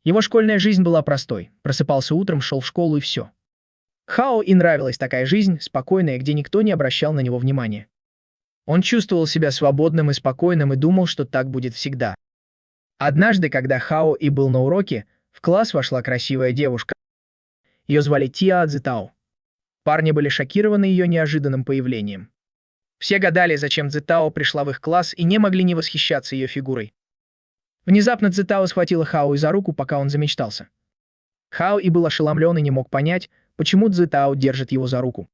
Его школьная жизнь была простой. Просыпался утром, шел в школу и все. Хао и нравилась такая жизнь, спокойная, где никто не обращал на него внимания. Он чувствовал себя свободным и спокойным и думал, что так будет всегда. Однажды, когда Хао и был на уроке, в класс вошла красивая девушка. Ее звали Тиа Цзитао. Парни были шокированы ее неожиданным появлением. Все гадали, зачем Цзитао пришла в их класс, и не могли не восхищаться ее фигурой. Внезапно Цзитао схватила Хао за руку, пока он замечтался. Хао и был ошеломлен и не мог понять, почему Цзитао держит его за руку.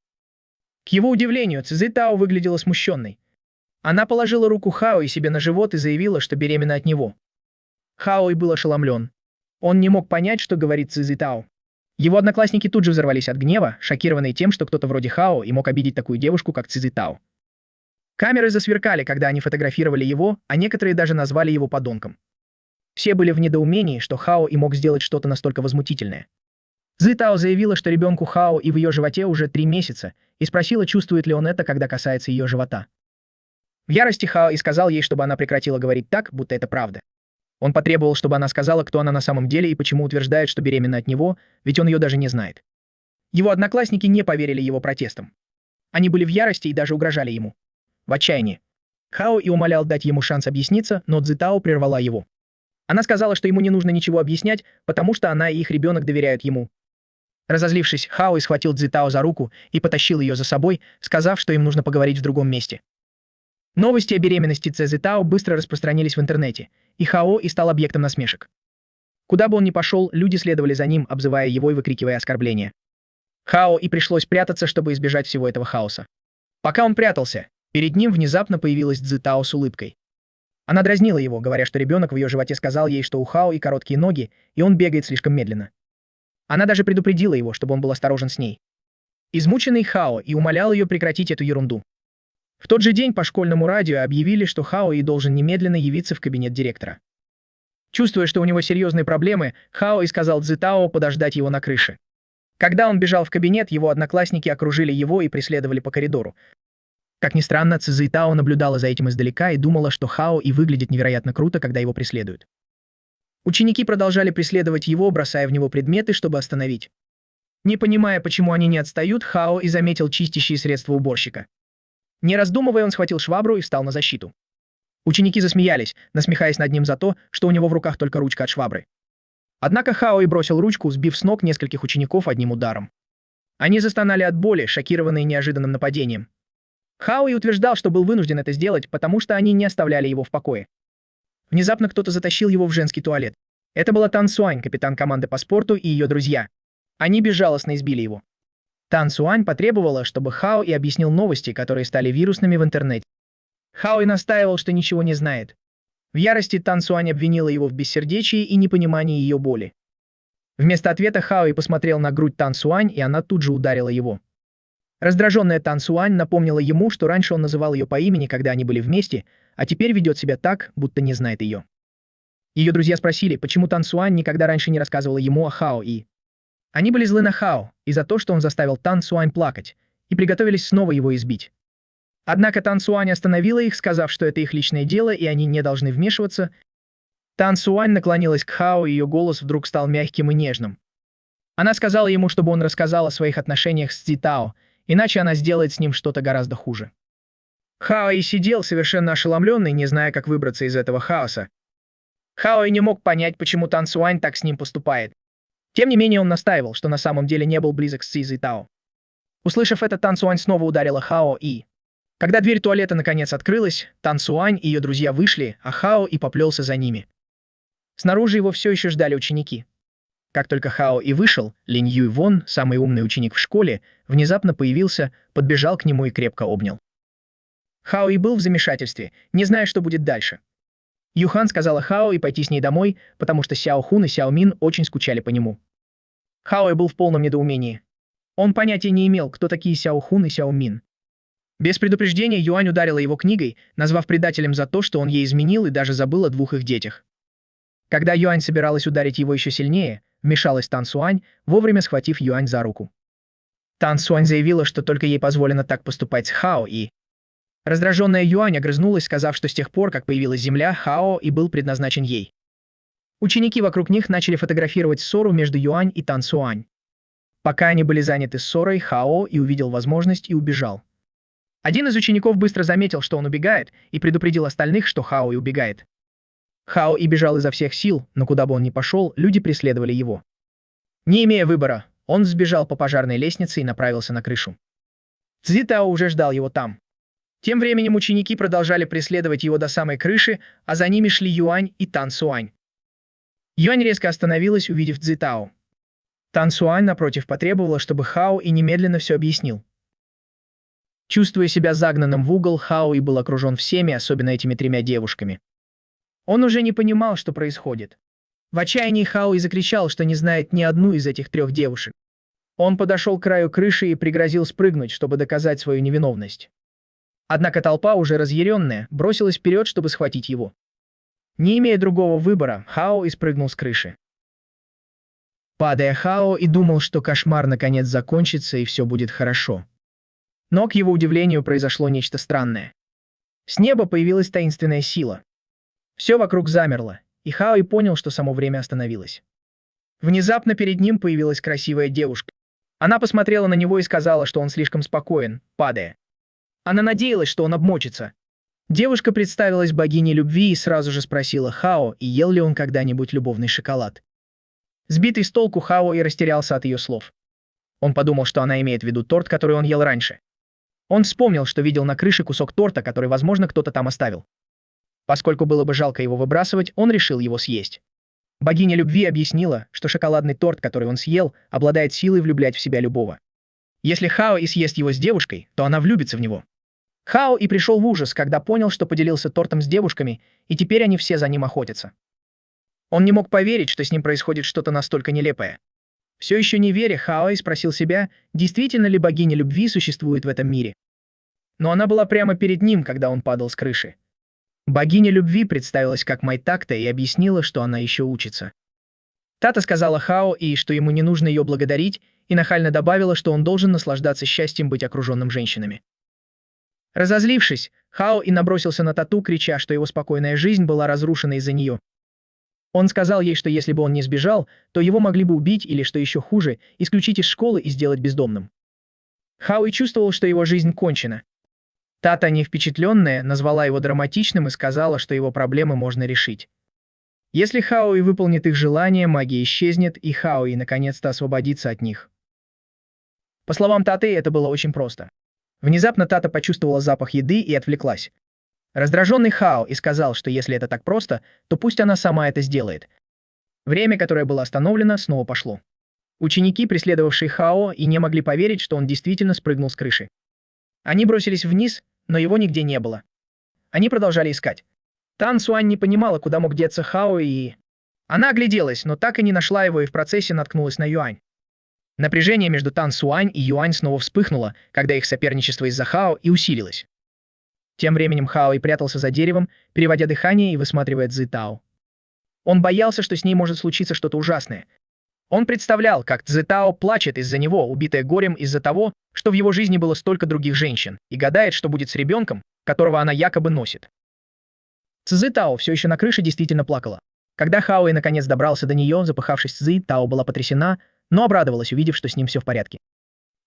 К его удивлению, Цзитао выглядела смущенной. Она положила руку Хао и себе на живот и заявила, что беременна от него. Хао и был ошеломлен. Он не мог понять, что говорит Цзитао. Его одноклассники тут же взорвались от гнева, шокированные тем, что кто-то вроде Хао и мог обидеть такую девушку, как Цзитао. Камеры засверкали, когда они фотографировали его, а некоторые даже назвали его подонком. Все были в недоумении, что Хао и мог сделать что-то настолько возмутительное. Цзитао заявила, что ребенку Хао и в ее животе уже 3 месяца, и спросила, чувствует ли он это, когда касается ее живота. В ярости Хао и сказал ей, чтобы она прекратила говорить так, будто это правда. Он потребовал, чтобы она сказала, кто она на самом деле и почему утверждает, что беременна от него, ведь он ее даже не знает. Его одноклассники не поверили его протестам. Они были в ярости и даже угрожали ему. В отчаянии. Хао и умолял дать ему шанс объясниться, но Цзитао прервала его. Она сказала, что ему не нужно ничего объяснять, потому что она и их ребенок доверяют ему. Разозлившись, Хао схватил Цзитао за руку и потащил ее за собой, сказав, что им нужно поговорить в другом месте. Новости о беременности Цзитао быстро распространились в интернете, и Хао и стал объектом насмешек. Куда бы он ни пошел, люди следовали за ним, обзывая его и выкрикивая оскорбления. Хао и пришлось прятаться, чтобы избежать всего этого хаоса. Пока он прятался, перед ним внезапно появилась Цзитао с улыбкой. Она дразнила его, говоря, что ребенок в ее животе сказал ей, что у Хао и короткие ноги, и он бегает слишком медленно. Она даже предупредила его, чтобы он был осторожен с ней. Измученный Хао и умолял ее прекратить эту ерунду. В тот же день по школьному радио объявили, что Хао и должен немедленно явиться в кабинет директора. Чувствуя, что у него серьезные проблемы, Хао и сказал Цзитао подождать его на крыше. Когда он бежал в кабинет, его одноклассники окружили его и преследовали по коридору. Как ни странно, Цзитао наблюдала за этим издалека и думала, что Хао и выглядит невероятно круто, когда его преследуют. Ученики продолжали преследовать его, бросая в него предметы, чтобы остановить. Не понимая, почему они не отстают, Хао и заметил чистящие средства уборщика. Не раздумывая, он схватил швабру и встал на защиту. Ученики засмеялись, насмехаясь над ним за то, что у него в руках только ручка от швабры. Однако Хао и бросил ручку, сбив с ног нескольких учеников одним ударом. Они застонали от боли, шокированные неожиданным нападением. Хао и утверждал, что был вынужден это сделать, потому что они не оставляли его в покое. Внезапно кто-то затащил его в женский туалет. Это была Тан Суань, капитан команды по спорту, и ее друзья. Они безжалостно избили его. Тан Суань потребовала, чтобы Хао и объяснил новости, которые стали вирусными в интернете. Хао и настаивал, что ничего не знает. В ярости Тан Суань обвинила его в бессердечии и непонимании ее боли. Вместо ответа Хао и посмотрел на грудь Тан Суань, и она тут же ударила его. Раздраженная Тан Суань напомнила ему, что раньше он называл ее по имени, когда они были вместе, а теперь ведет себя так, будто не знает ее. Ее друзья спросили, почему Тан Суань никогда раньше не рассказывала ему о Хао и... Они были злы на Хао и за то, что он заставил Тан Суань плакать, и приготовились снова его избить. Однако Тан Суань остановила их, сказав, что это их личное дело, и они не должны вмешиваться. Тан Суань наклонилась к Хао, и ее голос вдруг стал мягким и нежным. Она сказала ему, чтобы он рассказал о своих отношениях с Цзитао, иначе она сделает с ним что-то гораздо хуже. Хао и сидел совершенно ошеломленный, не зная, как выбраться из этого хаоса. Хао и не мог понять, почему Тан Суань так с ним поступает. Тем не менее, он настаивал, что на самом деле не был близок с Цзитао. Услышав это, Тан Суань снова ударила Хао и... Когда дверь туалета наконец открылась, Тан Суань и ее друзья вышли, а Хао и поплелся за ними. Снаружи его все еще ждали ученики. Как только Хао и вышел, Линь Юй Вон, самый умный ученик в школе, внезапно появился, подбежал к нему и крепко обнял. Хао и был в замешательстве, не зная, что будет дальше. Юхан сказала Хао и пойти с ней домой, потому что Сяо Хун и Сяо Мин очень скучали по нему. Хао и был в полном недоумении. Он понятия не имел, кто такие Сяо Хун и Сяо Мин. Без предупреждения Юань ударила его книгой, назвав предателем за то, что он ей изменил и даже забыл о 2 их детях. Когда Юань собиралась ударить его еще сильнее, вмешалась Тан Суань, вовремя схватив Юань за руку. Тан Суань заявила, что только ей позволено так поступать с Хао и... Раздраженная Юань огрызнулась, сказав, что с тех пор, как появилась Земля, Хао и был предназначен ей. Ученики вокруг них начали фотографировать ссору между Юань и Тан Суань. Пока они были заняты ссорой, Хао и увидел возможность и убежал. Один из учеников быстро заметил, что он убегает, и предупредил остальных, что Хао и убегает. Хао и бежал изо всех сил, но куда бы он ни пошел, люди преследовали его. Не имея выбора, он сбежал по пожарной лестнице и направился на крышу. Цзитао уже ждал его там. Тем временем ученики продолжали преследовать его до самой крыши, а за ними шли Юань и Тан Суань. Юань резко остановилась, увидев Цзитао. Тан Суань, напротив, потребовала, чтобы Хао и немедленно все объяснил. Чувствуя себя загнанным в угол, Хао и был окружен всеми, особенно этими тремя девушками. Он уже не понимал, что происходит. В отчаянии Хао и закричал, что не знает ни одну из этих трех девушек. Он подошел к краю крыши и пригрозил спрыгнуть, чтобы доказать свою невиновность. Однако толпа, уже разъяренная, бросилась вперед, чтобы схватить его. Не имея другого выбора, Хао и спрыгнул с крыши. Падая, Хао и думал, что кошмар наконец закончится и все будет хорошо. Но, к его удивлению, произошло нечто странное. С неба появилась таинственная сила. Все вокруг замерло, и Хао и понял, что само время остановилось. Внезапно перед ним появилась красивая девушка. Она посмотрела на него и сказала, что он слишком спокоен, падая. Она надеялась, что он обмочится. Девушка представилась богиней любви и сразу же спросила Хао, и ел ли он когда-нибудь любовный шоколад. Сбитый с толку, Хао и растерялся от ее слов. Он подумал, что она имеет в виду торт, который он ел раньше. Он вспомнил, что видел на крыше кусок торта, который, возможно, кто-то там оставил. Поскольку было бы жалко его выбрасывать, он решил его съесть. Богиня любви объяснила, что шоколадный торт, который он съел, обладает силой влюблять в себя любого. Если Хао и съест его с девушкой, то она влюбится в него. Хао и пришел в ужас, когда понял, что поделился тортом с девушками, и теперь они все за ним охотятся. Он не мог поверить, что с ним происходит что-то настолько нелепое. Все еще не веря, Хао и спросил себя, действительно ли богиня любви существует в этом мире. Но она была прямо перед ним, когда он падал с крыши. Богиня любви представилась как Майтакта и объяснила, что она еще учится. Тата сказала Хао и, что ему не нужно ее благодарить, и нахально добавила, что он должен наслаждаться счастьем быть окруженным женщинами. Разозлившись, Хао и набросился на Тату, крича, что его спокойная жизнь была разрушена из-за нее. Он сказал ей, что если бы он не сбежал, то его могли бы убить или, что еще хуже, исключить из школы и сделать бездомным. Хао и чувствовал, что его жизнь кончена. Тата, не впечатленная, назвала его драматичным и сказала, что его проблемы можно решить. Если Хао и выполнит их желание, магия исчезнет, и Хао и наконец-то освободится от них. По словам Таты, это было очень просто. Внезапно Тата почувствовала запах еды и отвлеклась. Раздраженный Хао и сказал, что если это так просто, то пусть она сама это сделает. Время, которое было остановлено, снова пошло. Ученики, преследовавшие Хао, и не могли поверить, что он действительно спрыгнул с крыши. Они бросились вниз, но его нигде не было. Они продолжали искать. Тан Суань не понимала, куда мог деться Хао и... Она огляделась, но так и не нашла его и в процессе наткнулась на Юань. Напряжение между Тан Суань и Юань снова вспыхнуло, когда их соперничество из-за Хао и усилилось. Тем временем Хао и прятался за деревом, переводя дыхание и высматривая Цзитао. Он боялся, что с ней может случиться что-то ужасное. Он представлял, как Цзитао плачет из-за него, убитая горем из-за того, что в его жизни было столько других женщин, и гадает, что будет с ребенком, которого она якобы носит. Цзитао все еще на крыше действительно плакала. Когда Хао и наконец добрался до нее, запыхавшись, Цзитао была потрясена, но обрадовалась, увидев, что с ним все в порядке.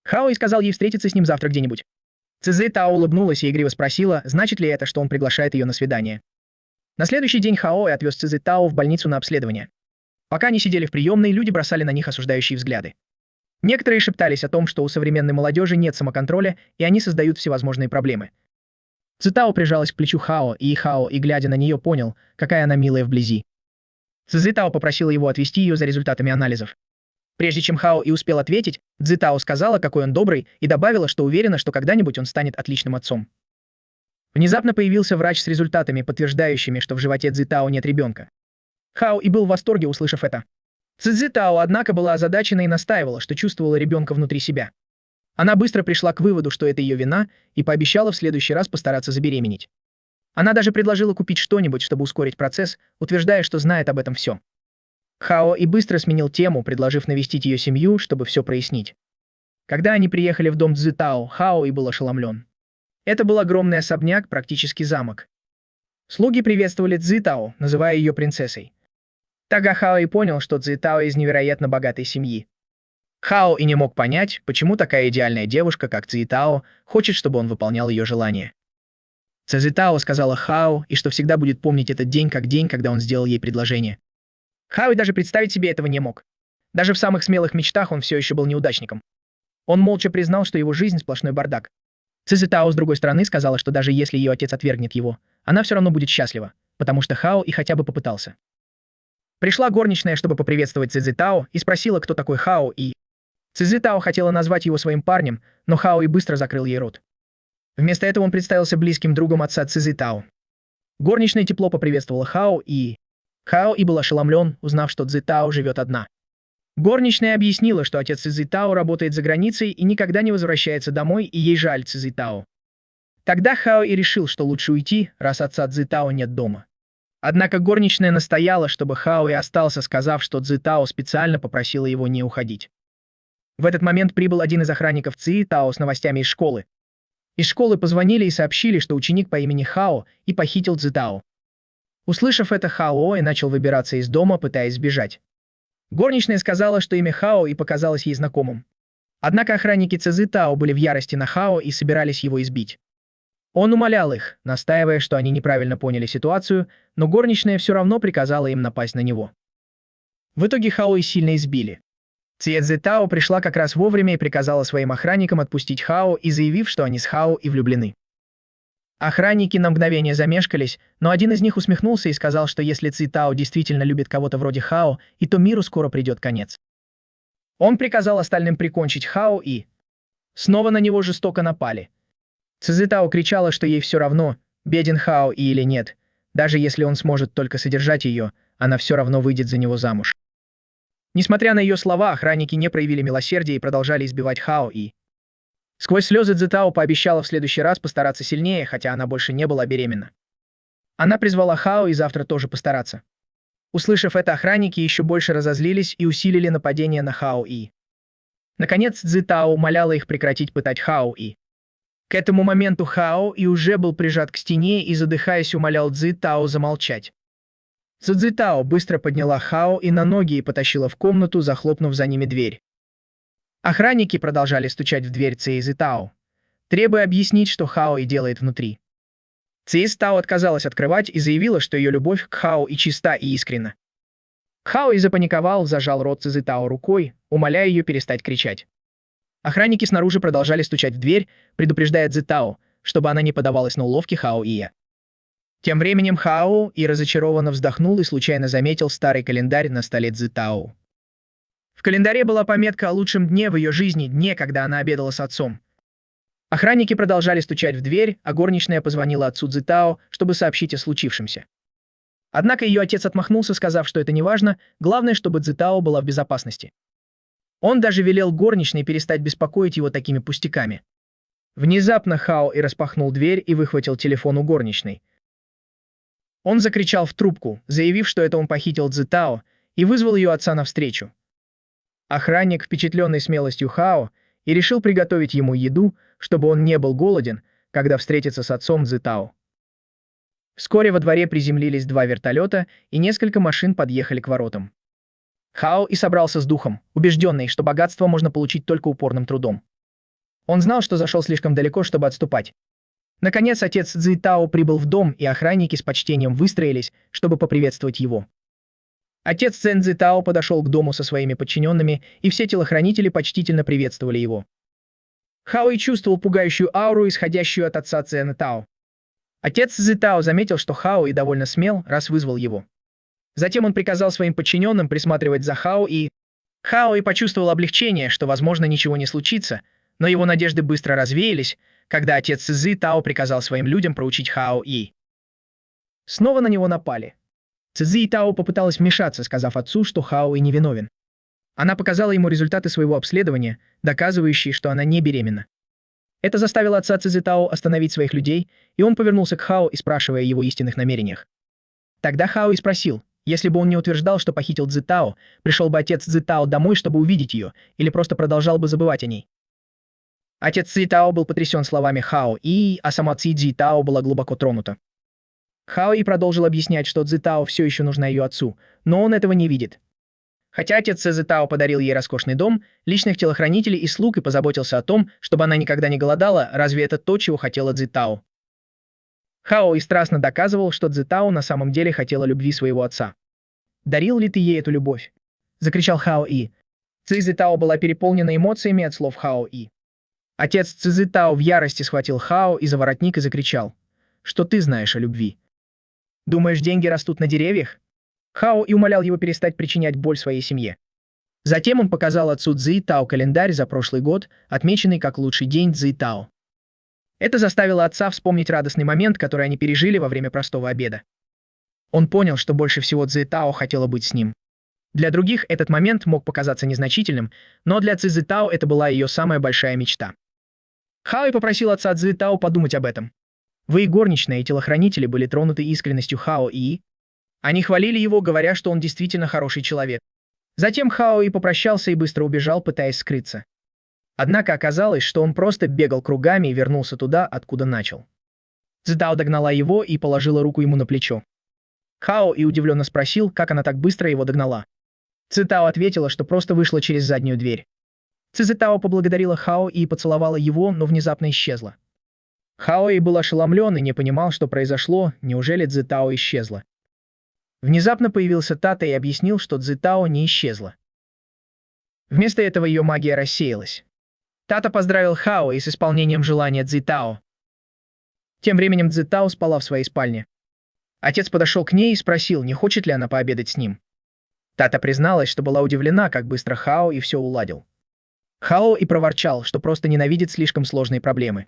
Хао и сказал ей встретиться с ним завтра где-нибудь. Цзитао улыбнулась и игриво спросила, значит ли это, что он приглашает ее на свидание. На следующий день Хао и отвез Цзитао в больницу на обследование. Пока они сидели в приемной, люди бросали на них осуждающие взгляды. Некоторые шептались о том, что у современной молодежи нет самоконтроля, и они создают всевозможные проблемы. Цзитао прижалась к плечу Хао, и глядя на нее, понял, какая она милая вблизи. Цзитао попросила его отвезти ее за результатами анализов. Прежде чем Хао и успел ответить, Цзитао сказала, какой он добрый, и добавила, что уверена, что когда-нибудь он станет отличным отцом. Внезапно появился врач с результатами, подтверждающими, что в животе Цзитао нет ребенка. Хао и был в восторге, услышав это. Цзитао, однако, была озадачена и настаивала, что чувствовала ребенка внутри себя. Она быстро пришла к выводу, что это ее вина, и пообещала в следующий раз постараться забеременеть. Она даже предложила купить что-нибудь, чтобы ускорить процесс, утверждая, что знает об этом все. Хао и быстро сменил тему, предложив навестить ее семью, чтобы все прояснить. Когда они приехали в дом Цзитао, Хао и был ошеломлен. Это был огромный особняк, практически замок. Слуги приветствовали Цзитао, называя ее принцессой. Тогда Хао и понял, что Цзитао из невероятно богатой семьи. Хао и не мог понять, почему такая идеальная девушка, как Цзитао, хочет, чтобы он выполнял ее желания. Цзитао сказала Хао, и что всегда будет помнить этот день, когда он сделал ей предложение. Хао и даже представить себе этого не мог. Даже в самых смелых мечтах он все еще был неудачником. Он молча признал, что его жизнь сплошной бардак. Цзитао, с другой стороны, сказала, что даже если ее отец отвергнет его, она все равно будет счастлива, потому что Хао и хотя бы попытался. Пришла горничная, чтобы поприветствовать Цзитао, и спросила, кто такой Хао, и... Цзитао хотела назвать его своим парнем, но Хао и быстро закрыл ей рот. Вместо этого он представился близким другом отца Цзитао. Горничная тепло поприветствовала Хао и... Хао и был ошеломлен, узнав, что Цзитао живет одна. Горничная объяснила, что отец Цзитао работает за границей и никогда не возвращается домой, и ей жаль Цзитао. Тогда Хао и решил, что лучше уйти, раз отца Цзитао нет дома. Однако горничная настояла, чтобы Хао и остался, сказав, что Цзитао специально попросила его не уходить. В этот момент прибыл один из охранников Цзитао с новостями из школы. Из школы позвонили и сообщили, что ученик по имени Хао и похитил Цзитао. Услышав это, Хао и начал выбираться из дома, пытаясь сбежать. Горничная сказала, что имя Хао и показалось ей знакомым. Однако охранники Цзитао были в ярости на Хао и собирались его избить. Он умолял их, настаивая, что они неправильно поняли ситуацию, но горничная все равно приказала им напасть на него. В итоге Хао и сильно избили. Цзитао пришла как раз вовремя и приказала своим охранникам отпустить Хао и заявив, что они с Хао и влюблены. Охранники на мгновение замешкались, но один из них усмехнулся и сказал, что если Цзитао действительно любит кого-то вроде Хао, и то миру скоро придет конец. Он приказал остальным прикончить Хао и... Снова на него жестоко напали. Цзитао кричала, что ей все равно, беден Хао и или нет. Даже если он сможет только содержать ее, она все равно выйдет за него замуж. Несмотря на ее слова, охранники не проявили милосердия и продолжали избивать Хао и... Сквозь слезы Цзитао пообещала в следующий раз постараться сильнее, хотя она больше не была беременна. Она призвала Хао и завтра тоже постараться. Услышав это, охранники еще больше разозлились и усилили нападение на Хао и... Наконец Цзитао умоляла их прекратить пытать Хао и... К этому моменту Хао и уже был прижат к стене и, задыхаясь, умолял Цзитао замолчать. Цзитао быстро подняла Хао и на ноги и потащила в комнату, захлопнув за ними дверь. Охранники продолжали стучать в дверь Цзитао, требуя объяснить, что Хао и делает внутри. Цзитао отказалась открывать и заявила, что ее любовь к Хао и чиста и искренна. Хао и запаниковал, зажал рот Цзитао рукой, умоляя ее перестать кричать. Охранники снаружи продолжали стучать в дверь, предупреждая Цзитао, чтобы она не поддавалась на уловки Хао Ия. Тем временем Хао и разочарованно вздохнул и случайно заметил старый календарь на столе Цзитао. В календаре была пометка о лучшем дне в ее жизни, дне, когда она обедала с отцом. Охранники продолжали стучать в дверь, а горничная позвонила отцу Цзитао, чтобы сообщить о случившемся. Однако ее отец отмахнулся, сказав, что это не важно, главное, чтобы Цзитао была в безопасности. Он даже велел горничной перестать беспокоить его такими пустяками. Внезапно Хао и распахнул дверь и выхватил телефон у горничной. Он закричал в трубку, заявив, что это он похитил Цзитао, и вызвал ее отца навстречу. Охранник, впечатленный смелостью Хао, и решил приготовить ему еду, чтобы он не был голоден, когда встретится с отцом Цзитао. Вскоре во дворе приземлились 2 вертолета, и несколько машин подъехали к воротам. Хао и собрался с духом, убежденный, что богатство можно получить только упорным трудом. Он знал, что зашел слишком далеко, чтобы отступать. Наконец, отец Цзитао прибыл в дом, и охранники с почтением выстроились, чтобы поприветствовать его. Отец Цзитао подошел к дому со своими подчиненными, и все телохранители почтительно приветствовали его. Хао и чувствовал пугающую ауру, исходящую от отца Цзитао. Отец Цзитао заметил, что Хао и довольно смел, раз вызвал его. Затем он приказал своим подчиненным присматривать за Хао и... Хао и почувствовал облегчение, что, возможно, ничего не случится, но его надежды быстро развеялись, когда отец Цзитао приказал своим людям проучить Хао и... Снова на него напали. Цзитао попыталась вмешаться, сказав отцу, что Хао и невиновен. Она показала ему результаты своего обследования, доказывающие, что она не беременна. Это заставило отца Цзитао остановить своих людей, и он повернулся к Хао и спрашивая о его истинных намерениях. Тогда Хао и спросил, если бы он не утверждал, что похитил Цзитао, пришел бы отец Цзитао домой, чтобы увидеть ее, или просто продолжал бы забывать о ней. Отец Цзитао был потрясен словами Хао и, а сама Цзитао была глубоко тронута. Хао И продолжил объяснять, что Цзитао все еще нужна ее отцу, но он этого не видит. Хотя отец Цзитао подарил ей роскошный дом, личных телохранителей и слуг и позаботился о том, чтобы она никогда не голодала, разве это то, чего хотела Цзитао? Хао И страстно доказывал, что Цзитао на самом деле хотела любви своего отца. «Дарил ли ты ей эту любовь?» — закричал Хао И. Цзитао была переполнена эмоциями от слов Хао И. Отец Цзитао в ярости схватил Хао И за воротник и закричал: «Что ты знаешь о любви? Думаешь, деньги растут на деревьях?» Хао И умолял его перестать причинять боль своей семье. Затем он показал отцу Цзитао календарь за прошлый год, отмеченный как лучший день Цзитао. Это заставило отца вспомнить радостный момент, который они пережили во время простого обеда. Он понял, что больше всего Цзитао хотела быть с ним. Для других этот момент мог показаться незначительным, но для Цзитао это была ее самая большая мечта. Хао И попросил отца Цзитао подумать об этом. Вы и горничная, и телохранители были тронуты искренностью Хао И. Они хвалили его, говоря, что он действительно хороший человек. Затем Хао И попрощался и быстро убежал, пытаясь скрыться. Однако оказалось, что он просто бегал кругами и вернулся туда, откуда начал. Цзитао догнала его и положила руку ему на плечо. Хао И удивленно спросил, как она так быстро его догнала. Цзитао ответила, что просто вышла через заднюю дверь. Цзитао поблагодарила Хао И поцеловала его, но внезапно исчезла. Хао И был ошеломлен и не понимал, что произошло, неужели Цзитао исчезла. Внезапно появился Тата и объяснил, что Цзитао не исчезла. Вместо этого ее магия рассеялась. Тата поздравил Хао И с исполнением желания Цзитао. Тем временем Цзитао спала в своей спальне. Отец подошел к ней и спросил, не хочет ли она пообедать с ним. Тата призналась, что была удивлена, как быстро Хао И все уладил. Хао И проворчал, что просто ненавидит слишком сложные проблемы.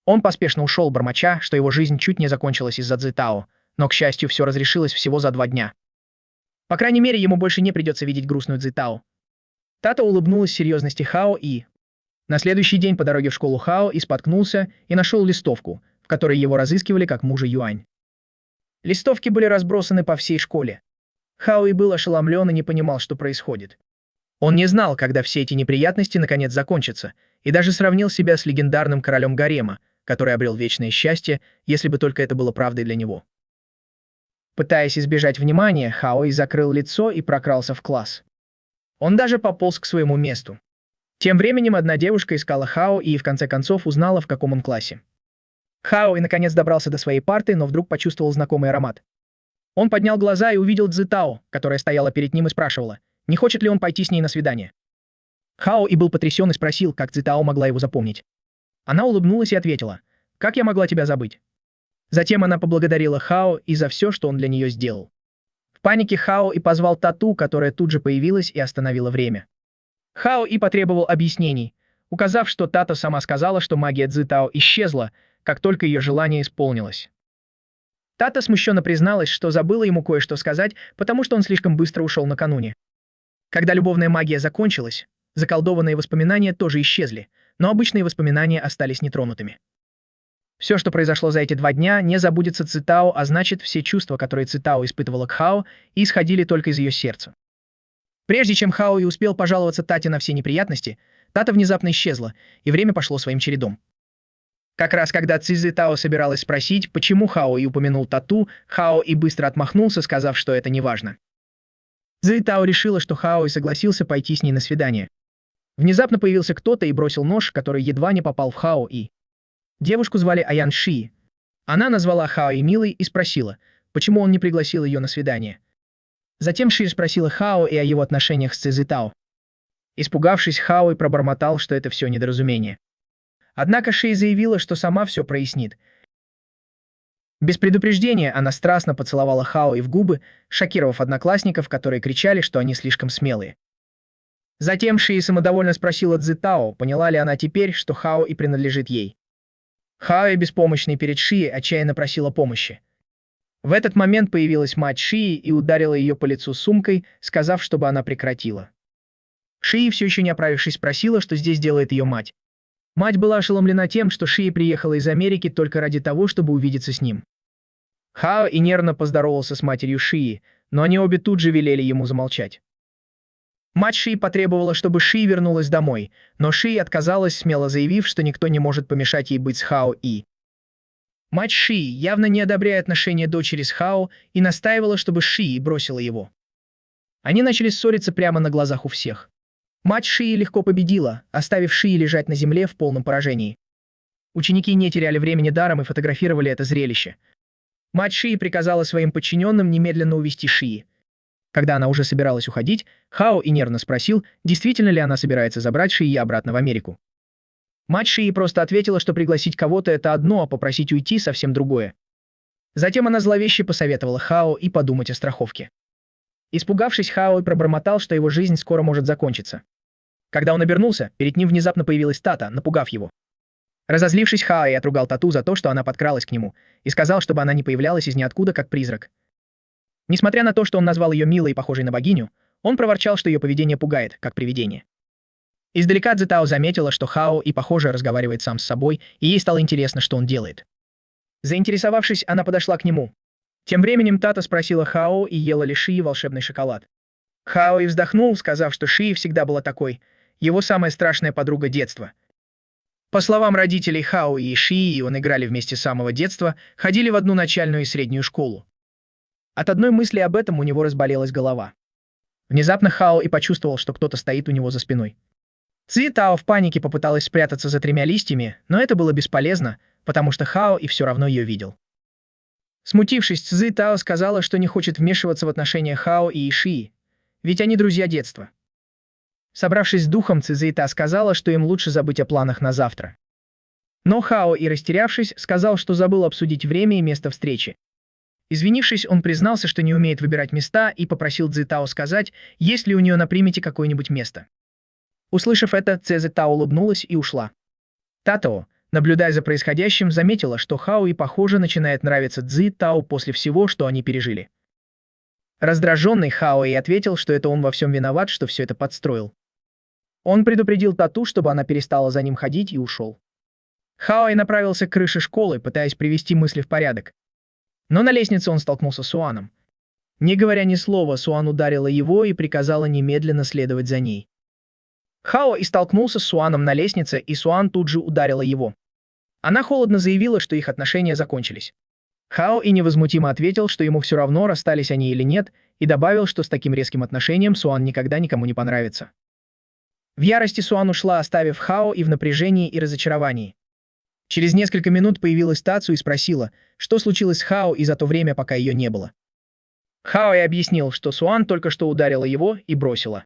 Он поспешно ушел, бормоча, что его жизнь чуть не закончилась из-за Цзитао, но, к счастью, все разрешилось всего за 2 дня. По крайней мере, ему больше не придется видеть грустную Цзитао. Тата улыбнулась серьезности Хао И. На следующий день по дороге в школу Хао И споткнулся и нашел листовку, в которой его разыскивали как мужа Юань. Листовки были разбросаны по всей школе. Хао И был ошеломлен и не понимал, что происходит. Он не знал, когда все эти неприятности наконец закончатся, и даже сравнил себя с легендарным королем гарема, который обрел вечное счастье, если бы только это было правдой для него. Пытаясь избежать внимания, Хао И закрыл лицо и прокрался в класс. Он даже пополз к своему месту. Тем временем одна девушка искала Хао И в конце концов узнала, в каком он классе. Хао И наконец добрался до своей парты, но вдруг почувствовал знакомый аромат. Он поднял глаза и увидел Цзитао, которая стояла перед ним и спрашивала, не хочет ли он пойти с ней на свидание. Хао И был потрясен и спросил, как Цзитао могла его запомнить. Она улыбнулась и ответила, «Как я могла тебя забыть?» Затем она поблагодарила Хао И за все, что он для нее сделал. В панике Хао И позвал Тату, которая тут же появилась и остановила время. Хао И потребовал объяснений, указав, что Тата сама сказала, что магия Цзитао исчезла, как только ее желание исполнилось. Тата смущенно призналась, что забыла ему кое-что сказать, потому что он слишком быстро ушел накануне. Когда любовная магия закончилась, заколдованные воспоминания тоже исчезли, но обычные воспоминания остались нетронутыми. Все, что произошло за эти 2 дня, не забудется Цзитао, а значит, все чувства, которые Цзитао испытывала к Хао, исходили только из ее сердца. Прежде чем Хао И успел пожаловаться Тате на все неприятности, Тата внезапно исчезла, и время пошло своим чередом. Как раз когда Цзитао собиралась спросить, почему Хао И упомянул Тату, Хао И быстро отмахнулся, сказав, что это не важно. Цзитао решила, что Хао И согласился пойти с ней на свидание. Внезапно появился кто-то и бросил нож, который едва не попал в Хао И. Девушку звали Аян Ши. Она назвала Хао И милой и спросила, почему он не пригласил ее на свидание. Затем Ши спросила Хао И о его отношениях с Цзитао. Испугавшись, Хао И пробормотал, что это все недоразумение. Однако Ши заявила, что сама все прояснит. Без предупреждения она страстно поцеловала Хао И в губы, шокировав одноклассников, которые кричали, что они слишком смелые. Затем Ши самодовольно спросила Цзитао, поняла ли она теперь, что Хао И принадлежит ей. Хао И, беспомощный перед Ши, отчаянно просила помощи. В этот момент появилась мать Ши и ударила ее по лицу сумкой, сказав, чтобы она прекратила. Ши, все еще не оправившись, спросила, что здесь делает ее мать. Мать была ошеломлена тем, что Ши приехала из Америки только ради того, чтобы увидеться с ним. Хао И нервно поздоровался с матерью Ши, но они обе тут же велели ему замолчать. Мать Ши потребовала, чтобы Ши вернулась домой, но Ши отказалась, смело заявив, что никто не может помешать ей быть с Хао И. Мать Шии явно не одобряя отношения дочери с Хао и настаивала, чтобы Шии бросила его. Они начали ссориться прямо на глазах у всех. Мать Шии легко победила, оставив Шии лежать на земле в полном поражении. Ученики не теряли времени даром и фотографировали это зрелище. Мать Шии приказала своим подчиненным немедленно увести Шии. Когда она уже собиралась уходить, Хао и нервно спросил, действительно ли она собирается забрать Шии обратно в Америку. Мать Шии просто ответила, что пригласить кого-то — это одно, а попросить уйти — совсем другое. Затем она зловеще посоветовала Хао и подумать о страховке. Испугавшись, Хао пробормотал, что его жизнь скоро может закончиться. Когда он обернулся, перед ним внезапно появилась Тата, напугав его. Разозлившись, Хао отругал Тату за то, что она подкралась к нему, и сказал, чтобы она не появлялась из ниоткуда, как призрак. Несмотря на то, что он назвал ее милой и похожей на богиню, он проворчал, что ее поведение пугает, как привидение. Издалека Цзэтао заметила, что Хао и, похоже, разговаривает сам с собой, и ей стало интересно, что он делает. Заинтересовавшись, она подошла к нему. Тем временем Тата спросила Хао, и ела ли Шии волшебный шоколад. Хао и вздохнул, сказав, что Шии всегда была такой, его самая страшная подруга детства. По словам родителей, Хао и Шии, он играли вместе с самого детства, ходили в одну начальную и среднюю школу. От одной мысли об этом у него разболелась голова. Внезапно Хао и почувствовал, что кто-то стоит у него за спиной. Цзэтао в панике попыталась спрятаться за 3 листьями, но это было бесполезно, потому что Хао и все равно ее видел. Смутившись, Цзэтао сказала, что не хочет вмешиваться в отношения Хао и Шии, ведь они друзья детства. Собравшись с духом, Цзэта сказала, что им лучше забыть о планах на завтра. Но Хао и, растерявшись, сказал, что забыл обсудить время и место встречи. Извинившись, он признался, что не умеет выбирать места, и попросил Цзэтао сказать, есть ли у нее на примете какое-нибудь место. Услышав это, Цзэтао улыбнулась и ушла. Татао, наблюдая за происходящим, заметила, что Хао и, похоже, начинает нравиться Цзэтао после всего, что они пережили. Раздраженный Хао и ответил, что это он во всем виноват, что все это подстроил. Он предупредил Тату, чтобы она перестала за ним ходить, и ушел. Хао и направился к крыше школы, пытаясь привести мысли в порядок. Но на лестнице он столкнулся с Суаном. Не говоря ни слова, Суан ударила его и приказала немедленно следовать за ней. Хао и столкнулся с Суаном на лестнице, и Суан тут же ударила его. Она холодно заявила, что их отношения закончились. Хао и невозмутимо ответил, что ему все равно, расстались они или нет, и добавил, что с таким резким отношением Суан никогда никому не понравится. В ярости Суан ушла, оставив Хао и в напряжении и разочаровании. Через несколько минут появилась Тацу и спросила, что случилось с Хао и за то время, пока ее не было. Хао и объяснил, что Суан только что ударила его и бросила.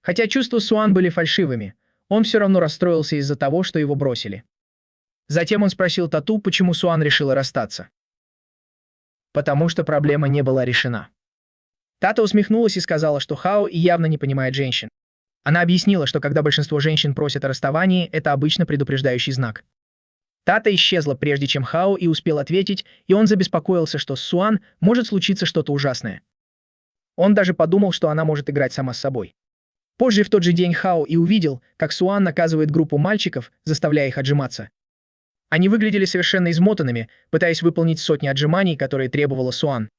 Хотя чувства Суан были фальшивыми, он все равно расстроился из-за того, что его бросили. Затем он спросил Тату, почему Суан решила расстаться. Потому что проблема не была решена. Тата усмехнулась и сказала, что Хао и явно не понимает женщин. Она объяснила, что когда большинство женщин просят о расставании, это обычно предупреждающий знак. Тата исчезла, прежде чем Хао и успел ответить, и он забеспокоился, что с Суан может случиться что-то ужасное. Он даже подумал, что она может играть сама с собой. Позже в тот же день Хао и увидел, как Суан наказывает группу мальчиков, заставляя их отжиматься. Они выглядели совершенно измотанными, пытаясь выполнить сотни отжиманий, которые требовала Суан.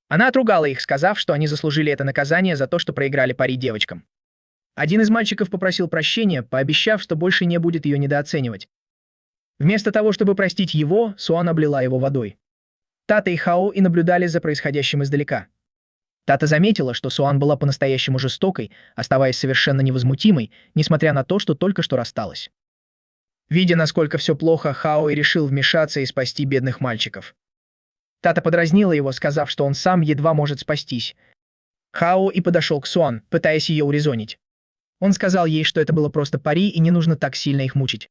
Она отругала их, сказав, что они заслужили это наказание за то, что проиграли пари девочкам. Один из мальчиков попросил прощения, пообещав, что больше не будет ее недооценивать. Вместо того, чтобы простить его, Суан облила его водой. Тата и Хао и наблюдали за происходящим издалека. Тата заметила, что Суан была по-настоящему жестокой, оставаясь совершенно невозмутимой, несмотря на то, что только что рассталась. Видя, насколько все плохо, Хао и решил вмешаться и спасти бедных мальчиков. Тата подразнила его, сказав, что он сам едва может спастись. Хао и подошел к Суан, пытаясь ее урезонить. Он сказал ей, что это было просто пари и не нужно так сильно их мучить.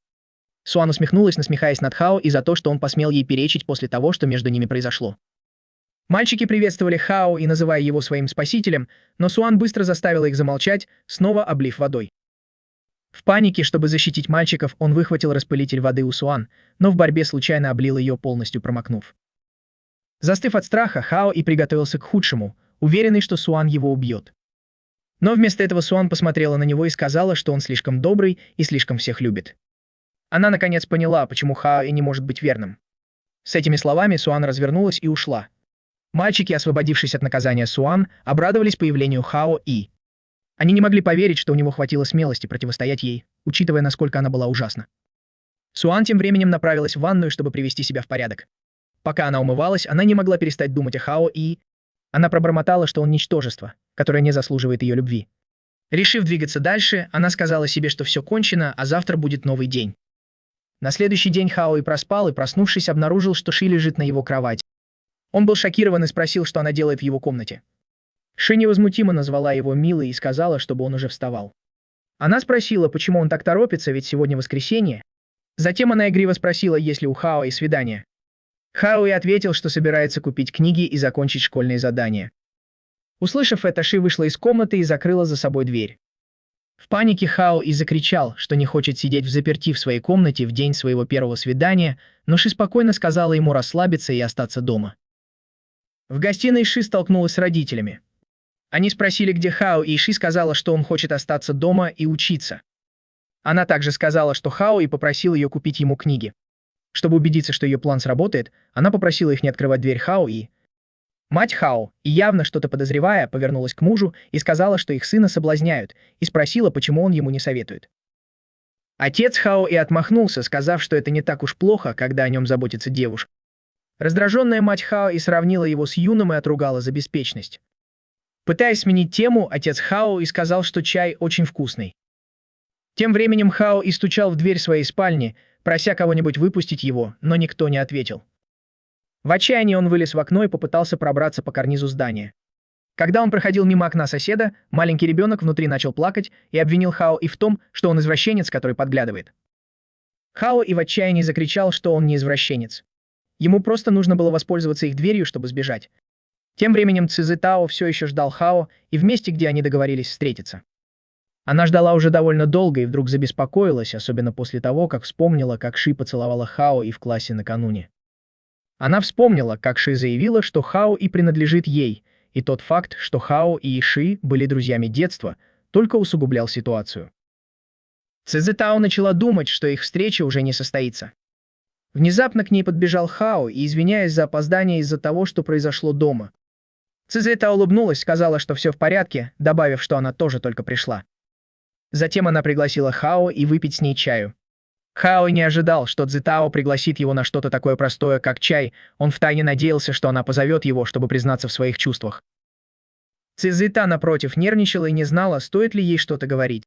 Суан усмехнулась, насмехаясь над Хао и за то, что он посмел ей перечить после того, что между ними произошло. Мальчики приветствовали Хао и называя его своим спасителем, но Суан быстро заставила их замолчать, снова облив водой. В панике, чтобы защитить мальчиков, он выхватил распылитель воды у Суан, но в борьбе случайно облил ее, полностью промокнув. Застыв от страха, Хао и приготовился к худшему, уверенный, что Суан его убьет. Но вместо этого Суан посмотрела на него и сказала, что он слишком добрый и слишком всех любит. Она наконец поняла, почему Хао и не может быть верным. С этими словами Суан развернулась и ушла. Мальчики, освободившись от наказания Суан, обрадовались появлению Хао и. Они не могли поверить, что у него хватило смелости противостоять ей, учитывая, насколько она была ужасна. Суан тем временем направилась в ванную, чтобы привести себя в порядок. Пока она умывалась, она не могла перестать думать о Хао и... Она пробормотала, что он ничтожество, которое не заслуживает ее любви. Решив двигаться дальше, она сказала себе, что все кончено, а завтра будет новый день. На следующий день Хао и проспал, и, проснувшись, обнаружил, что Ши лежит на его кровати. Он был шокирован и спросил, что она делает в его комнате. Ши невозмутимо назвала его милой и сказала, чтобы он уже вставал. Она спросила, почему он так торопится, ведь сегодня воскресенье. Затем она игриво спросила, есть ли у Хао и свидание. Хао и ответил, что собирается купить книги и закончить школьные задания. Услышав это, Ши вышла из комнаты и закрыла за собой дверь. В панике Хао и закричал, что не хочет сидеть взаперти в своей комнате в день своего первого свидания, но Ши спокойно сказала ему расслабиться и остаться дома. В гостиной Ши столкнулась с родителями. Они спросили, где Хао, и Ши сказала, что он хочет остаться дома и учиться. Она также сказала, что Хао и попросил ее купить ему книги. Чтобы убедиться, что ее план сработает, она попросила их не открывать дверь Хао и... Мать Хао, и явно что-то подозревая, повернулась к мужу и сказала, что их сына соблазняют, и спросила, почему он ему не советует. Отец Хао и отмахнулся, сказав, что это не так уж плохо, когда о нем заботится девушка. Раздраженная мать Хао и сравнила его с Юном и отругала за беспечность. Пытаясь сменить тему, отец Хао и сказал, что чай очень вкусный. Тем временем Хао и стучал в дверь своей спальни, прося кого-нибудь выпустить его, но никто не ответил. В отчаянии он вылез в окно и попытался пробраться по карнизу здания. Когда он проходил мимо окна соседа, маленький ребенок внутри начал плакать и обвинил Хао и в том, что он извращенец, который подглядывает. Хао и в отчаянии закричал, что он не извращенец. Ему просто нужно было воспользоваться их дверью, чтобы сбежать. Тем временем Цзы Тао все еще ждал Хао и в месте, где они договорились встретиться. Она ждала уже довольно долго и вдруг забеспокоилась, особенно после того, как вспомнила, как Ши поцеловала Хао и в классе накануне. Она вспомнила, как Ши заявила, что Хао и принадлежит ей, и тот факт, что Хао и Ши были друзьями детства, только усугублял ситуацию. Цзы Тао начала думать, что их встреча уже не состоится. Внезапно к ней подбежал Хао и, извиняясь за опоздание из-за того, что произошло дома. Цзы Тао улыбнулась, сказала, что все в порядке, добавив, что она тоже только пришла. Затем она пригласила Хао и выпить с ней чаю. Хао не ожидал, что Цзы Тао пригласит его на что-то такое простое, как чай, он втайне надеялся, что она позовет его, чтобы признаться в своих чувствах. Цзы Тао, напротив, нервничала и не знала, стоит ли ей что-то говорить.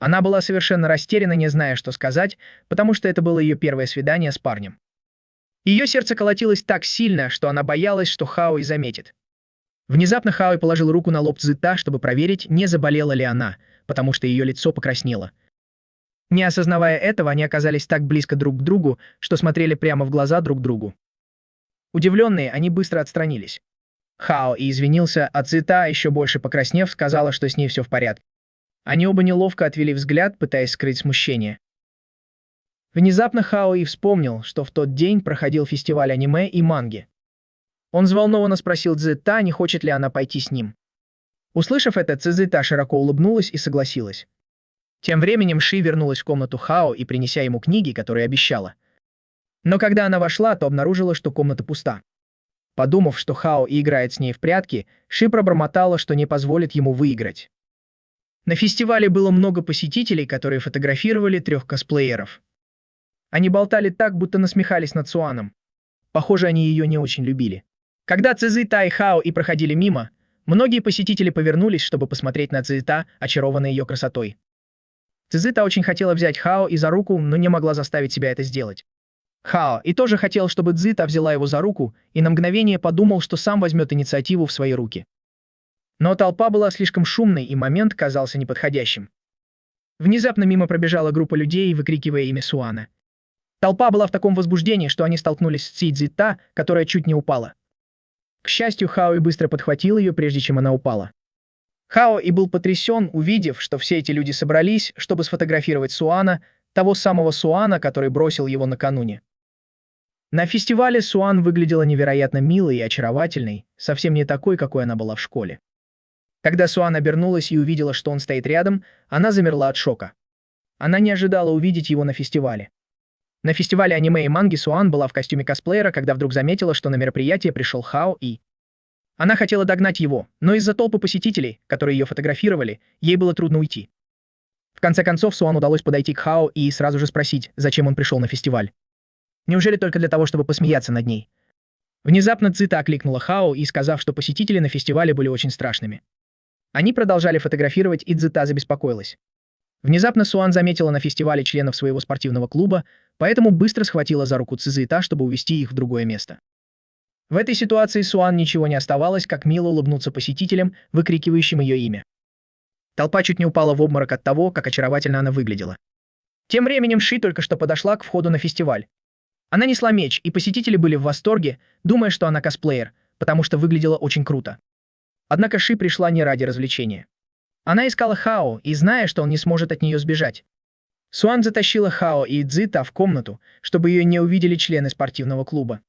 Она была совершенно растеряна, не зная, что сказать, потому что это было ее первое свидание с парнем. Ее сердце колотилось так сильно, что она боялась, что Хао и заметит. Внезапно Хао положил руку на лоб Цзы Тао, чтобы проверить, не заболела ли она, потому что ее лицо покраснело. Не осознавая этого, они оказались так близко друг к другу, что смотрели прямо в глаза друг другу. Удивленные, они быстро отстранились. Хао и извинился, а Цзы Тао, еще больше покраснев, сказала, что с ней все в порядке. Они оба неловко отвели взгляд, пытаясь скрыть смущение. Внезапно Хао и вспомнил, что в тот день проходил фестиваль аниме и манги. Он взволнованно спросил Цзы Тао, не хочет ли она пойти с ним. Услышав это, Цзы Тао широко улыбнулась и согласилась. Тем временем Ши вернулась в комнату Хао и принеся ему книги, которые обещала. Но когда она вошла, то обнаружила, что комната пуста. Подумав, что Хао и играет с ней в прятки, Ши пробормотала, что не позволит ему выиграть. На фестивале было много посетителей, которые фотографировали 3 косплееров. Они болтали так, будто насмехались над Суаном. Похоже, они ее не очень любили. Когда Цзы Тао и Хао и проходили мимо, многие посетители повернулись, чтобы посмотреть на Цзы Тао, очарованные ее красотой. Цзы Тао очень хотела взять Хао и за руку, но не могла заставить себя это сделать. Хао и тоже хотел, чтобы Цзы Тао взяла его за руку, и на мгновение подумал, что сам возьмет инициативу в свои руки. Но толпа была слишком шумной, и момент казался неподходящим. Внезапно мимо пробежала группа людей, выкрикивая имя Суана. Толпа была в таком возбуждении, что они столкнулись с Цзы Тао, которая чуть не упала. К счастью, Хао и быстро подхватил ее, прежде чем она упала. Хао и был потрясен, увидев, что все эти люди собрались, чтобы сфотографировать Суана, того самого Суана, который бросил его накануне. На фестивале Суан выглядела невероятно милой и очаровательной, совсем не такой, какой она была в школе. Когда Суан обернулась и увидела, что он стоит рядом, она замерла от шока. Она не ожидала увидеть его на фестивале. На фестивале аниме и манги Суан была в костюме косплеера, когда вдруг заметила, что на мероприятие пришел Хао и... Она хотела догнать его, но из-за толпы посетителей, которые ее фотографировали, ей было трудно уйти. В конце концов, Суан удалось подойти к Хао и сразу же спросить, зачем он пришел на фестиваль. Неужели только для того, чтобы посмеяться над ней? Внезапно Цзита окликнула Хао и, сказав, что посетители на фестивале были очень страшными. Они продолжали фотографировать, и Цзита забеспокоилась. Внезапно Суан заметила на фестивале членов своего спортивного клуба, поэтому быстро схватила за руку Цзита, чтобы увести их в другое место. В этой ситуации Суан ничего не оставалось, как мило улыбнуться посетителям, выкрикивающим ее имя. Толпа чуть не упала в обморок от того, как очаровательно она выглядела. Тем временем Ши только что подошла к входу на фестиваль. Она несла меч, и посетители были в восторге, думая, что она косплеер, потому что выглядела очень круто. Однако Ши пришла не ради развлечения. Она искала Хао и, зная, что он не сможет от нее сбежать. Суан затащила Хао и Цзита в комнату, чтобы ее не увидели члены спортивного клуба.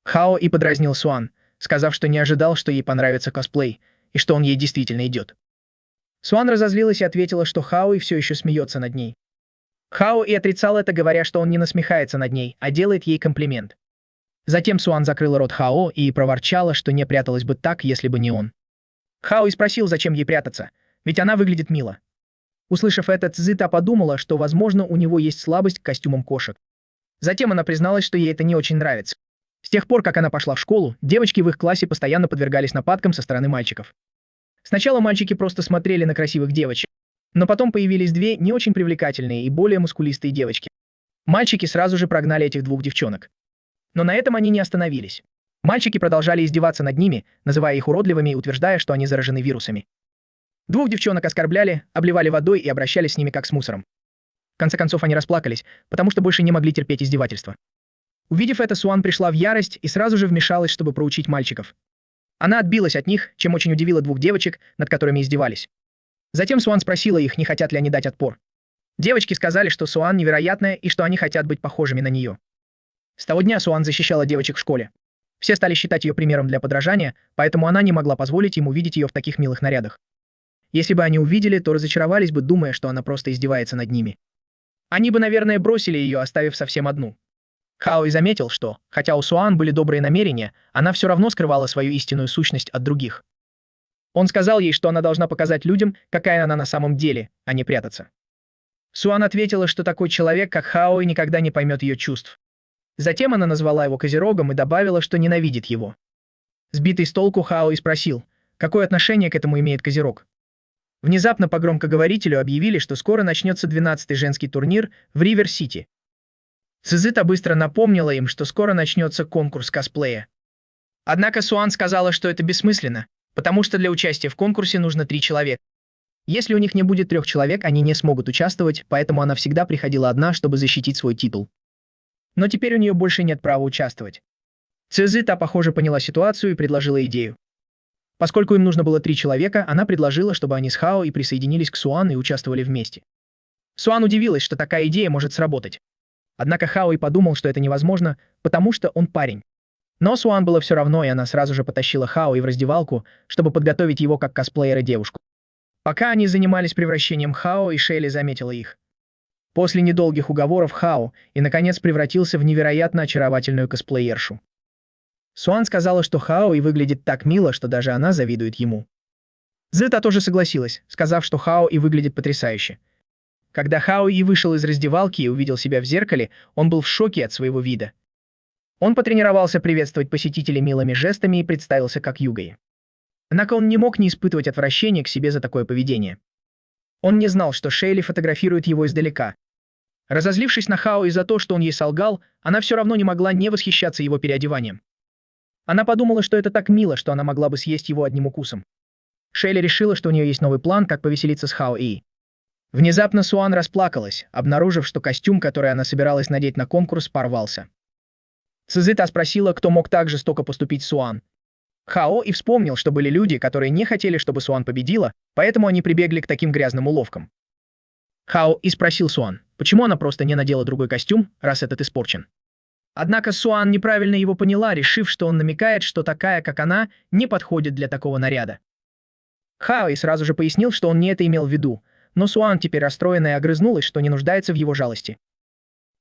Хао и подразнил Суан, сказав, что не ожидал, что ей понравится косплей, и что он ей действительно идет. Суан разозлилась и ответила, что Хао и все еще смеется над ней. Хао и отрицал это, говоря, что он не насмехается над ней, а делает ей комплимент. Затем Суан закрыла рот Хао и проворчала, что не пряталась бы так, если бы не он. Хао и спросил, зачем ей прятаться, ведь она выглядит мило. Услышав это, Цзита подумала, что, возможно, у него есть слабость к костюмам кошек. Затем она призналась, что ей это не очень нравится. С тех пор, как она пошла в школу, девочки в их классе постоянно подвергались нападкам со стороны мальчиков. Сначала мальчики просто смотрели на красивых девочек, но потом появились две не очень привлекательные и более мускулистые девочки. Мальчики сразу же прогнали этих двух девчонок. Но на этом они не остановились. Мальчики продолжали издеваться над ними, называя их уродливыми и утверждая, что они заражены вирусами. Двух девчонок оскорбляли, обливали водой и обращались с ними как с мусором. В конце концов они расплакались, потому что больше не могли терпеть издевательства. Увидев это, Суан пришла в ярость и сразу же вмешалась, чтобы проучить мальчиков. Она отбилась от них, чем очень удивила двух девочек, над которыми издевались. Затем Суан спросила их, не хотят ли они дать отпор. Девочки сказали, что Суан невероятная и что они хотят быть похожими на нее. С того дня Суан защищала девочек в школе. Все стали считать ее примером для подражания, поэтому она не могла позволить им увидеть ее в таких милых нарядах. Если бы они увидели, то разочаровались бы, думая, что она просто издевается над ними. Они бы, наверное, бросили ее, оставив совсем одну. Хао и заметил, что, хотя у Суан были добрые намерения, она все равно скрывала свою истинную сущность от других. Он сказал ей, что она должна показать людям, какая она на самом деле, а не прятаться. Суан ответила, что такой человек, как Хао, и никогда не поймет ее чувств. Затем она назвала его козерогом и добавила, что ненавидит его. Сбитый с толку Хао и спросил, какое отношение к этому имеет козерог. Внезапно по громкоговорителю объявили, что скоро начнется 12-й женский турнир в Ривер-Сити. Цзита быстро напомнила им, что скоро начнется конкурс косплея. Однако Суан сказала, что это бессмысленно, потому что для участия в конкурсе нужно 3 человека. Если у них не будет 3 человек, они не смогут участвовать, поэтому она всегда приходила одна, чтобы защитить свой титул. Но теперь у нее больше нет права участвовать. Цзита, похоже, поняла ситуацию и предложила идею. Поскольку им нужно было 3 человека, она предложила, чтобы они с Хао и присоединились к Суан и участвовали вместе. Суан удивилась, что такая идея может сработать. Однако Хао и подумал, что это невозможно, потому что он парень. Но Суан было все равно, и она сразу же потащила Хао и в раздевалку, чтобы подготовить его как косплеера девушку. Пока они занимались превращением Хао, и Шейли заметила их. После недолгих уговоров Хао и, наконец, превратился в невероятно очаровательную косплеершу. Суан сказала, что Хао и выглядит так мило, что даже она завидует ему. Цзита тоже согласилась, сказав, что Хао и выглядит потрясающе. Когда Хао и вышел из раздевалки и увидел себя в зеркале, он был в шоке от своего вида. Он потренировался приветствовать посетителей милыми жестами и представился как Югой. Однако он не мог не испытывать отвращения к себе за такое поведение. Он не знал, что Шейли фотографирует его издалека. Разозлившись на Хао из-за того, что он ей солгал, она все равно не могла не восхищаться его переодеванием. Она подумала, что это так мило, что она могла бы съесть его одним укусом. Шейли решила, что у нее есть новый план, как повеселиться с Хао И. Внезапно Суан расплакалась, обнаружив, что костюм, который она собиралась надеть на конкурс, порвался. Цзита спросила, кто мог так жестоко поступить с Суан. Хао и вспомнил, что были люди, которые не хотели, чтобы Суан победила, поэтому они прибегли к таким грязным уловкам. Хао и спросил Суан, почему она просто не надела другой костюм, раз этот испорчен. Однако Суан неправильно его поняла, решив, что он намекает, что такая, как она, не подходит для такого наряда. Хао и сразу же пояснил, что он не это имел в виду, но Суан теперь расстроенная огрызнулась, что не нуждается в его жалости.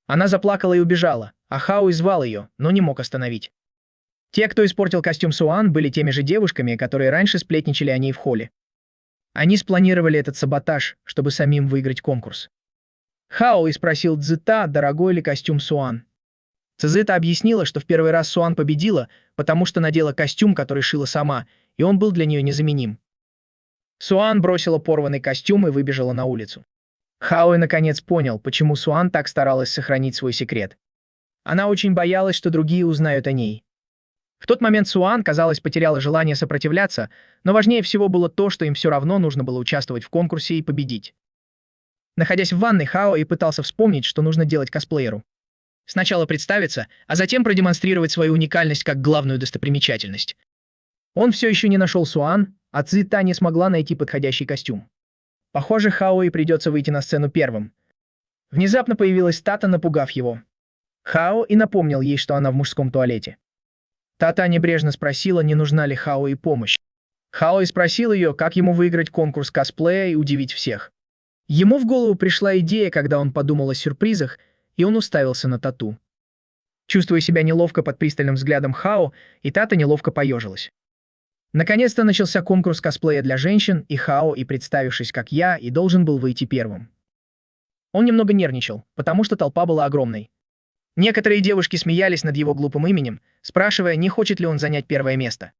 Она заплакала и убежала, а Хао и звал ее, но не мог остановить. Те, кто испортил костюм Суан, были теми же девушками, которые раньше сплетничали о ней в холле. Они спланировали этот саботаж, чтобы самим выиграть конкурс. Хао и спросил Цзита, дорогой ли костюм Суан. Цзита объяснила, что в первый раз Суан победила, потому что надела костюм, который шила сама, и он был для нее незаменим. Суан бросила порванный костюм и выбежала на улицу. Хао наконец понял, почему Суан так старалась сохранить свой секрет. Она очень боялась, что другие узнают о ней. В тот момент Суан, казалось, потеряла желание сопротивляться, но важнее всего было то, что им все равно нужно было участвовать в конкурсе и победить. Находясь в ванной, Хао и пытался вспомнить, что нужно делать косплееру. Сначала представиться, а затем продемонстрировать свою уникальность как главную достопримечательность. Он все еще не нашел Суан, а Цзита не смогла найти подходящий костюм. Похоже, Хао и придется выйти на сцену первым. Внезапно появилась Тата, напугав его. Хао и напомнил ей, что она в мужском туалете. Тата небрежно спросила, не нужна ли Хао и помощь. Хао и спросил ее, как ему выиграть конкурс косплея и удивить всех. Ему в голову пришла идея, когда он подумал о сюрпризах, и он уставился на Тату. Чувствуя себя неловко под пристальным взглядом Хао, и Тата неловко поежилась. Наконец-то начался конкурс косплея для женщин, и Хао, и представившись как я, и должен был выйти первым. Он немного нервничал, потому что толпа была огромной. Некоторые девушки смеялись над его глупым именем, спрашивая, не хочет ли он занять первое место.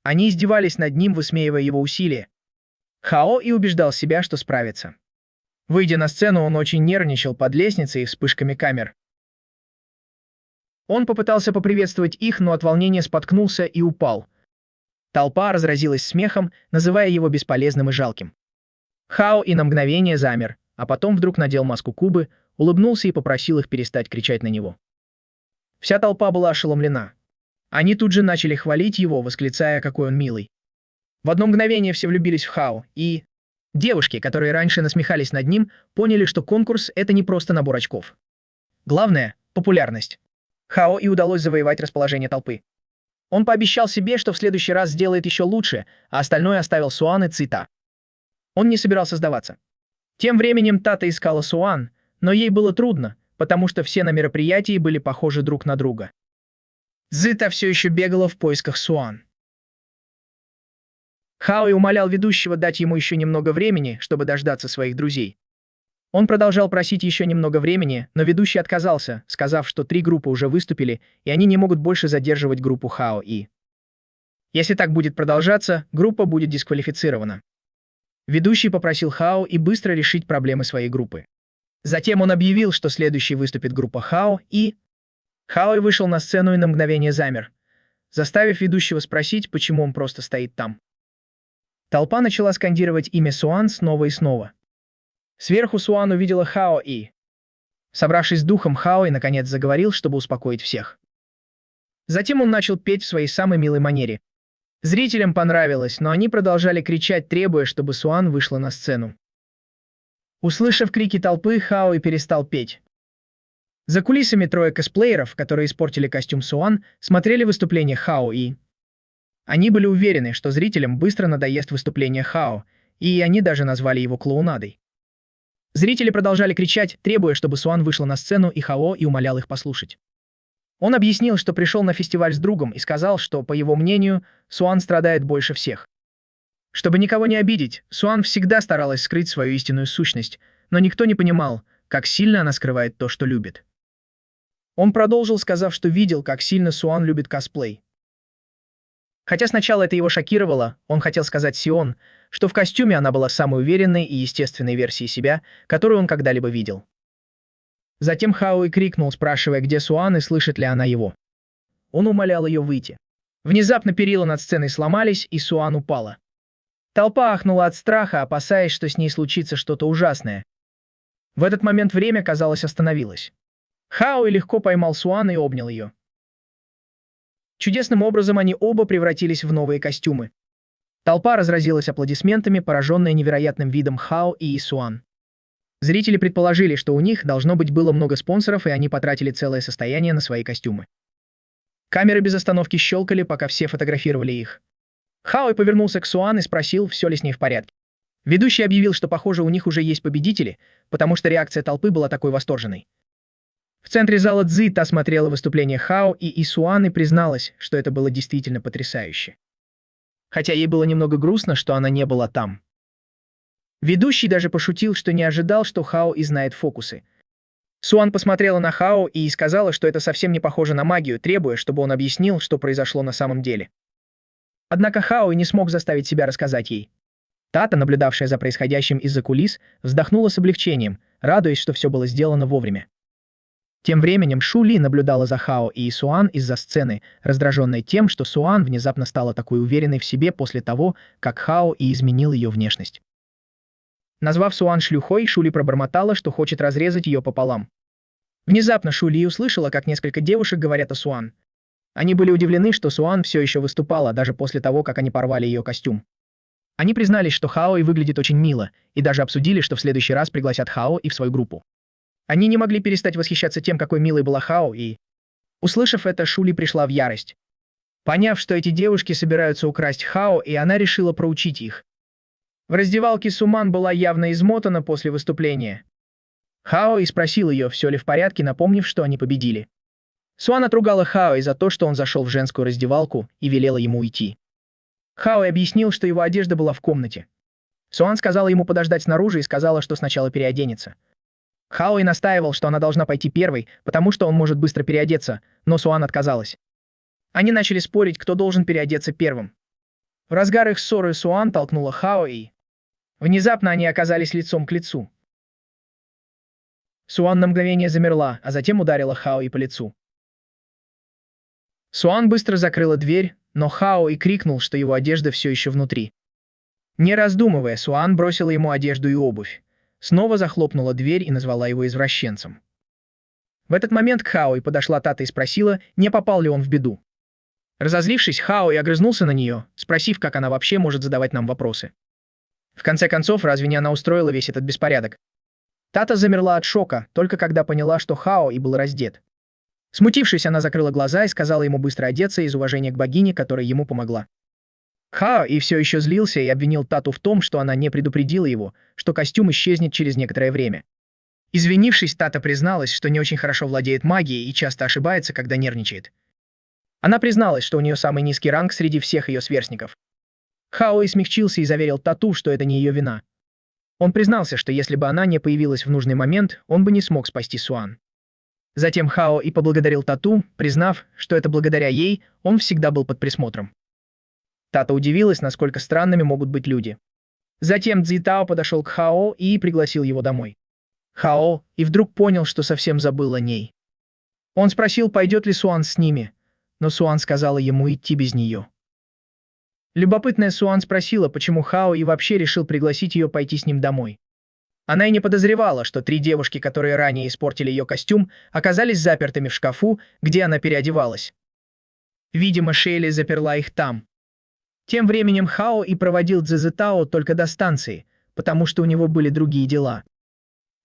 Они издевались над ним, высмеивая его усилия. Хао и убеждал себя, что справится. Выйдя на сцену, он очень нервничал под лестницей и вспышками камер. Он попытался поприветствовать их, но от волнения споткнулся и упал. Толпа разразилась смехом, называя его бесполезным и жалким. Хао и на мгновение замер, а потом вдруг надел маску Кубы, улыбнулся и попросил их перестать кричать на него. Вся толпа была ошеломлена. Они тут же начали хвалить его, восклицая, какой он милый. В одно мгновение все влюбились в Хао, и... Девушки, которые раньше насмехались над ним, поняли, что конкурс — это не просто набор очков. Главное — популярность. Хао и удалось завоевать расположение толпы. Он пообещал себе, что в следующий раз сделает еще лучше, а остальное оставил Суан и Цзита. Он не собирался сдаваться. Тем временем Тата искала Суан, но ей было трудно, потому что все на мероприятии были похожи друг на друга. Цзита все еще бегала в поисках Суан. Хао умолял ведущего дать ему еще немного времени, чтобы дождаться своих друзей. Он продолжал просить еще немного времени, но ведущий отказался, сказав, что 3 группы уже выступили, и они не могут больше задерживать группу Хао и. Если так будет продолжаться, группа будет дисквалифицирована. Ведущий попросил Хао и быстро решить проблемы своей группы. Затем он объявил, что следующей выступит группа Хао и... Хао вышел на сцену и на мгновение замер, заставив ведущего спросить, почему он просто стоит там. Толпа начала скандировать имя Суан снова и снова. Сверху Суан увидела Хао и... Собравшись с духом, Хао и наконец заговорил, чтобы успокоить всех. Затем он начал петь в своей самой милой манере. Зрителям понравилось, но они продолжали кричать, требуя, чтобы Суан вышла на сцену. Услышав крики толпы, Хао и перестал петь. За кулисами 3 косплееров, которые испортили костюм Суан, смотрели выступление Хао и... Они были уверены, что зрителям быстро надоест выступление Хао, и они даже назвали его клоунадой. Зрители продолжали кричать, требуя, чтобы Суан вышла на сцену, и Хао и умолял их послушать. Он объяснил, что пришел на фестиваль с другом и сказал, что, по его мнению, Суан страдает больше всех. Чтобы никого не обидеть, Суан всегда старалась скрыть свою истинную сущность, но никто не понимал, как сильно она скрывает то, что любит. Он продолжил, сказав, что видел, как сильно Суан любит косплей. Хотя сначала это его шокировало, он хотел сказать Сион, что в костюме она была самой уверенной и естественной версией себя, которую он когда-либо видел. Затем Хао и крикнул, спрашивая, где Суан и слышит ли она его. Он умолял ее выйти. Внезапно перила над сценой сломались, и Суан упала. Толпа ахнула от страха, опасаясь, что с ней случится что-то ужасное. В этот момент время, казалось, остановилось. Хао легко поймал Суан и обнял ее. Чудесным образом они оба превратились в новые костюмы. Толпа разразилась аплодисментами, пораженная невероятным видом Хао и Суан. Зрители предположили, что у них, должно быть, было много спонсоров, и они потратили целое состояние на свои костюмы. Камеры без остановки щелкали, пока все фотографировали их. Хао повернулся к Суан и спросил, все ли с ней в порядке. Ведущий объявил, что, похоже, у них уже есть победители, потому что реакция толпы была такой восторженной. В центре зала Цзита смотрела выступление Хао и Суан и призналась, что это было действительно потрясающе. Хотя ей было немного грустно, что она не была там. Ведущий даже пошутил, что не ожидал, что Хао и знает фокусы. Суан посмотрела на Хао и сказала, что это совсем не похоже на магию, требуя, чтобы он объяснил, что произошло на самом деле. Однако Хао и не смог заставить себя рассказать ей. Тата, наблюдавшая за происходящим из-за кулис, вздохнула с облегчением, радуясь, что все было сделано вовремя. Тем временем Шу Ли наблюдала за Хао и Суан из-за сцены, раздраженная тем, что Суан внезапно стала такой уверенной в себе после того, как Хао и изменил ее внешность. Назвав Суан шлюхой, Шу Ли пробормотала, что хочет разрезать ее пополам. Внезапно Шу Ли услышала, как несколько девушек говорят о Суан. Они были удивлены, что Суан все еще выступала, даже после того, как они порвали ее костюм. Они признались, что Хао и выглядит очень мило, и даже обсудили, что в следующий раз пригласят Хао и в свою группу. Они не могли перестать восхищаться тем, какой милой была Хао, и... Услышав это, Шу Ли пришла в ярость. Поняв, что эти девушки собираются украсть Хао, и она решила проучить их. В раздевалке Суман была явно измотана после выступления. Хао и спросил ее, все ли в порядке, напомнив, что они победили. Суан отругала Хао и за то, что он зашел в женскую раздевалку, и велела ему уйти. Хао объяснил, что его одежда была в комнате. Суан сказала ему подождать снаружи и сказала, что сначала переоденется. Хао и настаивал, что она должна пойти первой, потому что он может быстро переодеться, но Суан отказалась. Они начали спорить, кто должен переодеться первым. В разгар их ссоры Суан толкнула Хао и... Внезапно они оказались лицом к лицу. Суан на мгновение замерла, а затем ударила Хао и по лицу. Суан быстро закрыла дверь, но Хао и крикнул, что его одежда все еще внутри. Не раздумывая, Суан бросила ему одежду и обувь. Снова захлопнула дверь и назвала его извращенцем. В этот момент к Хао и подошла Тата и спросила, не попал ли он в беду. Разозлившись, Хао и огрызнулся на нее, спросив, как она вообще может задавать нам вопросы. В конце концов, разве не она устроила весь этот беспорядок? Тата замерла от шока, только когда поняла, что Хао и был раздет. Смутившись, она закрыла глаза и сказала ему быстро одеться из уважения к богине, которая ему помогла. Хао и все еще злился и обвинил Тату в том, что она не предупредила его, что костюм исчезнет через некоторое время. Извинившись, Тата призналась, что не очень хорошо владеет магией и часто ошибается, когда нервничает. Она призналась, что у нее самый низкий ранг среди всех ее сверстников. Хао и смягчился и заверил Тату, что это не ее вина. Он признался, что если бы она не появилась в нужный момент, он бы не смог спасти Суан. Затем Хао и поблагодарил Тату, признав, что это благодаря ей он всегда был под присмотром. Тата удивилась, насколько странными могут быть люди. Затем Цзитао подошел к Хао и пригласил его домой. Хао и вдруг понял, что совсем забыл о ней. Он спросил, пойдет ли Суан с ними, но Суан сказала ему идти без нее. Любопытная Суан спросила, почему Хао и вообще решил пригласить ее пойти с ним домой. Она и не подозревала, что 3 девушки, которые ранее испортили ее костюм, оказались запертыми в шкафу, где она переодевалась. Видимо, Шейли заперла их там. Тем временем Хао и проводил Цзэтао только до станции, потому что у него были другие дела.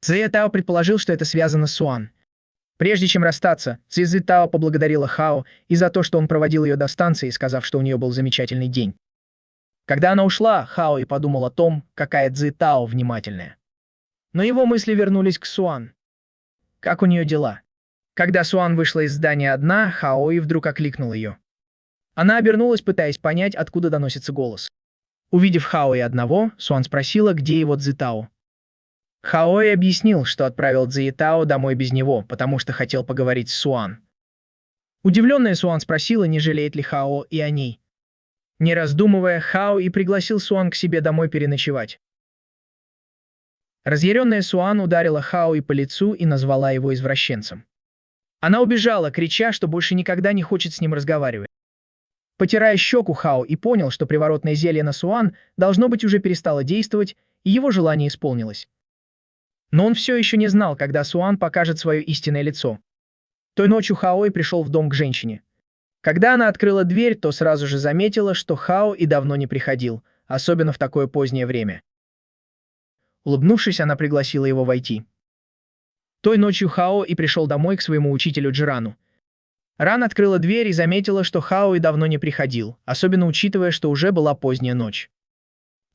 Цзэтао предположил, что это связано с Суан. Прежде чем расстаться, Цзэтао поблагодарила Хао и за то, что он проводил ее до станции, сказав, что у нее был замечательный день. Когда она ушла, Хао и подумал о том, какая Цзэтао внимательная. Но его мысли вернулись к Суан. Как у нее дела? Когда Суан вышла из здания одна, Хао и вдруг окликнул ее. Она обернулась, пытаясь понять, откуда доносится голос. Увидев Хао и одного, Суан спросила, где его Цзэтао. Хао и объяснил, что отправил Цзэтао домой без него, потому что хотел поговорить с Суан. Удивленная Суан спросила, не жалеет ли Хао и о ней. Не раздумывая, Хао и пригласил Суан к себе домой переночевать. Разъяренная Суан ударила Хао и по лицу и назвала его извращенцем. Она убежала, крича, что больше никогда не хочет с ним разговаривать. Потирая щеку, Хао и понял, что приворотное зелье на Суан должно быть уже перестало действовать, и его желание исполнилось. Но он все еще не знал, когда Суан покажет свое истинное лицо. Той ночью Хао и пришел в дом к женщине. Когда она открыла дверь, то сразу же заметила, что Хао и давно не приходил, особенно в такое позднее время. Улыбнувшись, она пригласила его войти. Той ночью Хао и пришел домой к своему учителю Джирану. Ран открыла дверь и заметила, что Хао и давно не приходил, особенно учитывая, что уже была поздняя ночь.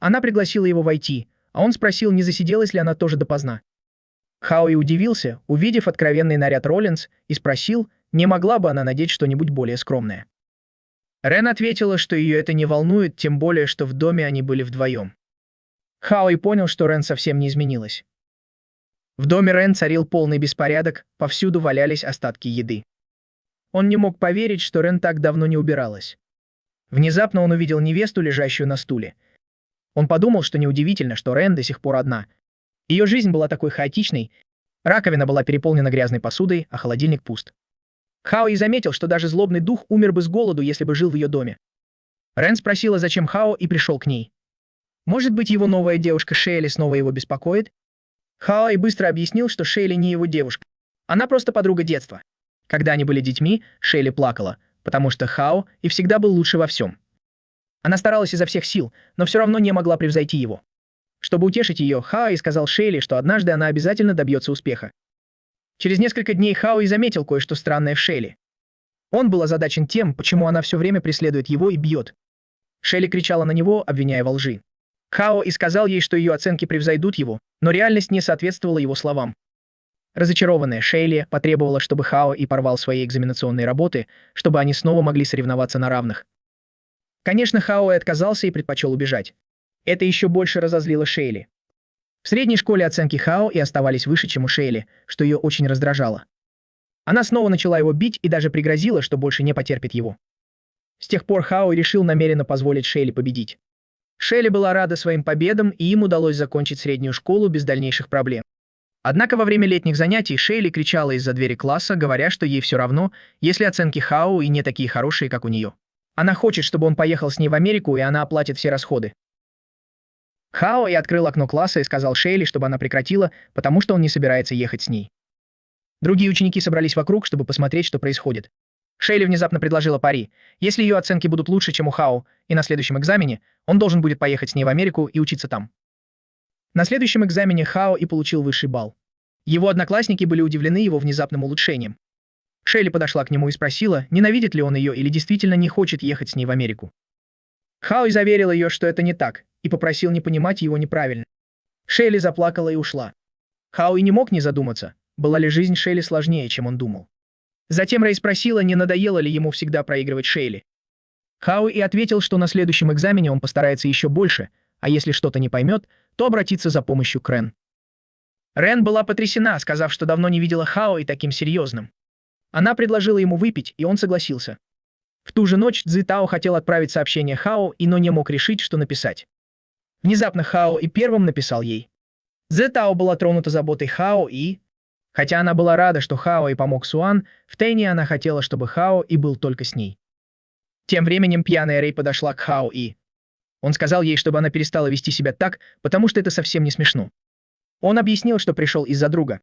Она пригласила его войти, а он спросил, не засиделась ли она тоже допоздна. Хао и удивился, увидев откровенный наряд Роллинс, и спросил, не могла бы она надеть что-нибудь более скромное. Рен ответила, что ее это не волнует, тем более, что в доме они были вдвоем. Хао и понял, что Рен совсем не изменилась. В доме Рен царил полный беспорядок, повсюду валялись остатки еды. Он не мог поверить, что Рен так давно не убиралась. Внезапно он увидел невесту, лежащую на стуле. Он подумал, что неудивительно, что Рен до сих пор одна. Ее жизнь была такой хаотичной, раковина была переполнена грязной посудой, а холодильник пуст. Хао и заметил, что даже злобный дух умер бы с голоду, если бы жил в ее доме. Рен спросила, зачем Хао, и пришел к ней. Может быть, его новая девушка Шейли снова его беспокоит? Хао и быстро объяснил, что Шейли не его девушка. Она просто подруга детства. Когда они были детьми, Шейли плакала, потому что Хао и всегда был лучше во всем. Она старалась изо всех сил, но все равно не могла превзойти его. Чтобы утешить ее, Хао и сказал Шейли, что однажды она обязательно добьется успеха. Через несколько дней Хао и заметил кое-что странное в Шейли. Он был озадачен тем, почему она все время преследует его и бьет. Шейли кричала на него, обвиняя во лжи. Хао и сказал ей, что ее оценки превзойдут его, но реальность не соответствовала его словам. Разочарованная Шейли потребовала, чтобы Хао и порвал свои экзаменационные работы, чтобы они снова могли соревноваться на равных. Конечно, Хао и отказался и предпочел убежать. Это еще больше разозлило Шейли. В средней школе оценки Хао и оставались выше, чем у Шейли, что ее очень раздражало. Она снова начала его бить и даже пригрозила, что больше не потерпит его. С тех пор Хао решил намеренно позволить Шейли победить. Шейли была рада своим победам, и им удалось закончить среднюю школу без дальнейших проблем. Однако во время летних занятий Шейли кричала из-за двери класса, говоря, что ей все равно, если оценки Хао и не такие хорошие, как у нее. Она хочет, чтобы он поехал с ней в Америку, и она оплатит все расходы. Хао и открыл окно класса и сказал Шейли, чтобы она прекратила, потому что он не собирается ехать с ней. Другие ученики собрались вокруг, чтобы посмотреть, что происходит. Шейли внезапно предложила пари. Если ее оценки будут лучше, чем у Хао, и на следующем экзамене, он должен будет поехать с ней в Америку и учиться там. На следующем экзамене Хао и получил высший балл. Его одноклассники были удивлены его внезапным улучшением. Шейли подошла к нему и спросила, ненавидит ли он ее или действительно не хочет ехать с ней в Америку. Хао и заверил ее, что это не так, и попросил не понимать его неправильно. Шейли заплакала и ушла. Хао и не мог не задуматься, была ли жизнь Шейли сложнее, чем он думал. Затем Рэй спросила, не надоело ли ему всегда проигрывать Шейли. Хао и ответил, что на следующем экзамене он постарается еще больше, а если что-то не поймет, то обратится за помощью к Рен. Рен была потрясена, сказав, что давно не видела Хао и таким серьезным. Она предложила ему выпить, и он согласился. В ту же ночь Цзи Тао хотел отправить сообщение Хао, но не мог решить, что написать. Внезапно Хао и первым написал ей. Цзи Тао была тронута заботой Хао и... Хотя она была рада, что Хао и помог Суан, втайне она хотела, чтобы Хао и был только с ней. Тем временем пьяная Рэй подошла к Хао и... Он сказал ей, чтобы она перестала вести себя так, потому что это совсем не смешно. Он объяснил, что пришел из-за друга.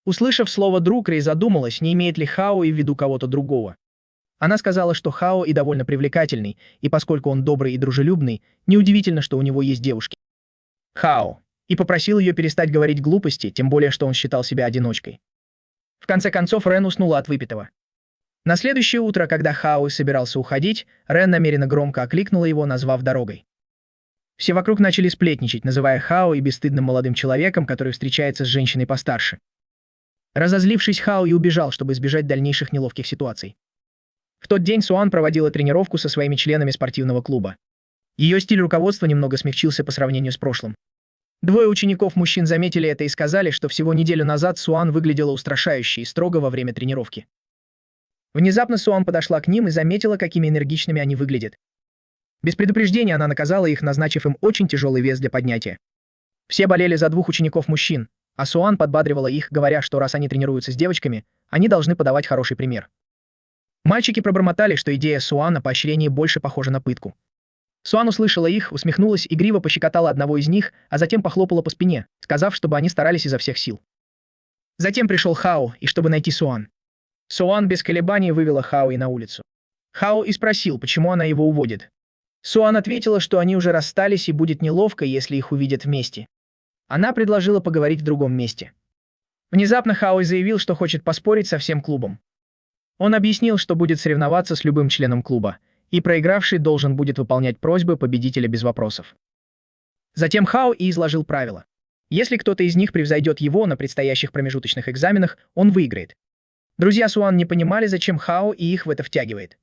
Услышав слово «друг», Рэй задумалась, не имеет ли Хао и в виду кого-то другого. Она сказала, что Хао и довольно привлекательный, и поскольку он добрый и дружелюбный, неудивительно, что у него есть девушки. Хао. И попросил ее перестать говорить глупости, тем более, что он считал себя одиночкой. В конце концов, Рен уснула от выпитого. На следующее утро, когда Хао собирался уходить, Рен намеренно громко окликнула его, назвав дорогой. Все вокруг начали сплетничать, называя Хао и бесстыдным молодым человеком, который встречается с женщиной постарше. Разозлившись, Хао и убежал, чтобы избежать дальнейших неловких ситуаций. В тот день Суан проводила тренировку со своими членами спортивного клуба. Ее стиль руководства немного смягчился по сравнению с прошлым. Двое учеников-мужчин заметили это и сказали, что всего неделю назад Суан выглядела устрашающе и строго во время тренировки. Внезапно Суан подошла к ним и заметила, какими энергичными они выглядят. Без предупреждения она наказала их, назначив им очень тяжелый вес для поднятия. Все болели за двух учеников-мужчин, а Суан подбадривала их, говоря, что раз они тренируются с девочками, они должны подавать хороший пример. Мальчики пробормотали, что идея Суан о поощрении больше похожа на пытку. Суан услышала их, усмехнулась, игриво пощекотала одного из них, а затем похлопала по спине, сказав, чтобы они старались изо всех сил. Затем пришел Хао, и чтобы найти Суан. Суан без колебаний вывела Хао и на улицу. Хао и спросил, почему она его уводит. Суан ответила, что они уже расстались и будет неловко, если их увидят вместе. Она предложила поговорить в другом месте. Внезапно Хао заявил, что хочет поспорить со всем клубом. Он объяснил, что будет соревноваться с любым членом клуба, и проигравший должен будет выполнять просьбы победителя без вопросов. Затем Хао и изложил правила. Если кто-то из них превзойдет его на предстоящих промежуточных экзаменах, он выиграет. Друзья Суан не понимали, зачем Хао и их в это втягивает.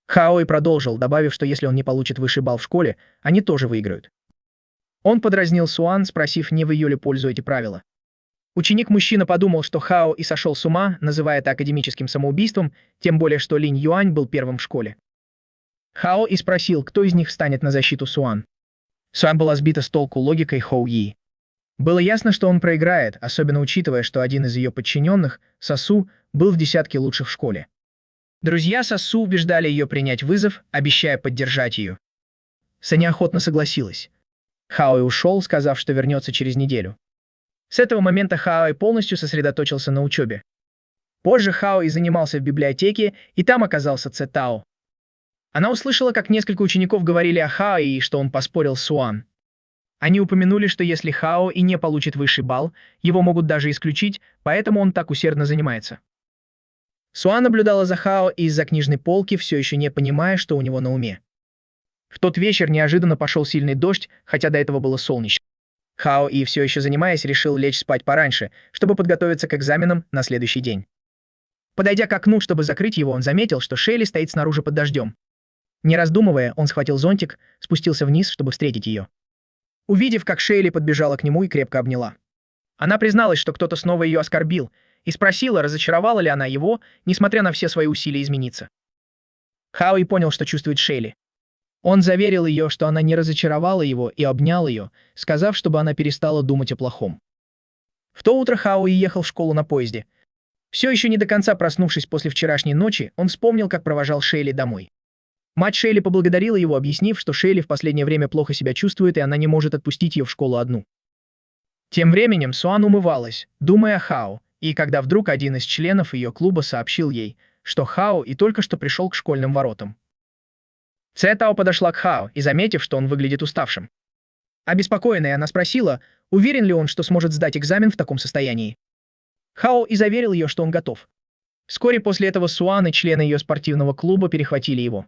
Хао и продолжил, добавив, что если он не получит высший балл в школе, они тоже выиграют. Он подразнил Суан, спросив, не в ее ли пользу эти правила. Ученик-мужчина подумал, что Хао и сошел с ума, называя это академическим самоубийством, тем более что Линь Юань был первым в школе. Хао и спросил, кто из них встанет на защиту Суан. Суан была сбита с толку логикой Хоу И. Было ясно, что он проиграет, особенно учитывая, что один из ее подчиненных, Сосу, был в десятке лучших в школе. Друзья Сосу убеждали ее принять вызов, обещая поддержать ее. Са неохотно согласилась. Хао ушел, сказав, что вернется через неделю. С этого момента Хао полностью сосредоточился на учебе. Позже Хао занимался в библиотеке, и там оказался Цэ Тао. Она услышала, как несколько учеников говорили о Хао и что он поспорил с Суан. Они упомянули, что если Хао и не получит высший балл, его могут даже исключить, поэтому он так усердно занимается. Суан наблюдала за Хао из-за книжной полки, все еще не понимая, что у него на уме. В тот вечер неожиданно пошел сильный дождь, хотя до этого было солнечно. Хао И, все еще занимаясь, решил лечь спать пораньше, чтобы подготовиться к экзаменам на следующий день. Подойдя к окну, чтобы закрыть его, он заметил, что Шейли стоит снаружи под дождем. Не раздумывая, он схватил зонтик, спустился вниз, чтобы встретить ее. Увидев, как Шейли подбежала к нему и крепко обняла. Она призналась, что кто-то снова ее оскорбил, и спросила, разочаровала ли она его, несмотря на все свои усилия измениться. Хао И понял, что чувствует Шейли. Он заверил ее, что она не разочаровала его, и обнял ее, сказав, чтобы она перестала думать о плохом. В то утро Хао И ехал в школу на поезде. Все еще не до конца проснувшись после вчерашней ночи, он вспомнил, как провожал Шейли домой. Мать Шейли поблагодарила его, объяснив, что Шейли в последнее время плохо себя чувствует, и она не может отпустить ее в школу одну. Тем временем Суан умывалась, думая о Хао, и когда вдруг один из членов ее клуба сообщил ей, что Хао И только что пришел к школьным воротам. Цэ Тао подошла к Хао и, заметив, что он выглядит уставшим. Обеспокоенная, она спросила, уверен ли он, что сможет сдать экзамен в таком состоянии. Хао И заверил ее, что он готов. Вскоре после этого Суан и члены ее спортивного клуба перехватили его.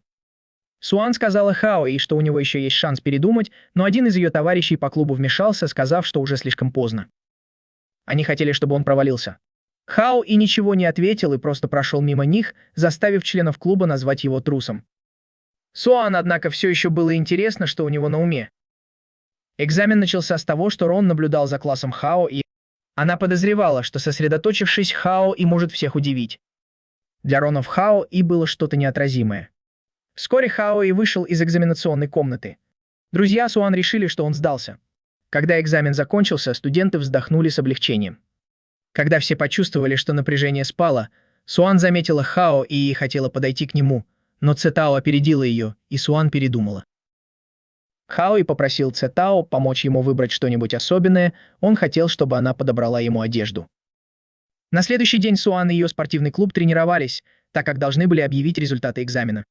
Суан сказала Хао И, что у него еще есть шанс передумать, но один из ее товарищей по клубу вмешался, сказав, что уже слишком поздно. Они хотели, чтобы он провалился. Хао И ничего не ответил и просто прошел мимо них, заставив членов клуба назвать его трусом. Суан, однако, все еще было интересно, что у него на уме. Экзамен начался с того, что Рон наблюдал за классом Хао И. Она подозревала, что, сосредоточившись, Хао И может всех удивить. Для Рона в Хао И было что-то неотразимое. Вскоре Хао И вышел из экзаменационной комнаты. Друзья Суан решили, что он сдался. Когда экзамен закончился, студенты вздохнули с облегчением. Когда все почувствовали, что напряжение спало, Суан заметила Хао И хотела подойти к нему, но Цэ Тао опередила ее, и Суан передумала. Хао И попросил Цэ Тао помочь ему выбрать что-нибудь особенное, он хотел, чтобы она подобрала ему одежду. На следующий день Суан и ее спортивный клуб тренировались, так как должны были объявить результаты экзамена.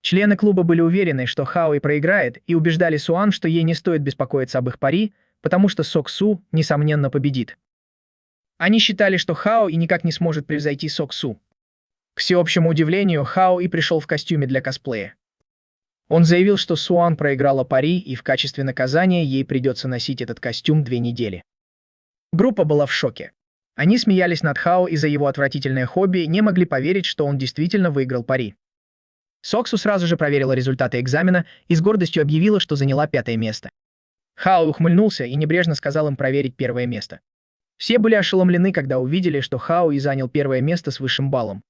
Члены клуба были уверены, что Хао И проиграет, и убеждали Суан, что ей не стоит беспокоиться об их пари, потому что Сок Су, несомненно, победит. Они считали, что Хао И никак не сможет превзойти Сок Су. К всеобщему удивлению, Хао И пришел в костюме для косплея. Он заявил, что Суан проиграла пари, и в качестве наказания ей придется носить этот костюм 2 недели. Группа была в шоке. Они смеялись над Хао из-за его отвратительное хобби и не могли поверить, что он действительно выиграл пари. Соксу сразу же проверила результаты экзамена и с гордостью объявила, что заняла 5-е место. Хао ухмыльнулся и небрежно сказал им проверить 1-е место. Все были ошеломлены, когда увидели, что Хао И занял 1-е место с высшим баллом.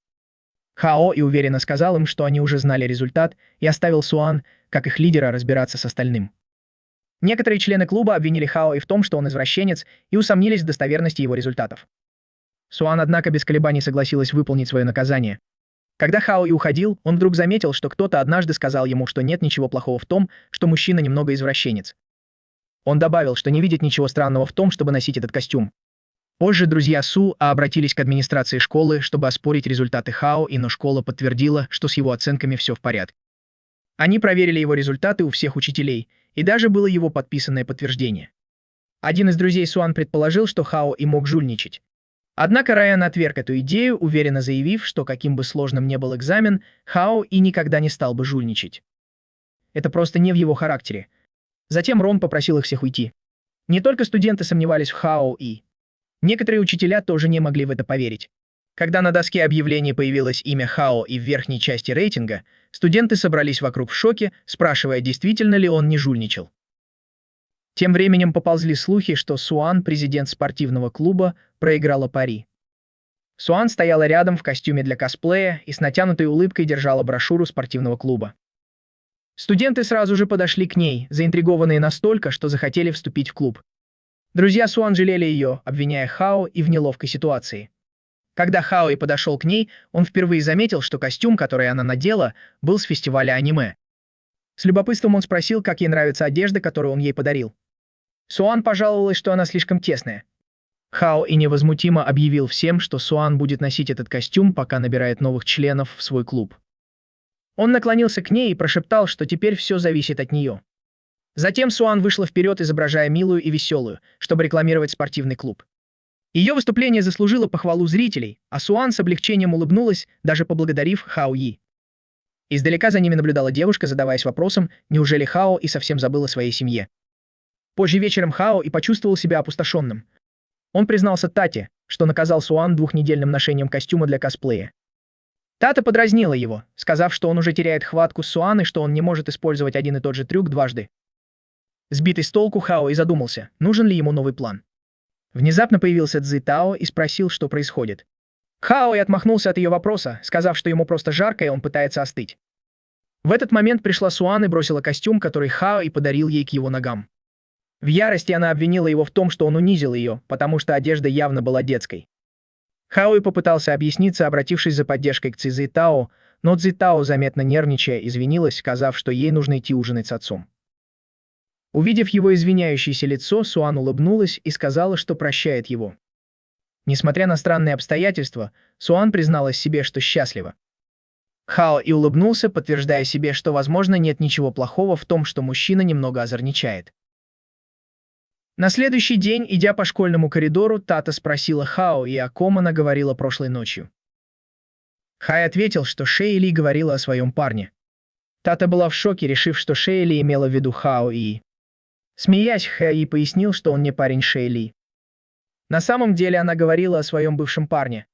Хао И уверенно сказал им, что они уже знали результат, и оставил Суан, как их лидера, разбираться с остальным. Некоторые члены клуба обвинили Хао И в том, что он извращенец, и усомнились в достоверности его результатов. Суан, однако, без колебаний согласилась выполнить свое наказание. Когда Хао И уходил, он вдруг заметил, что кто-то однажды сказал ему, что нет ничего плохого в том, что мужчина немного извращенец. Он добавил, что не видит ничего странного в том, чтобы носить этот костюм. Позже друзья Су обратились к администрации школы, чтобы оспорить результаты Хао И, но школа подтвердила, что с его оценками все в порядке. Они проверили его результаты у всех учителей, и даже было его подписанное подтверждение. Один из друзей Суан предположил, что Хао И мог жульничать. Однако Райан отверг эту идею, уверенно заявив, что каким бы сложным ни был экзамен, Хао И никогда не стал бы жульничать. Это просто не в его характере. Затем Рон попросил их всех уйти. Не только студенты сомневались в Хао И. Некоторые учителя тоже не могли в это поверить. Когда на доске объявлений появилось имя Хао И в верхней части рейтинга, студенты собрались вокруг в шоке, спрашивая, действительно ли он не жульничал. Тем временем поползли слухи, что Суан, президент спортивного клуба, проиграла пари. Суан стояла рядом в костюме для косплея и с натянутой улыбкой держала брошюру спортивного клуба. Студенты сразу же подошли к ней, заинтригованные настолько, что захотели вступить в клуб. Друзья Суан жалели ее, обвиняя Хао и в неловкой ситуации. Когда Хао подошел к ней, он впервые заметил, что костюм, который она надела, был с фестиваля аниме. С любопытством он спросил, как ей нравится одежда, которую он ей подарил. Суан пожаловалась, что она слишком тесная. Хао и невозмутимо объявил всем, что Суан будет носить этот костюм, пока набирает новых членов в свой клуб. Он наклонился к ней и прошептал, что теперь все зависит от нее. Затем Суан вышла вперед, изображая милую и веселую, чтобы рекламировать спортивный клуб. Ее выступление заслужило похвалу зрителей, а Суан с облегчением улыбнулась, даже поблагодарив Хао И. Издалека за ними наблюдала девушка, задаваясь вопросом, неужели Хао И совсем забыл о своей семье. Позже вечером Хао И почувствовал себя опустошенным. Он признался Тате, что наказал Суан двухнедельным ношением костюма для косплея. Тата подразнила его, сказав, что он уже теряет хватку с Суан и что он не может использовать один и тот же трюк дважды. Сбитый с толку, Хао И задумался, нужен ли ему новый план. Внезапно появился Цзи Тао и спросил, что происходит. Хао И отмахнулся от ее вопроса, сказав, что ему просто жарко и он пытается остыть. В этот момент пришла Суан и бросила костюм, который Хао И подарил ей к его ногам. В ярости она обвинила его в том, что он унизил ее, потому что одежда явно была детской. Хао И попытался объясниться, обратившись за поддержкой к Цзи Тао, но Цзи Тао, заметно нервничая, извинилась, сказав, что ей нужно идти ужинать с отцом. Увидев его извиняющееся лицо, Суан улыбнулась и сказала, что прощает его. Несмотря на странные обстоятельства, Суан призналась себе, что счастлива. Хао И улыбнулся, подтверждая себе, что, возможно, нет ничего плохого в том, что мужчина немного озорничает. На следующий день, идя по школьному коридору, Тата спросила Хао И, о ком она говорила прошлой ночью. Хай ответил, что Шэй Ли говорила о своем парне. Тата была в шоке, решив, что Шэй Ли имела в виду Хао И. Смеясь, Хай пояснил, что он не парень Шэй Ли. На самом деле она говорила о своем бывшем парне.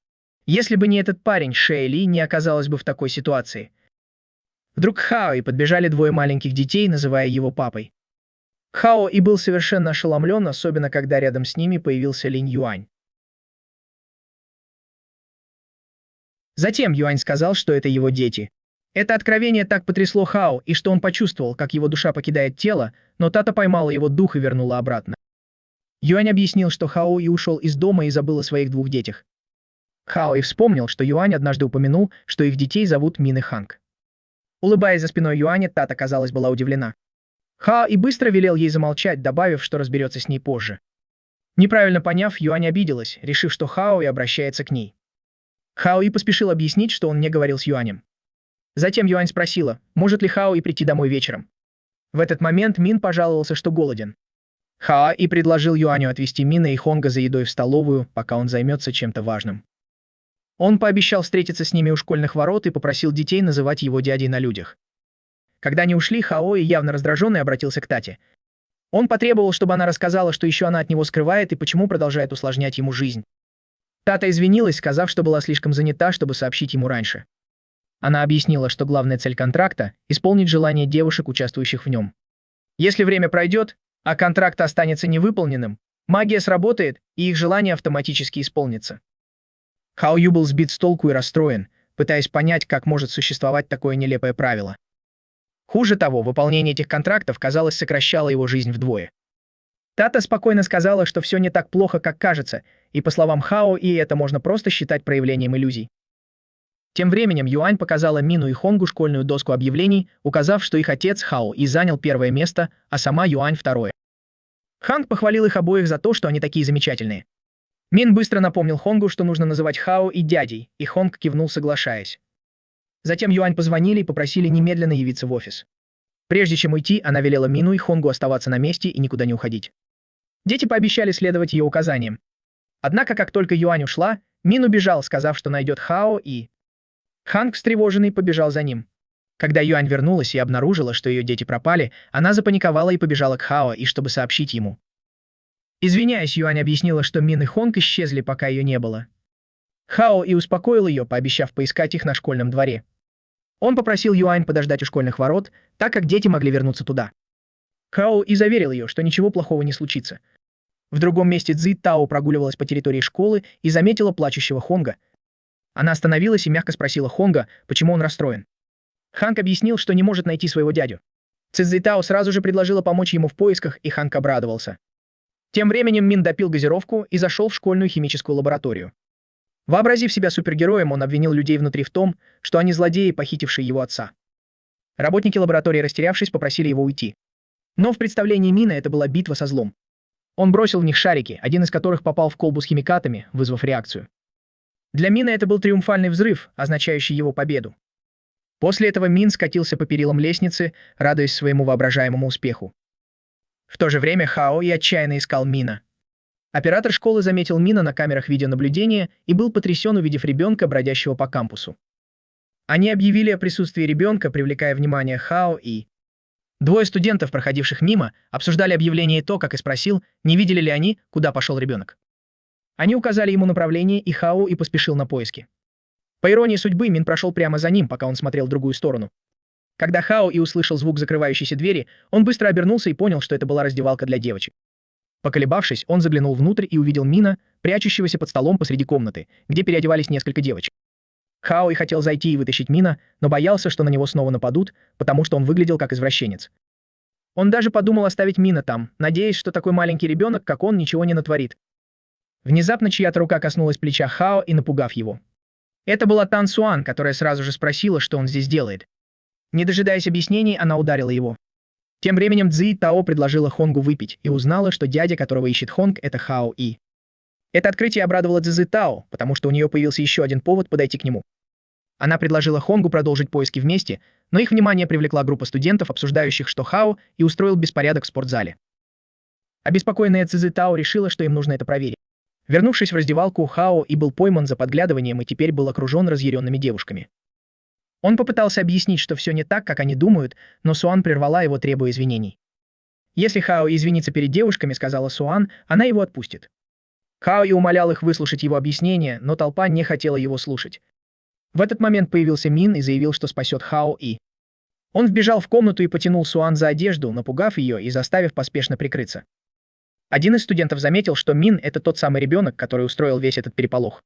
Если бы не этот парень, Шэй Ли не оказалась бы в такой ситуации. Вдруг к Хао И подбежали двое маленьких детей, называя его папой. Хао И был совершенно ошеломлен, особенно когда рядом с ними появился Линь Юань. Затем Юань сказал, что это его дети. Это откровение так потрясло Хао И, что он почувствовал, как его душа покидает тело, но Тата поймала его дух и вернула обратно. Юань объяснил, что Хао И ушел из дома и забыл о своих двух детях. Хао И вспомнил, что Юань однажды упомянул, что их детей зовут Мин и Ханг. Улыбаясь за спиной Юаня, Тата, казалось, была удивлена. Хао И быстро велел ей замолчать, добавив, что разберется с ней позже. Неправильно поняв, Юань обиделась, решив, что Хао И обращается к ней. Хао И поспешил объяснить, что он не говорил с Юанем. Затем Юань спросила, может ли Хао И прийти домой вечером. В этот момент Мин пожаловался, что голоден. Хао И предложил Юаню отвезти Мина и Хонга за едой в столовую, пока он займется чем-то важным. Он пообещал встретиться с ними у школьных ворот и попросил детей называть его дядей на людях. Когда они ушли, Хао И, явно раздраженный, обратился к Тате. Он потребовал, чтобы она рассказала, что еще она от него скрывает и почему продолжает усложнять ему жизнь. Тата извинилась, сказав, что была слишком занята, чтобы сообщить ему раньше. Она объяснила, что главная цель контракта – исполнить желания девушек, участвующих в нем. Если время пройдет, а контракт останется невыполненным, магия сработает, и их желание автоматически исполнится. Хао Ю был сбит с толку и расстроен, пытаясь понять, как может существовать такое нелепое правило. Хуже того, выполнение этих контрактов, казалось, сокращало его жизнь вдвое. Тата спокойно сказала, что все не так плохо, как кажется, и по словам Хао И, это можно просто считать проявлением иллюзий. Тем временем Юань показала Мину и Хонгу школьную доску объявлений, указав, что их отец Хао И занял первое место, а сама Юань второе. Ханг похвалил их обоих за то, что они такие замечательные. Мин быстро напомнил Хонгу, что нужно называть Хао И дядей, и Хонг кивнул, соглашаясь. Затем Юань позвонили и попросили немедленно явиться в офис. Прежде чем уйти, она велела Мину и Хонгу оставаться на месте и никуда не уходить. Дети пообещали следовать ее указаниям. Однако, как только Юань ушла, Мин убежал, сказав, что найдет Хао И. Ханг, встревоженный, побежал за ним. Когда Юань вернулась и обнаружила, что ее дети пропали, она запаниковала и побежала к Хао И, чтобы сообщить ему. Извиняясь, Юань объяснила, что Мин и Хонг исчезли, пока ее не было. Хао И успокоил ее, пообещав поискать их на школьном дворе. Он попросил Юань подождать у школьных ворот, так как дети могли вернуться туда. Хао и заверил ее, что ничего плохого не случится. В другом месте Цзи Тао прогуливалась по территории школы и заметила плачущего Хонга. Она остановилась и мягко спросила Хонга, почему он расстроен. Ханг объяснил, что не может найти своего дядю. Цзи Тао сразу же предложила помочь ему в поисках, и Ханг обрадовался. Тем временем Мин допил газировку и зашел в школьную химическую лабораторию. Вообразив себя супергероем, он обвинил людей внутри в том, что они злодеи, похитившие его отца. Работники лаборатории, растерявшись, попросили его уйти. Но в представлении Мина это была битва со злом. Он бросил в них шарики, один из которых попал в колбу с химикатами, вызвав реакцию. Для Мина это был триумфальный взрыв, означающий его победу. После этого Мин скатился по перилам лестницы, радуясь своему воображаемому успеху. В то же время Хао и отчаянно искал Мина. Оператор школы заметил Мина на камерах видеонаблюдения и был потрясен, увидев ребенка, бродящего по кампусу. Они объявили о присутствии ребенка, привлекая внимание Хао и... Двое студентов, проходивших мимо, обсуждали объявление и то, как и спросил, не видели ли они, куда пошел ребенок. Они указали ему направление, и Хао и поспешил на поиски. По иронии судьбы, Мин прошел прямо за ним, пока он смотрел в другую сторону. Когда Хао и услышал звук закрывающейся двери, он быстро обернулся и понял, что это была раздевалка для девочек. Поколебавшись, он заглянул внутрь и увидел Мина, прячущегося под столом посреди комнаты, где переодевались несколько девочек. Хао и хотел зайти и вытащить Мина, но боялся, что на него снова нападут, потому что он выглядел как извращенец. Он даже подумал оставить Мина там, надеясь, что такой маленький ребенок, как он, ничего не натворит. Внезапно чья-то рука коснулась плеча Хао и напугав его. Это была Тан Суан, которая сразу же спросила, что он здесь делает. Не дожидаясь объяснений, она ударила его. Тем временем Цзи Тао предложила Хонгу выпить и узнала, что дядя, которого ищет Хонг, это Хао И. Это открытие обрадовало Цзи Тао, потому что у нее появился еще один повод подойти к нему. Она предложила Хонгу продолжить поиски вместе, но их внимание привлекла группа студентов, обсуждающих, что Хао и устроил беспорядок в спортзале. Обеспокоенная Цзи Тао решила, что им нужно это проверить. Вернувшись в раздевалку, Хао и был пойман за подглядыванием и теперь был окружен разъяренными девушками. Он попытался объяснить, что все не так, как они думают, но Суан прервала его, требуя извинений. Если Хао извинится перед девушками, сказала Суан, она его отпустит. Хао и умолял их выслушать его объяснение, но толпа не хотела его слушать. В этот момент появился Мин и заявил, что спасет Хао И. Он вбежал в комнату и потянул Суан за одежду, напугав ее и заставив поспешно прикрыться. Один из студентов заметил, что Мин — это тот самый ребенок, который устроил весь этот переполох.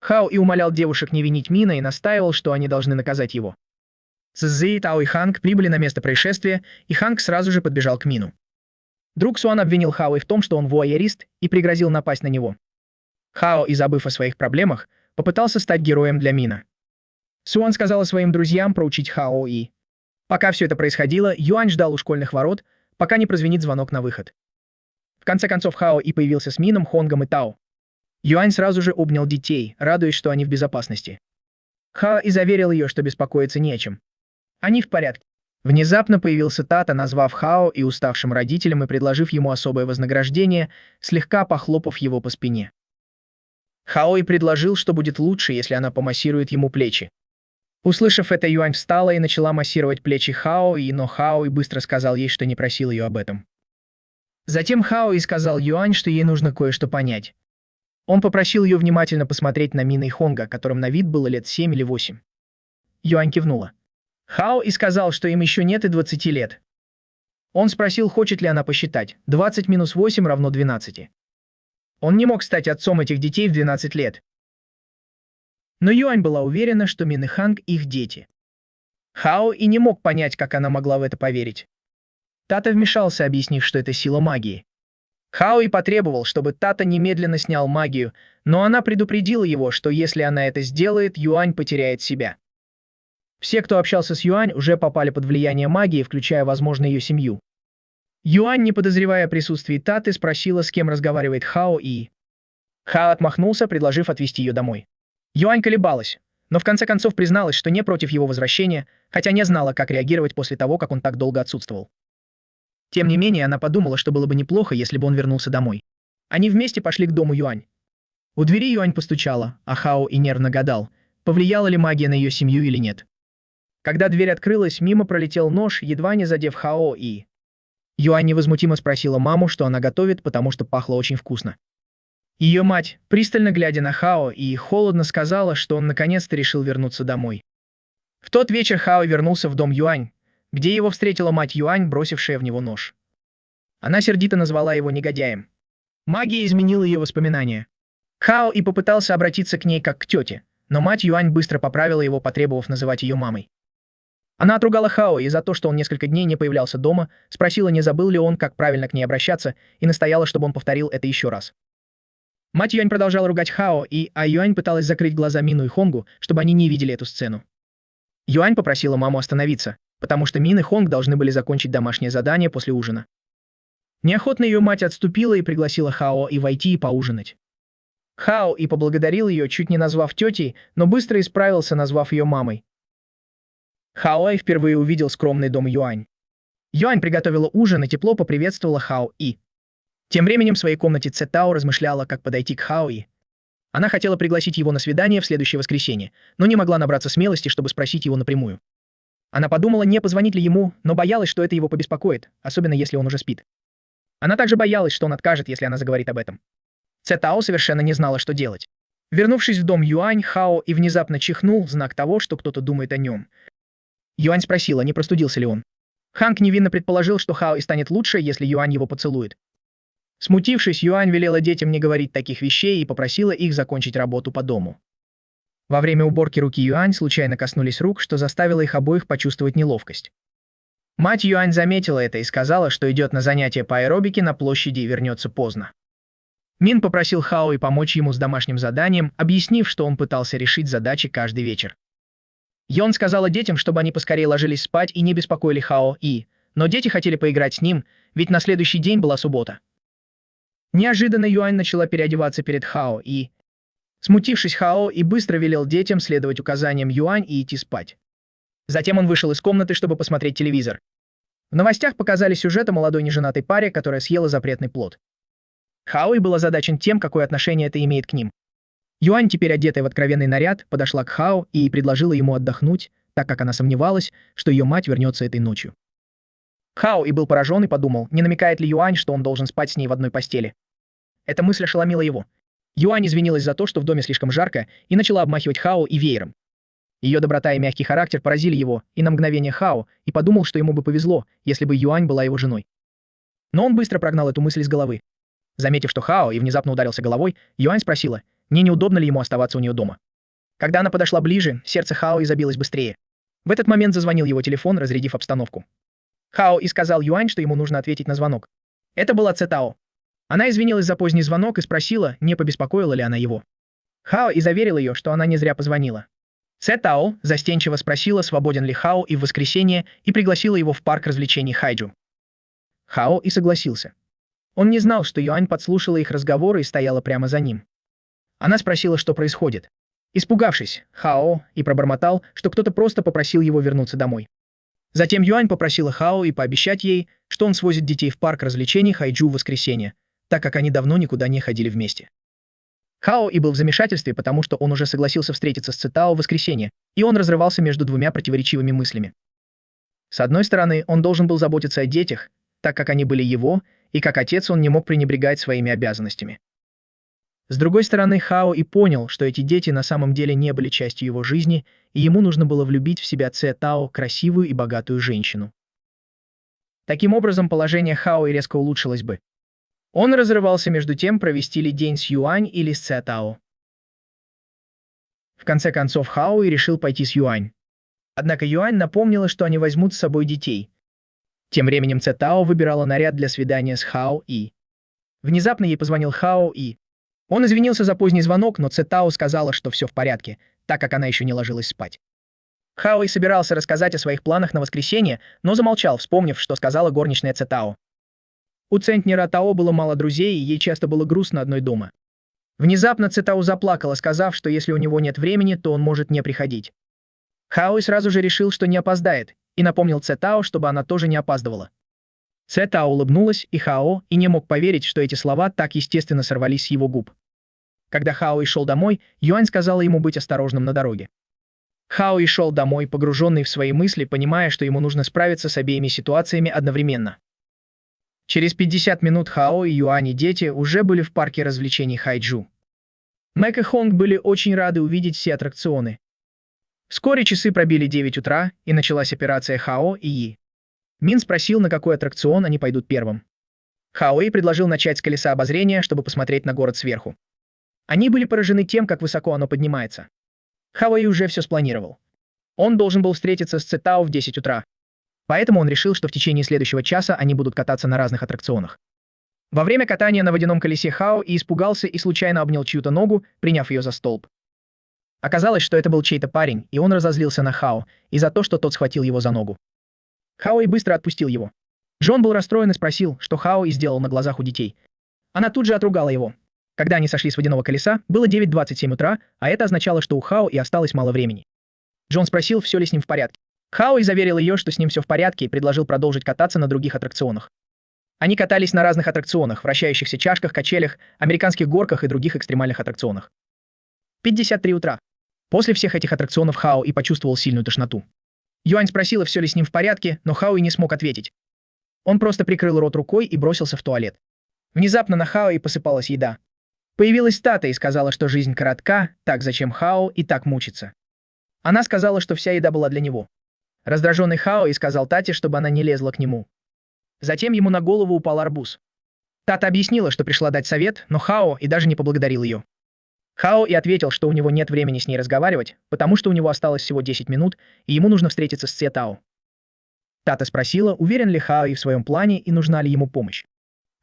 Хао и умолял девушек не винить Мина и настаивал, что они должны наказать его. Цзи Тао и Ханг прибыли на место происшествия, и Ханг сразу же подбежал к Мину. Друг Суан обвинил Хао и в том, что он вуайерист, и пригрозил напасть на него. Хао и, забыв о своих проблемах, попытался стать героем для Мина. Суан сказала своим друзьям проучить Хао И. Пока все это происходило, Юань ждал у школьных ворот, пока не прозвенит звонок на выход. В конце концов Хао И появился с Мином, Хонгом и Тао. Юань сразу же обнял детей, радуясь, что они в безопасности. Хао И заверил ее, что беспокоиться не о чем. Они в порядке. Внезапно появился Тата, назвав Хао И уставшим родителем и предложив ему особое вознаграждение, слегка похлопав его по спине. Хао И предложил, что будет лучше, если она помассирует ему плечи. Услышав это, Юань встала и начала массировать плечи Хао И, но Хао И быстро сказал ей, что не просил ее об этом. Затем Хао И сказал Юань, что ей нужно кое-что понять. Он попросил ее внимательно посмотреть на Мина и Хонга, которым на вид было лет 7 или 8. Юань кивнула. Хао И сказал, что им еще нет и 20 лет. Он спросил, хочет ли она посчитать. 20 минус 8 равно 12. Он не мог стать отцом этих детей в 12 лет. Но Юань была уверена, что Мин и Ханг — их дети. Хао И не мог понять, как она могла в это поверить. Тата вмешался, объяснив, что это сила магии. Хао И потребовал, чтобы Тата немедленно снял магию, но она предупредила его, что если она это сделает, Юань потеряет себя. Все, кто общался с Юань, уже попали под влияние магии, включая, возможно, ее семью. Юань, не подозревая о присутствии Таты, спросила, с кем разговаривает Хао И. Хао отмахнулся, предложив отвезти ее домой. Юань колебалась, но в конце концов призналась, что не против его возвращения, хотя не знала, как реагировать после того, как он так долго отсутствовал. Тем не менее, она подумала, что было бы неплохо, если бы он вернулся домой. Они вместе пошли к дому Юань. У двери Юань постучала, а Хао И нервно гадал, повлияла ли магия на ее семью или нет. Когда дверь открылась, мимо пролетел нож, едва не задев Хао И. Юань невозмутимо спросила маму, что она готовит, потому что пахло очень вкусно. Ее мать, пристально глядя на Хао И, холодно сказала, что он наконец-то решил вернуться домой. В тот вечер Хао вернулся в дом Юань, где его встретила мать Юань, бросившая в него нож. Она сердито назвала его негодяем. Магия изменила ее воспоминания. Хао и попытался обратиться к ней как к тете, но мать Юань быстро поправила его, потребовав называть ее мамой. Она отругала Хао и за то, что он несколько дней не появлялся дома, спросила, не забыл ли он, как правильно к ней обращаться, и настояла, чтобы он повторил это еще раз. Мать Юань продолжала ругать Хао, а Юань пыталась закрыть глаза Мину и Хонгу, чтобы они не видели эту сцену. Юань попросила маму остановиться, потому что Мин и Хонг должны были закончить домашнее задание после ужина. Неохотно ее мать отступила и пригласила Хао и войти и поужинать. Хао и поблагодарил ее, чуть не назвав тетей, но быстро исправился, назвав ее мамой. Хао и впервые увидел скромный дом Юань. Юань приготовила ужин и тепло поприветствовала Хао И. Тем временем в своей комнате Цетао размышляла, как подойти к Хао И. Она хотела пригласить его на свидание в следующее воскресенье, но не могла набраться смелости, чтобы спросить его напрямую. Она подумала, не позвонить ли ему, но боялась, что это его побеспокоит, особенно если он уже спит. Она также боялась, что он откажет, если она заговорит об этом. Цетао совершенно не знала, что делать. Вернувшись в дом Юань, Хао И внезапно чихнул в знак того, что кто-то думает о нем. Юань спросила, не простудился ли он. Ханг невинно предположил, что Хао И станет лучше, если Юань его поцелует. Смутившись, Юань велела детям не говорить таких вещей и попросила их закончить работу по дому. Во время уборки руки Юань случайно коснулись рук, что заставило их обоих почувствовать неловкость. Мать Юань заметила это и сказала, что идет на занятия по аэробике на площади и вернется поздно. Мин попросил Хао И помочь ему с домашним заданием, объяснив, что он пытался решить задачи каждый вечер. Йон сказала детям, чтобы они поскорее ложились спать и не беспокоили Хао И, но дети хотели поиграть с ним, ведь на следующий день была суббота. Неожиданно Юань начала переодеваться перед Хао И. Смутившись, Хао И быстро велел детям следовать указаниям Юань и идти спать. Затем он вышел из комнаты, чтобы посмотреть телевизор. В новостях показали сюжет о молодой неженатой паре, которая съела запретный плод. Хао И был озадачен тем, какое отношение это имеет к ним. Юань, теперь одетая в откровенный наряд, подошла к Хао И предложила ему отдохнуть, так как она сомневалась, что ее мать вернется этой ночью. Хао И был поражен и подумал, не намекает ли Юань, что он должен спать с ней в одной постели. Эта мысль ошеломила его. Юань извинилась за то, что в доме слишком жарко, и начала обмахивать Хао И веером. Ее доброта и мягкий характер поразили его, и на мгновение Хао И подумал, что ему бы повезло, если бы Юань была его женой. Но он быстро прогнал эту мысль из головы. Заметив, что Хао И внезапно ударился головой, Юань спросила, не неудобно ли ему оставаться у нее дома. Когда она подошла ближе, сердце Хао И забилось быстрее. В этот момент зазвонил его телефон, разрядив обстановку. Хао И сказал Юань, что ему нужно ответить на звонок. Это была Цетао. Она извинилась за поздний звонок и спросила, не побеспокоила ли она его. Хао И заверил ее, что она не зря позвонила. Цетао застенчиво спросила, свободен ли Хао И в воскресенье, и пригласила его в парк развлечений Хайджу. Хао И согласился. Он не знал, что Юань подслушала их разговоры и стояла прямо за ним. Она спросила, что происходит. Испугавшись, Хао И пробормотал, что кто-то просто попросил его вернуться домой. Затем Юань попросила Хао И пообещать ей, что он свозит детей в парк развлечений Хайджу в воскресенье, так как они давно никуда не ходили вместе. Хао И был в замешательстве, потому что он уже согласился встретиться с Цетао в воскресенье, и он разрывался между двумя противоречивыми мыслями. С одной стороны, он должен был заботиться о детях, так как они были его, и как отец он не мог пренебрегать своими обязанностями. С другой стороны, Хао И понял, что эти дети на самом деле не были частью его жизни, и ему нужно было влюбить в себя Цетао, красивую и богатую женщину. Таким образом, положение Хао И резко улучшилось бы. Он разрывался между тем, провести ли день с Юань или с Цетао. В конце концов, Хао И решил пойти с Юань. Однако Юань напомнила, что они возьмут с собой детей. Тем временем Цетао выбирала наряд для свидания с Хао И. Внезапно ей позвонил Хао И. Он извинился за поздний звонок, но Цетао сказала, что все в порядке, так как она еще не ложилась спать. Хао И собирался рассказать о своих планах на воскресенье, но замолчал, вспомнив, что сказала горничная Цетао. У центнера Тао было мало друзей, и ей часто было грустно одной дома. Внезапно Цетао заплакала, сказав, что если у него нет времени, то он может не приходить. Хао И сразу же решил, что не опоздает, и напомнил Цетао, чтобы она тоже не опаздывала. Цетао улыбнулась, и Хао И не мог поверить, что эти слова так естественно сорвались с его губ. Когда Хао И шел домой, Юань сказала ему быть осторожным на дороге. Хао И шел домой, погруженный в свои мысли, понимая, что ему нужно справиться с обеими ситуациями одновременно. Через 50 минут Хао И, Юань и дети уже были в парке развлечений Хайджу. Мэг и Хонг были очень рады увидеть все аттракционы. Вскоре часы пробили 9 утра, и началась операция Хао И. Мин спросил, на какой аттракцион они пойдут первым. Хаои предложил начать с колеса обозрения, чтобы посмотреть на город сверху. Они были поражены тем, как высоко оно поднимается. Хаои уже все спланировал. Он должен был встретиться с Цетао в 10 утра. Поэтому он решил, что в течение следующего часа они будут кататься на разных аттракционах. Во время катания на водяном колесе Хао и испугался и случайно обнял чью-то ногу, приняв ее за столб. Оказалось, что это был чей-то парень, и он разозлился на Хао и за то, что тот схватил его за ногу. Хао и быстро отпустил его. Джон был расстроен и спросил, что Хао и сделал на глазах у детей. Она тут же отругала его. Когда они сошли с водяного колеса, было 9:27 утра, а это означало, что у Хао и осталось мало времени. Джон спросил, все ли с ним в порядке. Хао и заверил ее, что с ним все в порядке, и предложил продолжить кататься на других аттракционах. Они катались на разных аттракционах, вращающихся чашках, качелях, американских горках и других экстремальных аттракционах. 53 утра. После всех этих аттракционов Хао и почувствовал сильную тошноту. Юань спросила, все ли с ним в порядке, но Хао и не смог ответить. Он просто прикрыл рот рукой и бросился в туалет. Внезапно на Хао и посыпалась еда. Появилась Тата и сказала, что жизнь коротка, так зачем Хао и так мучиться. Она сказала, что вся еда была для него. Раздраженный Хао и сказал Тате, чтобы она не лезла к нему. Затем ему на голову упал арбуз. Тата объяснила, что пришла дать совет, но Хао и даже не поблагодарил ее. Хао и ответил, что у него нет времени с ней разговаривать, потому что у него осталось всего 10 минут, и ему нужно встретиться с Цетао. Тата спросила, уверен ли Хао и в своем плане и нужна ли ему помощь.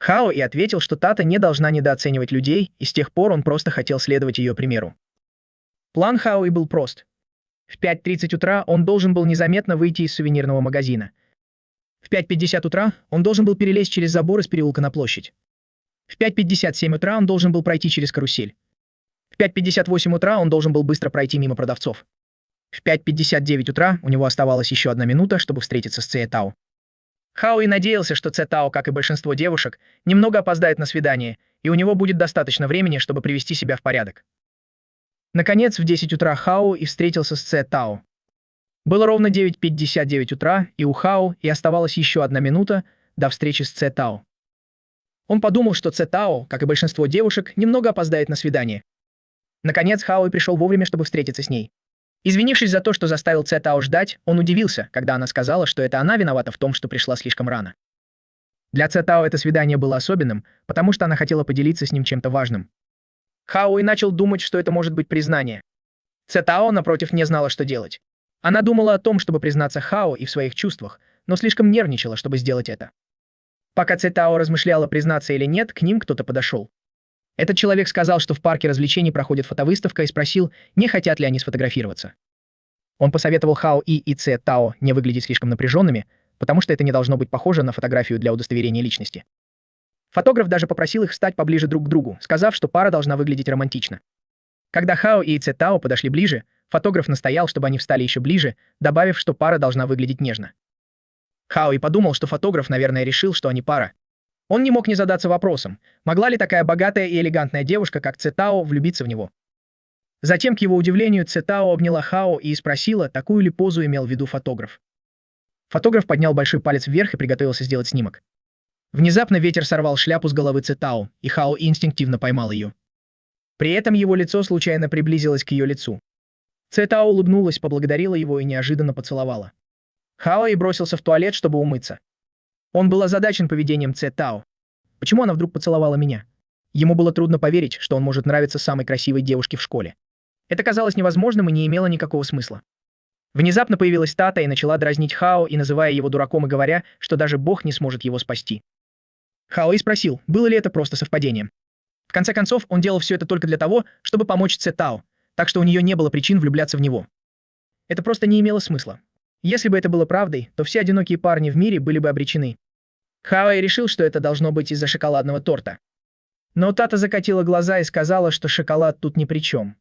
Хао и ответил, что Тата не должна недооценивать людей, и с тех пор он просто хотел следовать ее примеру. План Хао и был прост. В 5:30 утра он должен был незаметно выйти из сувенирного магазина. В 5:50 утра он должен был перелезть через забор из переулка на площадь. В 5:57 утра он должен был пройти через карусель. В 5:58 утра он должен был быстро пройти мимо продавцов. В 5:59 утра у него оставалась еще 1 минута, чтобы встретиться с Цетао. Хао и надеялся, что Цетао, как и большинство девушек, немного опоздает на свидание, и у него будет достаточно времени, чтобы привести себя в порядок. Наконец, в 10 утра Хао и встретился с Цетао. Было ровно 9:59 утра, и у Хао и оставалась еще 1 минута до встречи с Цетао. Он подумал, что Цетао, как и большинство девушек, немного опоздает на свидание. Наконец, Хао и пришел вовремя, чтобы встретиться с ней. Извинившись за то, что заставил Цетао ждать, он удивился, когда она сказала, что это она виновата в том, что пришла слишком рано. Для Цетао это свидание было особенным, потому что она хотела поделиться с ним чем-то важным. Хао и начал думать, что это может быть признание. Цетао, напротив, не знала, что делать. Она думала о том, чтобы признаться Хао и в своих чувствах, но слишком нервничала, чтобы сделать это. Пока Цетао размышляла, признаться или нет, к ним кто-то подошел. Этот человек сказал, что в парке развлечений проходит фотовыставка, и спросил, не хотят ли они сфотографироваться. Он посоветовал Хао и Цетао не выглядеть слишком напряженными, потому что это не должно быть похоже на фотографию для удостоверения личности. Фотограф даже попросил их встать поближе друг к другу, сказав, что пара должна выглядеть романтично. Когда Хао и Цетао подошли ближе, фотограф настоял, чтобы они встали еще ближе, добавив, что пара должна выглядеть нежно. Хао и подумал, что фотограф, наверное, решил, что они пара. Он не мог не задаться вопросом, могла ли такая богатая и элегантная девушка, как Цетао, влюбиться в него. Затем, к его удивлению, Цетао обняла Хао и спросила, такую ли позу имел в виду фотограф. Фотограф поднял большой палец вверх и приготовился сделать снимок. Внезапно ветер сорвал шляпу с головы Цетао, и Хао инстинктивно поймал ее. При этом его лицо случайно приблизилось к ее лицу. Цетао улыбнулась, поблагодарила его и неожиданно поцеловала. Хао и бросился в туалет, чтобы умыться. Он был озадачен поведением Цетао. Почему она вдруг поцеловала меня? Ему было трудно поверить, что он может нравиться самой красивой девушке в школе. Это казалось невозможным и не имело никакого смысла. Внезапно появилась Тата и начала дразнить Хао, и называя его дураком и говоря, что даже Бог не сможет его спасти. Хао и спросил, было ли это просто совпадением. В конце концов, он делал все это только для того, чтобы помочь Цетао, так что у нее не было причин влюбляться в него. Это просто не имело смысла. Если бы это было правдой, то все одинокие парни в мире были бы обречены. Хао и решил, что это должно быть из-за шоколадного торта. Но Тата закатила глаза и сказала, что шоколад тут ни при чем.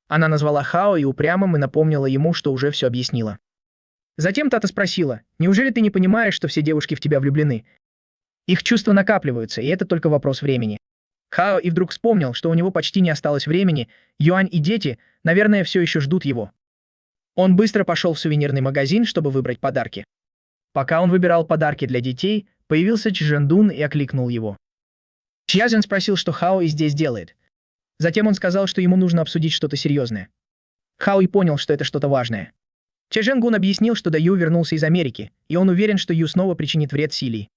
Она назвала Хао и упрямым и напомнила ему, что уже все объяснила. Затем Тата спросила, неужели ты не понимаешь, что все девушки в тебя влюблены? Их чувства накапливаются, и это только вопрос времени. Хао и вдруг вспомнил, что у него почти не осталось времени, Юань и дети, наверное, все еще ждут его. Он быстро пошел в сувенирный магазин, чтобы выбрать подарки. Пока он выбирал подарки для детей, появился Чжэндун и окликнул его. Чьязен спросил, что Хао и здесь делает. Затем он сказал, что ему нужно обсудить что-то серьезное. Хао и понял, что это что-то важное. Чжэнгун объяснил, что Даю вернулся из Америки, и он уверен, что Ю снова причинит вред Силии.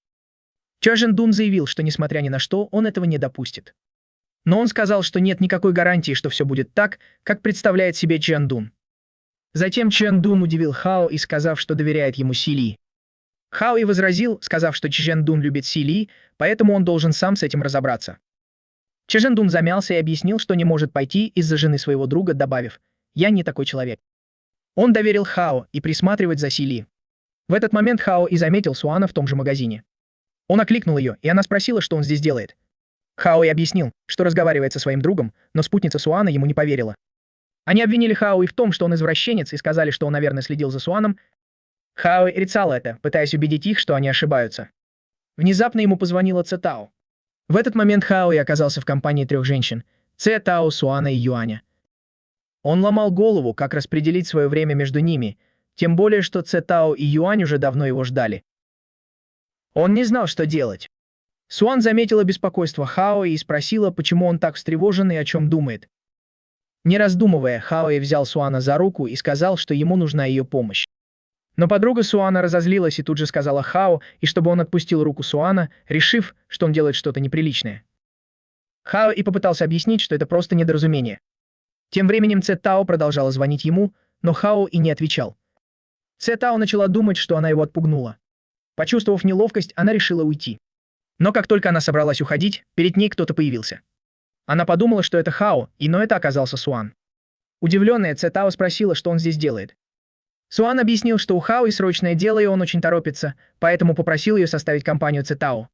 Чжа Жендун заявил, что несмотря ни на что, он этого не допустит. Но он сказал, что нет никакой гарантии, что все будет так, как представляет себе Чжандун. Затем Чжандун удивил Хао и сказав, что доверяет ему Си Ли. Хао и возразил, сказав, что Чжандун любит Си Ли, поэтому он должен сам с этим разобраться. Чжандун замялся и объяснил, что не может пойти из-за жены своего друга, добавив: «Я не такой человек». Он доверил Хао и присматривать за Си Ли. В этот момент Хао и заметил Суана в том же магазине. Он окликнул ее, и она спросила, что он здесь делает. Хао и объяснил, что разговаривает со своим другом, но спутница Суана ему не поверила. Они обвинили Хао и в том, что он извращенец, и сказали, что он, наверное, следил за Суаном. Хао отрицал это, пытаясь убедить их, что они ошибаются. Внезапно ему позвонила Цетао. В этот момент Хао и оказался в компании 3 женщин – Цетао, Суана и Юаня. Он ломал голову, как распределить свое время между ними, тем более, что Цетао и Юань уже давно его ждали. Он не знал, что делать. Суан заметила беспокойство Хао и спросила, почему он так встревожен и о чем думает. Не раздумывая, Хао и взял Суана за руку и сказал, что ему нужна ее помощь. Но подруга Суана разозлилась и тут же сказала Хао, и чтобы он отпустил руку Суана, решив, что он делает что-то неприличное. Хао и попытался объяснить, что это просто недоразумение. Тем временем Цетао продолжала звонить ему, но Хао и не отвечал. Цетао начала думать, что она его отпугнула. Почувствовав неловкость, она решила уйти. Но как только она собралась уходить, перед ней кто-то появился. Она подумала, что это Хао, но это оказался Суан. Удивленная, Цетао спросила, что он здесь делает. Суан объяснил, что у Хао срочное дело и он очень торопится, поэтому попросил ее составить компанию Цетао.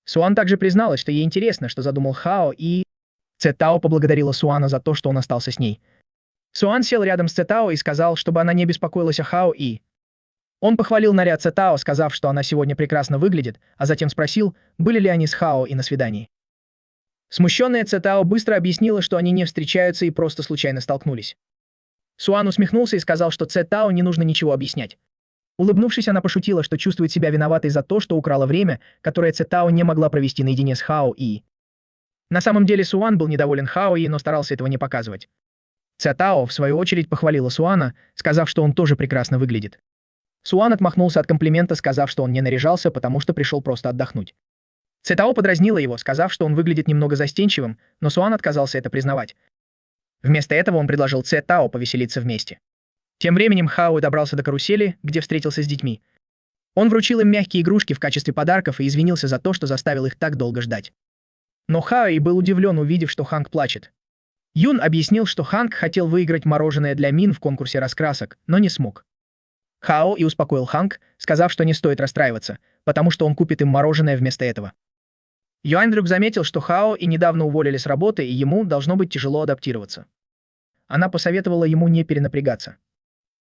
Суан также призналась, что ей интересно, что задумал Хао, и... Цетао поблагодарила Суана за то, что он остался с ней. Суан сел рядом с Цетао и сказал, чтобы она не беспокоилась о Хао и... Он похвалил наряд Цетао, сказав, что она сегодня прекрасно выглядит, а затем спросил, были ли они с Хао и на свидании. Смущенная Цетао быстро объяснила, что они не встречаются и просто случайно столкнулись. Суан усмехнулся и сказал, что Цетао не нужно ничего объяснять. Улыбнувшись, она пошутила, что чувствует себя виноватой за то, что украла время, которое Цетао не могла провести наедине с Хао и... На самом деле Суан был недоволен Хао и, но старался этого не показывать. Цетао, в свою очередь, похвалила Суана, сказав, что он тоже прекрасно выглядит. Суан отмахнулся от комплимента, сказав, что он не наряжался, потому что пришел просто отдохнуть. Цетао подразнила его, сказав, что он выглядит немного застенчивым, но Суан отказался это признавать. Вместо этого он предложил Цетао повеселиться вместе. Тем временем Хао добрался до карусели, где встретился с детьми. Он вручил им мягкие игрушки в качестве подарков и извинился за то, что заставил их так долго ждать. Но Хао был удивлен, увидев, что Ханг плачет. Юн объяснил, что Ханг хотел выиграть мороженое для Мин в конкурсе раскрасок, но не смог. Хао и успокоил Ханг, сказав, что не стоит расстраиваться, потому что он купит им мороженое вместо этого. Юань вдруг заметил, что Хао и недавно уволили с работы, и ему должно быть тяжело адаптироваться. Она посоветовала ему не перенапрягаться.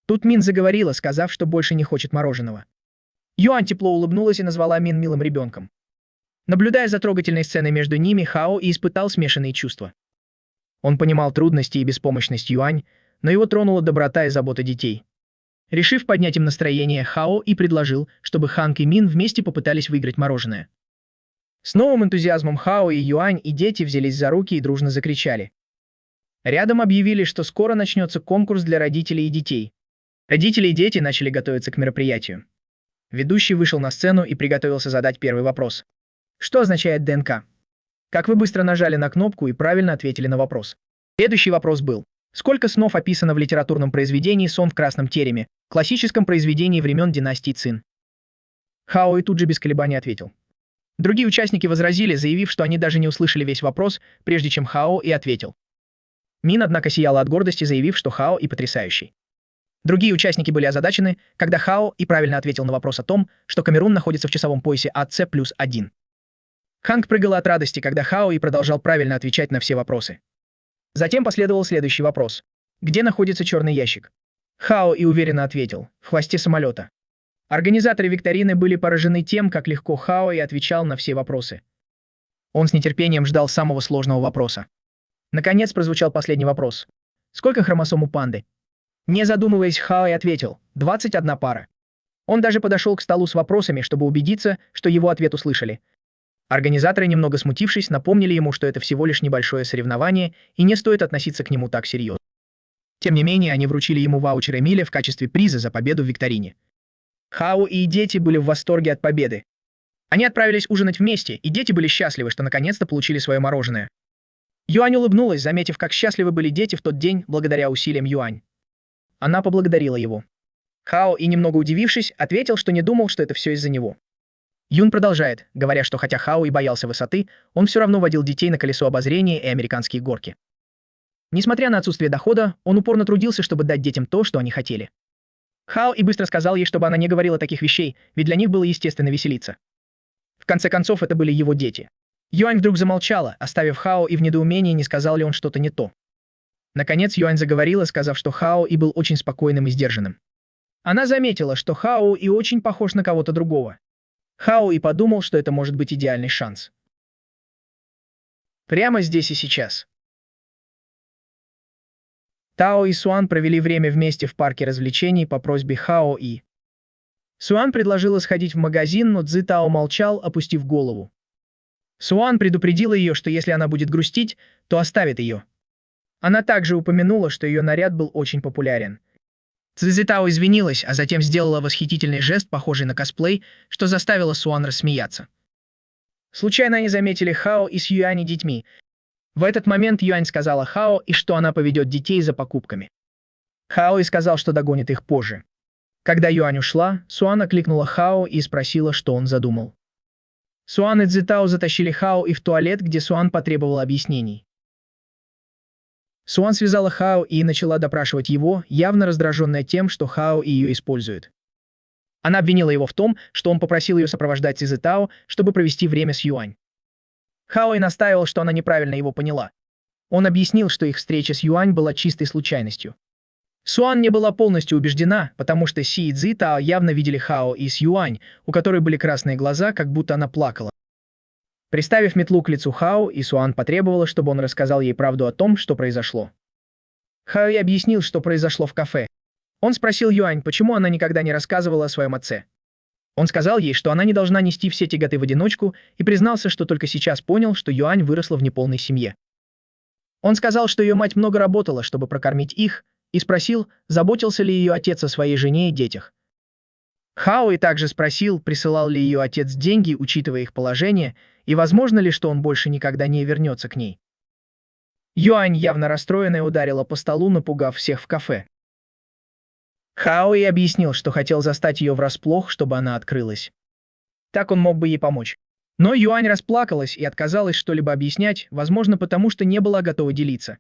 Тут Мин заговорила, сказав, что больше не хочет мороженого. Юань тепло улыбнулась и назвала Мин милым ребенком. Наблюдая за трогательной сценой между ними, Хао и испытал смешанные чувства. Он понимал трудности и беспомощность Юань, но его тронула доброта и забота детей. Решив поднять им настроение, Хао и предложил, чтобы Ханг и Мин вместе попытались выиграть мороженое. С новым энтузиазмом Хао и Юань и дети взялись за руки и дружно закричали. Рядом объявили, что скоро начнется конкурс для родителей и детей. Родители и дети начали готовиться к мероприятию. Ведущий вышел на сцену и приготовился задать первый вопрос. Что означает ДНК? Как вы быстро нажали на кнопку и правильно ответили на вопрос. Следующий вопрос был. Сколько снов описано в литературном произведении «Сон в красном тереме», классическом произведении времен династии Цин? Хао и тут же без колебаний ответил. Другие участники возразили, заявив, что они даже не услышали весь вопрос, прежде чем Хао и ответил. Мин, однако, сияла от гордости, заявив, что Хао и потрясающий. Другие участники были озадачены, когда Хао и правильно ответил на вопрос о том, что Камерун находится в часовом поясе АЦ+1. Ханг прыгала от радости, когда Хао и продолжал правильно отвечать на все вопросы. Затем последовал следующий вопрос. Где находится черный ящик? Хао и уверенно ответил. В хвосте самолета. Организаторы викторины были поражены тем, как легко Хао и отвечал на все вопросы. Он с нетерпением ждал самого сложного вопроса. Наконец прозвучал последний вопрос. Сколько хромосом у панды? Не задумываясь, Хао и ответил. 21 пара. Он даже подошел к столу с вопросами, чтобы убедиться, что его ответ услышали. Организаторы, немного смутившись, напомнили ему, что это всего лишь небольшое соревнование и не стоит относиться к нему так серьезно. Тем не менее, они вручили ему ваучер Эмиля в качестве приза за победу в викторине. Хао и дети были в восторге от победы. Они отправились ужинать вместе, и дети были счастливы, что наконец-то получили свое мороженое. Юань улыбнулась, заметив, как счастливы были дети в тот день благодаря усилиям Юань. Она поблагодарила его. Хао И, немного удивившись, ответил, что не думал, что это все из-за него. Юн продолжает, говоря, что хотя Хао И боялся высоты, он все равно водил детей на колесо обозрения и американские горки. Несмотря на отсутствие дохода, он упорно трудился, чтобы дать детям то, что они хотели. Хао И быстро сказал ей, чтобы она не говорила таких вещей, ведь для них было естественно веселиться. В конце концов, это были его дети. Юань вдруг замолчала, оставив Хао И в недоумении, не сказал ли он что-то не то. Наконец Юань заговорила, сказав, что Хао И был очень спокойным и сдержанным. Она заметила, что Хао И очень похож на кого-то другого. Хао И подумал, что это может быть идеальный шанс. Прямо здесь и сейчас. Тао и Суан провели время вместе в парке развлечений по просьбе Хао И. Суан предложила сходить в магазин, но Цзи Тао молчал, опустив голову. Суан предупредила ее, что если она будет грустить, то оставит ее. Она также упомянула, что ее наряд был очень популярен. Цзи Тао извинилась, а затем сделала восхитительный жест, похожий на косплей, что заставило Суан рассмеяться. Случайно они заметили Хао И с Юань и детьми. В этот момент Юань сказала Хао И, что она поведет детей за покупками. Хао И сказал, что догонит их позже. Когда Юань ушла, Суан окликнула Хао И спросила, что он задумал. Суан и Цзи Тао затащили Хао И в туалет, где Суан потребовал объяснений. Суан связала Хао И начала допрашивать его, явно раздраженная тем, что Хао И ее использует. Она обвинила его в том, что он попросил ее сопровождать Цзи Тао, чтобы провести время с Юань. Хао И настаивал, что она неправильно его поняла. Он объяснил, что их встреча с Юань была чистой случайностью. Суан не была полностью убеждена, потому что Си и Цзи Тао явно видели Хао И с Юань, у которой были красные глаза, как будто она плакала. Приставив метлу к лицу Хао И, Суан потребовала, чтобы он рассказал ей правду о том, что произошло. Хао И объяснил, что произошло в кафе. Он спросил Юань, почему она никогда не рассказывала о своем отце. Он сказал ей, что она не должна нести все тяготы в одиночку, и признался, что только сейчас понял, что Юань выросла в неполной семье. Он сказал, что ее мать много работала, чтобы прокормить их, и спросил, заботился ли ее отец о своей жене и детях. Хао И также спросил, присылал ли ее отец деньги, учитывая их положение, и возможно ли, что он больше никогда не вернется к ней. Юань, явно расстроенная, ударила по столу, напугав всех в кафе. Хао И объяснил, что хотел застать ее врасплох, чтобы она открылась. Так он мог бы ей помочь. Но Юань расплакалась и отказалась что-либо объяснять, возможно, потому что не была готова делиться.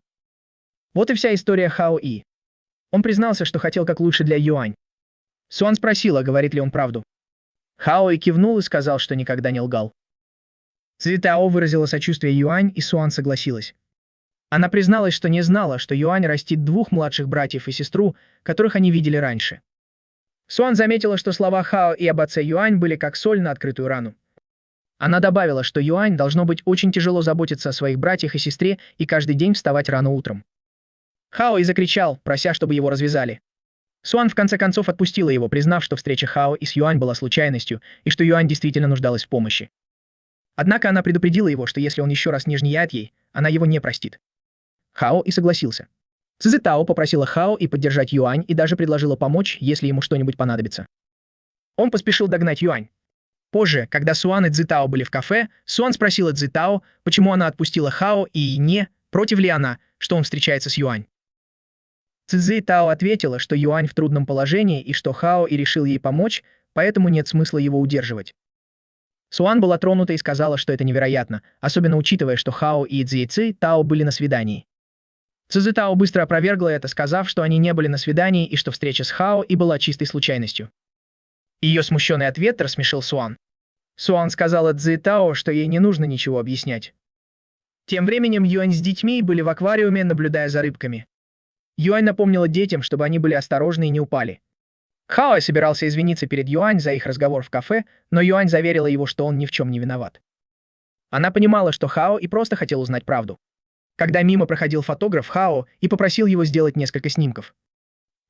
Вот и вся история Хао И. Он признался, что хотел как лучше для Юань. Суан спросила, говорит ли он правду. Хао И кивнул и сказал, что никогда не лгал. Цзи Тао выразила сочувствие Юань, и Суан согласилась. Она призналась, что не знала, что Юань растит двух младших братьев и сестру, которых они видели раньше. Суан заметила, что слова Хао И об отце Юань были как соль на открытую рану. Она добавила, что Юань должно быть очень тяжело заботиться о своих братьях и сестре и каждый день вставать рано утром. Хао И закричал, прося, чтобы его развязали. Суан в конце концов отпустила его, признав, что встреча Хао И с Юань была случайностью, и что Юань действительно нуждалась в помощи. Однако она предупредила его, что если он еще раз нежнеет ей, она его не простит. Хао И согласился. Цзи Тао попросила Хао И поддержать Юань и даже предложила помочь, если ему что-нибудь понадобится. Он поспешил догнать Юань. Позже, когда Суан и Цзи Тао были в кафе, Суан спросила Цзи Тао, почему она отпустила Хао И не, против ли она, что он встречается с Юань. Цзи Тао ответила, что Юань в трудном положении и что Хао И решил ей помочь, поэтому нет смысла его удерживать. Суан была тронута и сказала, что это невероятно, особенно учитывая, что Хао И Цзи Тао были на свидании. Цзи Тао быстро опровергла это, сказав, что они не были на свидании и что встреча с Хао И была чистой случайностью. Ее смущенный ответ рассмешил Суан. Суан сказала Цзи Тао, что ей не нужно ничего объяснять. Тем временем Юань с детьми были в аквариуме, наблюдая за рыбками. Юань напомнила детям, чтобы они были осторожны и не упали. Хао И собирался извиниться перед Юань за их разговор в кафе, но Юань заверила его, что он ни в чем не виноват. Она понимала, что Хао И просто хотел узнать правду. Когда мимо проходил фотограф Хао И попросил его сделать несколько снимков.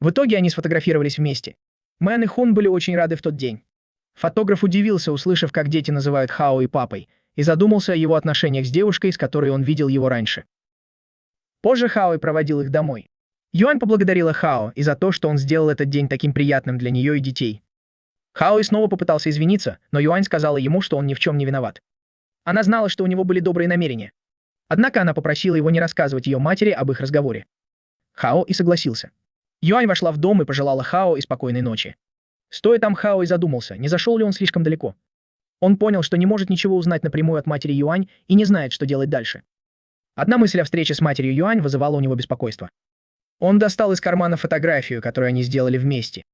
В итоге они сфотографировались вместе. Мэн и Хун были очень рады в тот день. Фотограф удивился, услышав, как дети называют Хао И папой, и задумался о его отношениях с девушкой, с которой он видел его раньше. Позже Хао И проводил их домой. Юань поблагодарила Хао И за то, что он сделал этот день таким приятным для нее и детей. Хао и снова попытался извиниться, но Юань сказала ему, что он ни в чем не виноват. Она знала, что у него были добрые намерения. Однако она попросила его не рассказывать ее матери об их разговоре. Хао и согласился. Юань вошла в дом и пожелала Хао и спокойной ночи. Стоя там, Хао и задумался, не зашел ли он слишком далеко. Он понял, что не может ничего узнать напрямую от матери Юань и не знает, что делать дальше. Одна мысль о встрече с матерью Юань вызывала у него беспокойство. Он достал из кармана фотографию, которую они сделали вместе.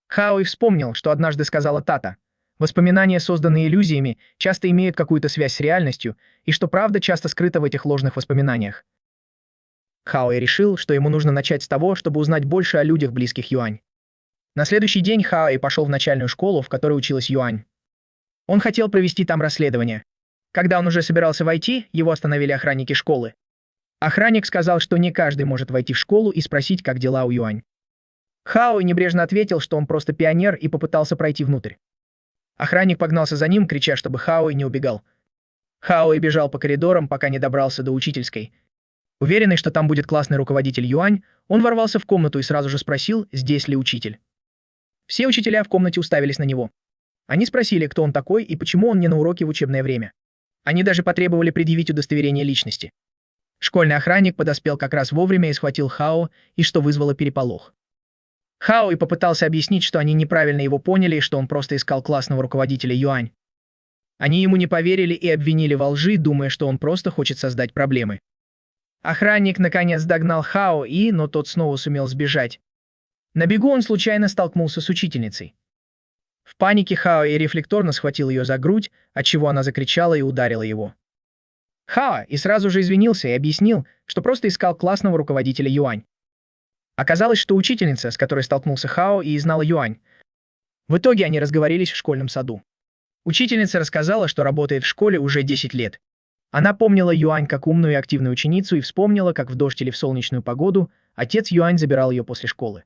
Хао и вспомнил, что однажды сказала Тата. Воспоминания, созданные иллюзиями, часто имеют какую-то связь с реальностью, и что правда часто скрыта в этих ложных воспоминаниях. Хао и решил, что ему нужно начать с того, чтобы узнать больше о людях, близких Юань. На следующий день Хао и пошел в начальную школу, в которой училась Юань. Он хотел провести там расследование. Когда он уже собирался войти, его остановили охранники школы. Охранник сказал, что не каждый может войти в школу и спросить, как дела у Юань. Хао небрежно ответил, что он просто пионер, и попытался пройти внутрь. Охранник погнался за ним, крича, чтобы Хао не убегал. Хао бежал по коридорам, пока не добрался до учительской. Уверенный, что там будет классный руководитель Юань, он ворвался в комнату и сразу же спросил, здесь ли учитель. Все учителя в комнате уставились на него. Они спросили, кто он такой и почему он не на уроке в учебное время. Они даже потребовали предъявить удостоверение личности. Школьный охранник подоспел как раз вовремя и схватил Хао, и что вызвало переполох. Хао и попытался объяснить, что они неправильно его поняли и что он просто искал классного руководителя Юань. Они ему не поверили и обвинили во лжи, думая, что он просто хочет создать проблемы. Охранник наконец догнал Хао но тот снова сумел сбежать. На бегу он случайно столкнулся с учительницей. В панике Хао рефлекторно схватил ее за грудь, отчего она закричала и ударила его. Хао и сразу же извинился и объяснил, что просто искал классного руководителя Юань. Оказалось, что учительница, с которой столкнулся Хао, и знала Юань. В итоге они разговорились в школьном саду. Учительница рассказала, что работает в школе уже 10 лет. Она помнила Юань как умную и активную ученицу и вспомнила, как в дождь или в солнечную погоду отец Юань забирал ее после школы.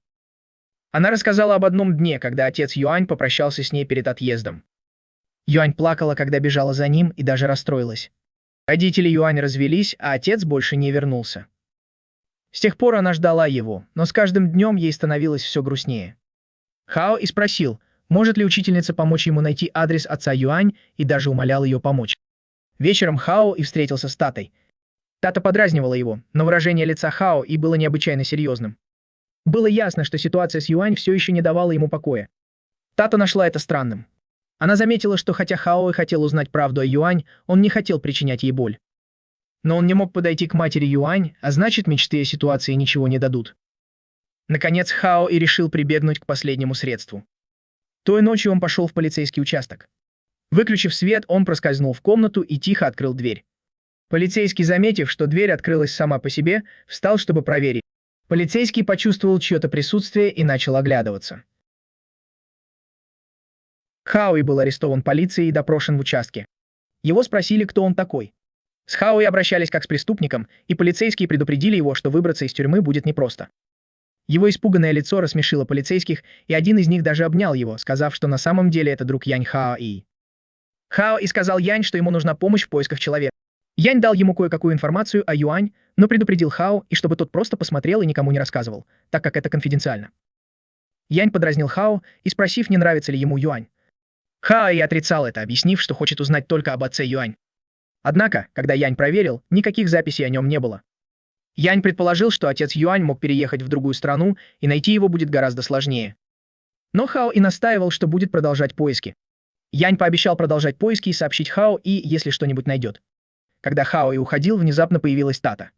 Она рассказала об одном дне, когда отец Юань попрощался с ней перед отъездом. Юань плакала, когда бежала за ним, и даже расстроилась. Родители Юань развелись, а отец больше не вернулся. С тех пор она ждала его, но с каждым днем ей становилось все грустнее. Хао и спросил, может ли учительница помочь ему найти адрес отца Юань, и даже умолял ее помочь. Вечером Хао и встретился с Татой. Тата подразнивала его, но выражение лица Хао и было необычайно серьезным. Было ясно, что ситуация с Юань все еще не давала ему покоя. Тата нашла это странным. Она заметила, что хотя Хао и хотел узнать правду о Юань, он не хотел причинять ей боль. Но он не мог подойти к матери Юань, а значит, мечты о ситуации ничего не дадут. Наконец Хао и решил прибегнуть к последнему средству. Той ночью он пошел в полицейский участок. Выключив свет, он проскользнул в комнату и тихо открыл дверь. Полицейский, заметив, что дверь открылась сама по себе, встал, чтобы проверить. Полицейский почувствовал чье-то присутствие и начал оглядываться. Хао был арестован полицией и допрошен в участке. Его спросили, кто он такой. С Хао обращались как с преступником, и полицейские предупредили его, что выбраться из тюрьмы будет непросто. Его испуганное лицо рассмешило полицейских, и один из них даже обнял его, сказав, что на самом деле это друг Янь Хао И. Хао и сказал Янь, что ему нужна помощь в поисках человека. Янь дал ему кое-какую информацию о Юань, но предупредил Хао, и чтобы тот просто посмотрел и никому не рассказывал, так как это конфиденциально. Янь подразнил Хао и спросив, не нравится ли ему Юань. Хао и отрицал это, объяснив, что хочет узнать только об отце Юань. Однако, когда Янь проверил, никаких записей о нем не было. Янь предположил, что отец Юань мог переехать в другую страну, и найти его будет гораздо сложнее. Но Хао и настаивал, что будет продолжать поиски. Янь пообещал продолжать поиски и сообщить Хао если что-нибудь найдет. Когда Хао уходил, внезапно появилась Тата.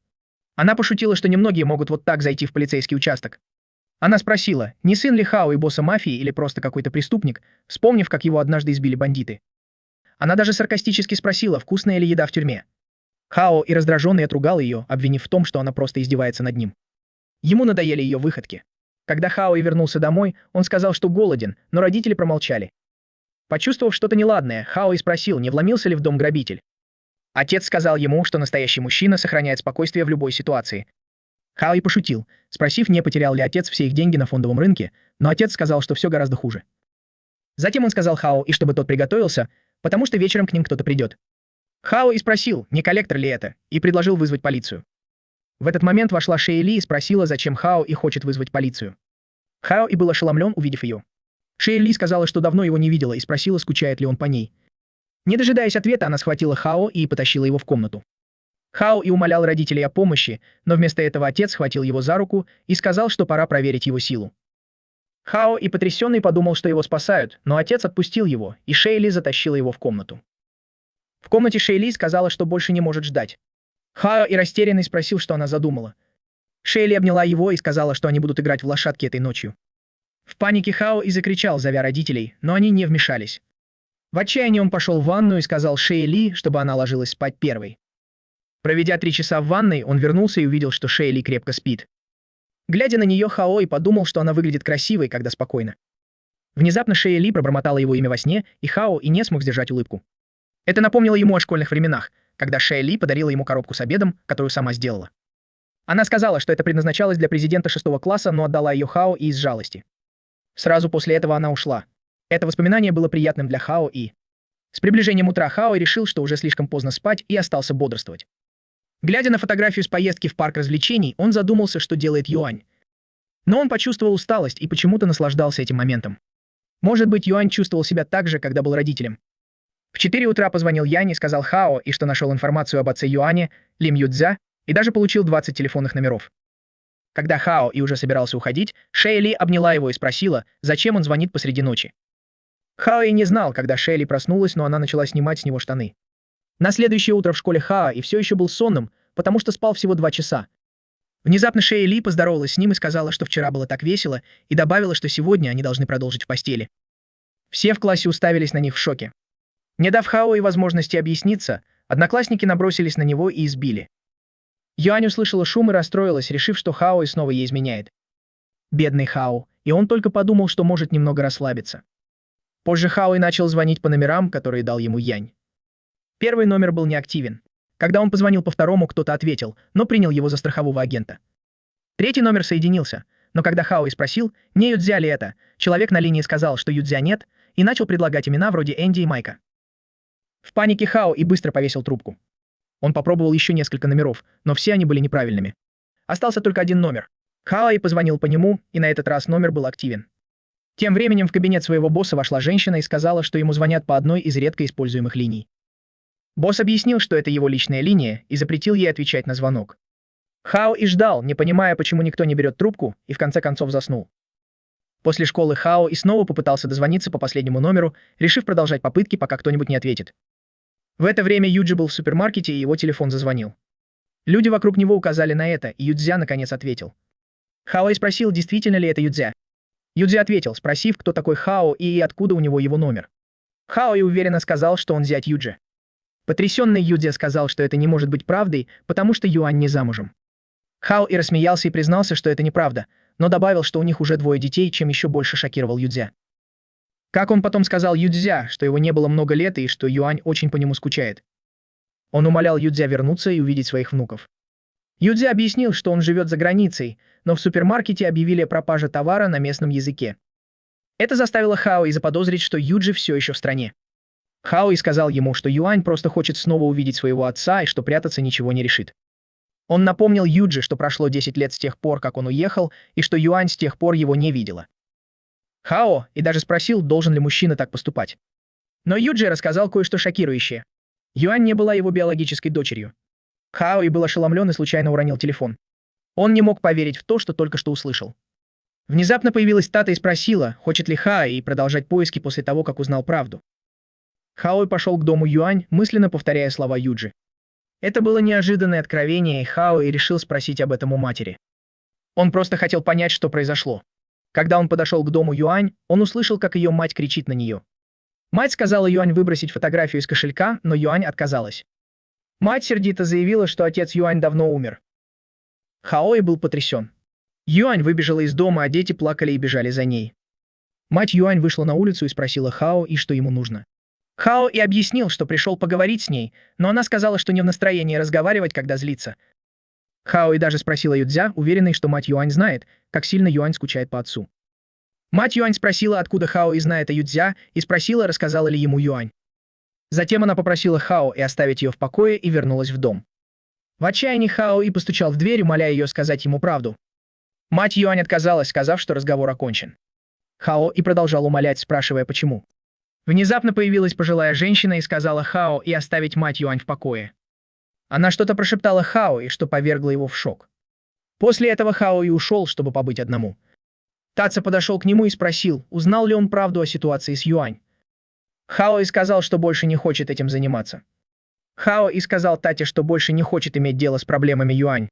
Она пошутила, что немногие могут вот так зайти в полицейский участок. Она спросила, не сын ли Хао и босса мафии или просто какой-то преступник, вспомнив, как его однажды избили бандиты. Она даже саркастически спросила, вкусная ли еда в тюрьме. Хао и раздраженный отругал ее, обвинив в том, что она просто издевается над ним. Ему надоели ее выходки. Когда Хао вернулся домой, он сказал, что голоден, но родители промолчали. Почувствовав что-то неладное, Хао спросил, не вломился ли в дом грабитель. Отец сказал ему, что настоящий мужчина сохраняет спокойствие в любой ситуации. Хао пошутил, спросив, не потерял ли отец все их деньги на фондовом рынке, но отец сказал, что все гораздо хуже. Затем он сказал Хао чтобы тот приготовился, потому что вечером к ним кто-то придет. Хао спросил, не коллектор ли это, и предложил вызвать полицию. В этот момент вошла Шэй Ли и спросила, зачем Хао хочет вызвать полицию. Хао был ошеломлен, увидев ее. Шэй Ли сказала, что давно его не видела, и спросила, скучает ли он по ней. Не дожидаясь ответа, она схватила Хао и потащила его в комнату. Хао и умолял родителей о помощи, но вместо этого отец схватил его за руку и сказал, что пора проверить его силу. Хао и потрясенный подумал, что его спасают, но отец отпустил его, и Шэй Ли затащила его в комнату. В комнате Шэй Ли сказала, что больше не может ждать. Хао и растерянный спросил, что она задумала. Шэй Ли обняла его и сказала, что они будут играть в лошадки этой ночью. В панике Хао и закричал, зовя родителей, но они не вмешались. В отчаянии он пошел в ванную и сказал Шэй Ли, чтобы она ложилась спать первой. Проведя 3 часа в ванной, он вернулся и увидел, что Шэй Ли крепко спит. Глядя на нее, Хао и подумал, что она выглядит красивой, когда спокойна. Внезапно Шэй Ли пробормотала его имя во сне, и Хао и не смог сдержать улыбку. Это напомнило ему о школьных временах, когда Шэй Ли подарила ему коробку с обедом, которую сама сделала. Она сказала, что это предназначалось для президента 6 класса, но отдала ее Хао и из жалости. Сразу после этого она ушла. Это воспоминание было приятным для Хао и... С приближением утра Хао решил, что уже слишком поздно спать, и остался бодрствовать. Глядя на фотографию с поездки в парк развлечений, он задумался, что делает Юань. Но он почувствовал усталость и почему-то наслаждался этим моментом. Может быть, Юань чувствовал себя так же, когда был родителем. В 4 утра позвонил Янь и сказал Хао, и что нашел информацию об отце Юане, Лим Юцзя, и даже получил 20 телефонных номеров. Когда Хао и уже собирался уходить, Шэй Ли обняла его и спросила, зачем он звонит посреди ночи. Хао и не знал, когда Шэй Ли проснулась, но она начала снимать с него штаны. На следующее утро в школе Хао и все еще был сонным, потому что спал всего 2 часа. Внезапно Шэй Ли поздоровалась с ним и сказала, что вчера было так весело, и добавила, что сегодня они должны продолжить в постели. Все в классе уставились на них в шоке. Не дав Хао и возможности объясниться, одноклассники набросились на него и избили. Юань услышала шум и расстроилась, решив, что Хао и снова ей изменяет. Бедный Хао, и он только подумал, что может немного расслабиться. Позже Хао и начал звонить по номерам, которые дал ему Янь. Первый номер был неактивен. Когда он позвонил по второму, кто-то ответил, но принял его за страхового агента. Третий номер соединился, но когда Хао и спросил, не Юцзя ли это, человек на линии сказал, что Юцзя нет, и начал предлагать имена вроде Энди и Майка. В панике Хао и быстро повесил трубку. Он попробовал еще несколько номеров, но все они были неправильными. Остался только один номер. Хао и позвонил по нему, и на этот раз номер был активен. Тем временем в кабинет своего босса вошла женщина и сказала, что ему звонят по одной из редко используемых линий. Босс объяснил, что это его личная линия, и запретил ей отвечать на звонок. Хао и ждал, не понимая, почему никто не берет трубку, и в конце концов заснул. После школы Хао и снова попытался дозвониться по последнему номеру, решив продолжать попытки, пока кто-нибудь не ответит. В это время Юджи был в супермаркете, и его телефон зазвонил. Люди вокруг него указали на это, и Юцзя наконец ответил. Хао и спросил, действительно ли это Юцзя. Юцзя ответил, спросив, кто такой Хао и откуда у него его номер. Хао и уверенно сказал, что он зять Юджи. Потрясенный Юцзя сказал, что это не может быть правдой, потому что Юань не замужем. Хао и рассмеялся и признался, что это неправда, но добавил, что у них уже 2 детей, чем еще больше шокировал Юцзя. Как он потом сказал Юцзя, что его не было много лет и что Юань очень по нему скучает. Он умолял Юцзя вернуться и увидеть своих внуков. Юцзя объяснил, что он живет за границей, но в супермаркете объявили о пропаже товара на местном языке. Это заставило Хао и заподозрить, что Юджи все еще в стране. Хао и сказал ему, что Юань просто хочет снова увидеть своего отца и что прятаться ничего не решит. Он напомнил Юджи, что прошло 10 лет с тех пор, как он уехал, и что Юань с тех пор его не видела. Хао и даже спросил, должен ли мужчина так поступать. Но Юджи рассказал кое-что шокирующее. Юань не была его биологической дочерью. Хао и был ошеломлен и случайно уронил телефон. Он не мог поверить в то, что только что услышал. Внезапно появилась Тата и спросила, хочет ли Хао и продолжать поиски после того, как узнал правду. Хао и пошел к дому Юань, мысленно повторяя слова Юджи. Это было неожиданное откровение, и Хао и решил спросить об этом у матери. Он просто хотел понять, что произошло. Когда он подошел к дому Юань, он услышал, как ее мать кричит на нее. Мать сказала Юань выбросить фотографию из кошелька, но Юань отказалась. Мать сердито заявила, что отец Юань давно умер. Хао и был потрясен. Юань выбежала из дома, а дети плакали и бежали за ней. Мать Юань вышла на улицу и спросила Хао и что ему нужно. Хао и объяснил, что пришел поговорить с ней, но она сказала, что не в настроении разговаривать, когда злится. Хао и даже спросила Юцзя, уверенный, что мать Юань знает, как сильно Юань скучает по отцу. Мать Юань спросила, откуда Хао и знает о Юцзя, и спросила, рассказала ли ему Юань. Затем она попросила Хао и оставить ее в покое и вернулась в дом. В отчаянии Хао и постучал в дверь, умоляя ее сказать ему правду. Мать Юань отказалась, сказав, что разговор окончен. Хао и продолжал умолять, спрашивая почему. Внезапно появилась пожилая женщина и сказала Хао и оставить мать Юань в покое. Она что-то прошептала Хао, и что повергло его в шок. После этого Хао и ушел, чтобы побыть одному. Таца подошел к нему и спросил, узнал ли он правду о ситуации с Юань. Хао и сказал, что больше не хочет этим заниматься. Хао и сказал Тате, что больше не хочет иметь дело с проблемами Юань.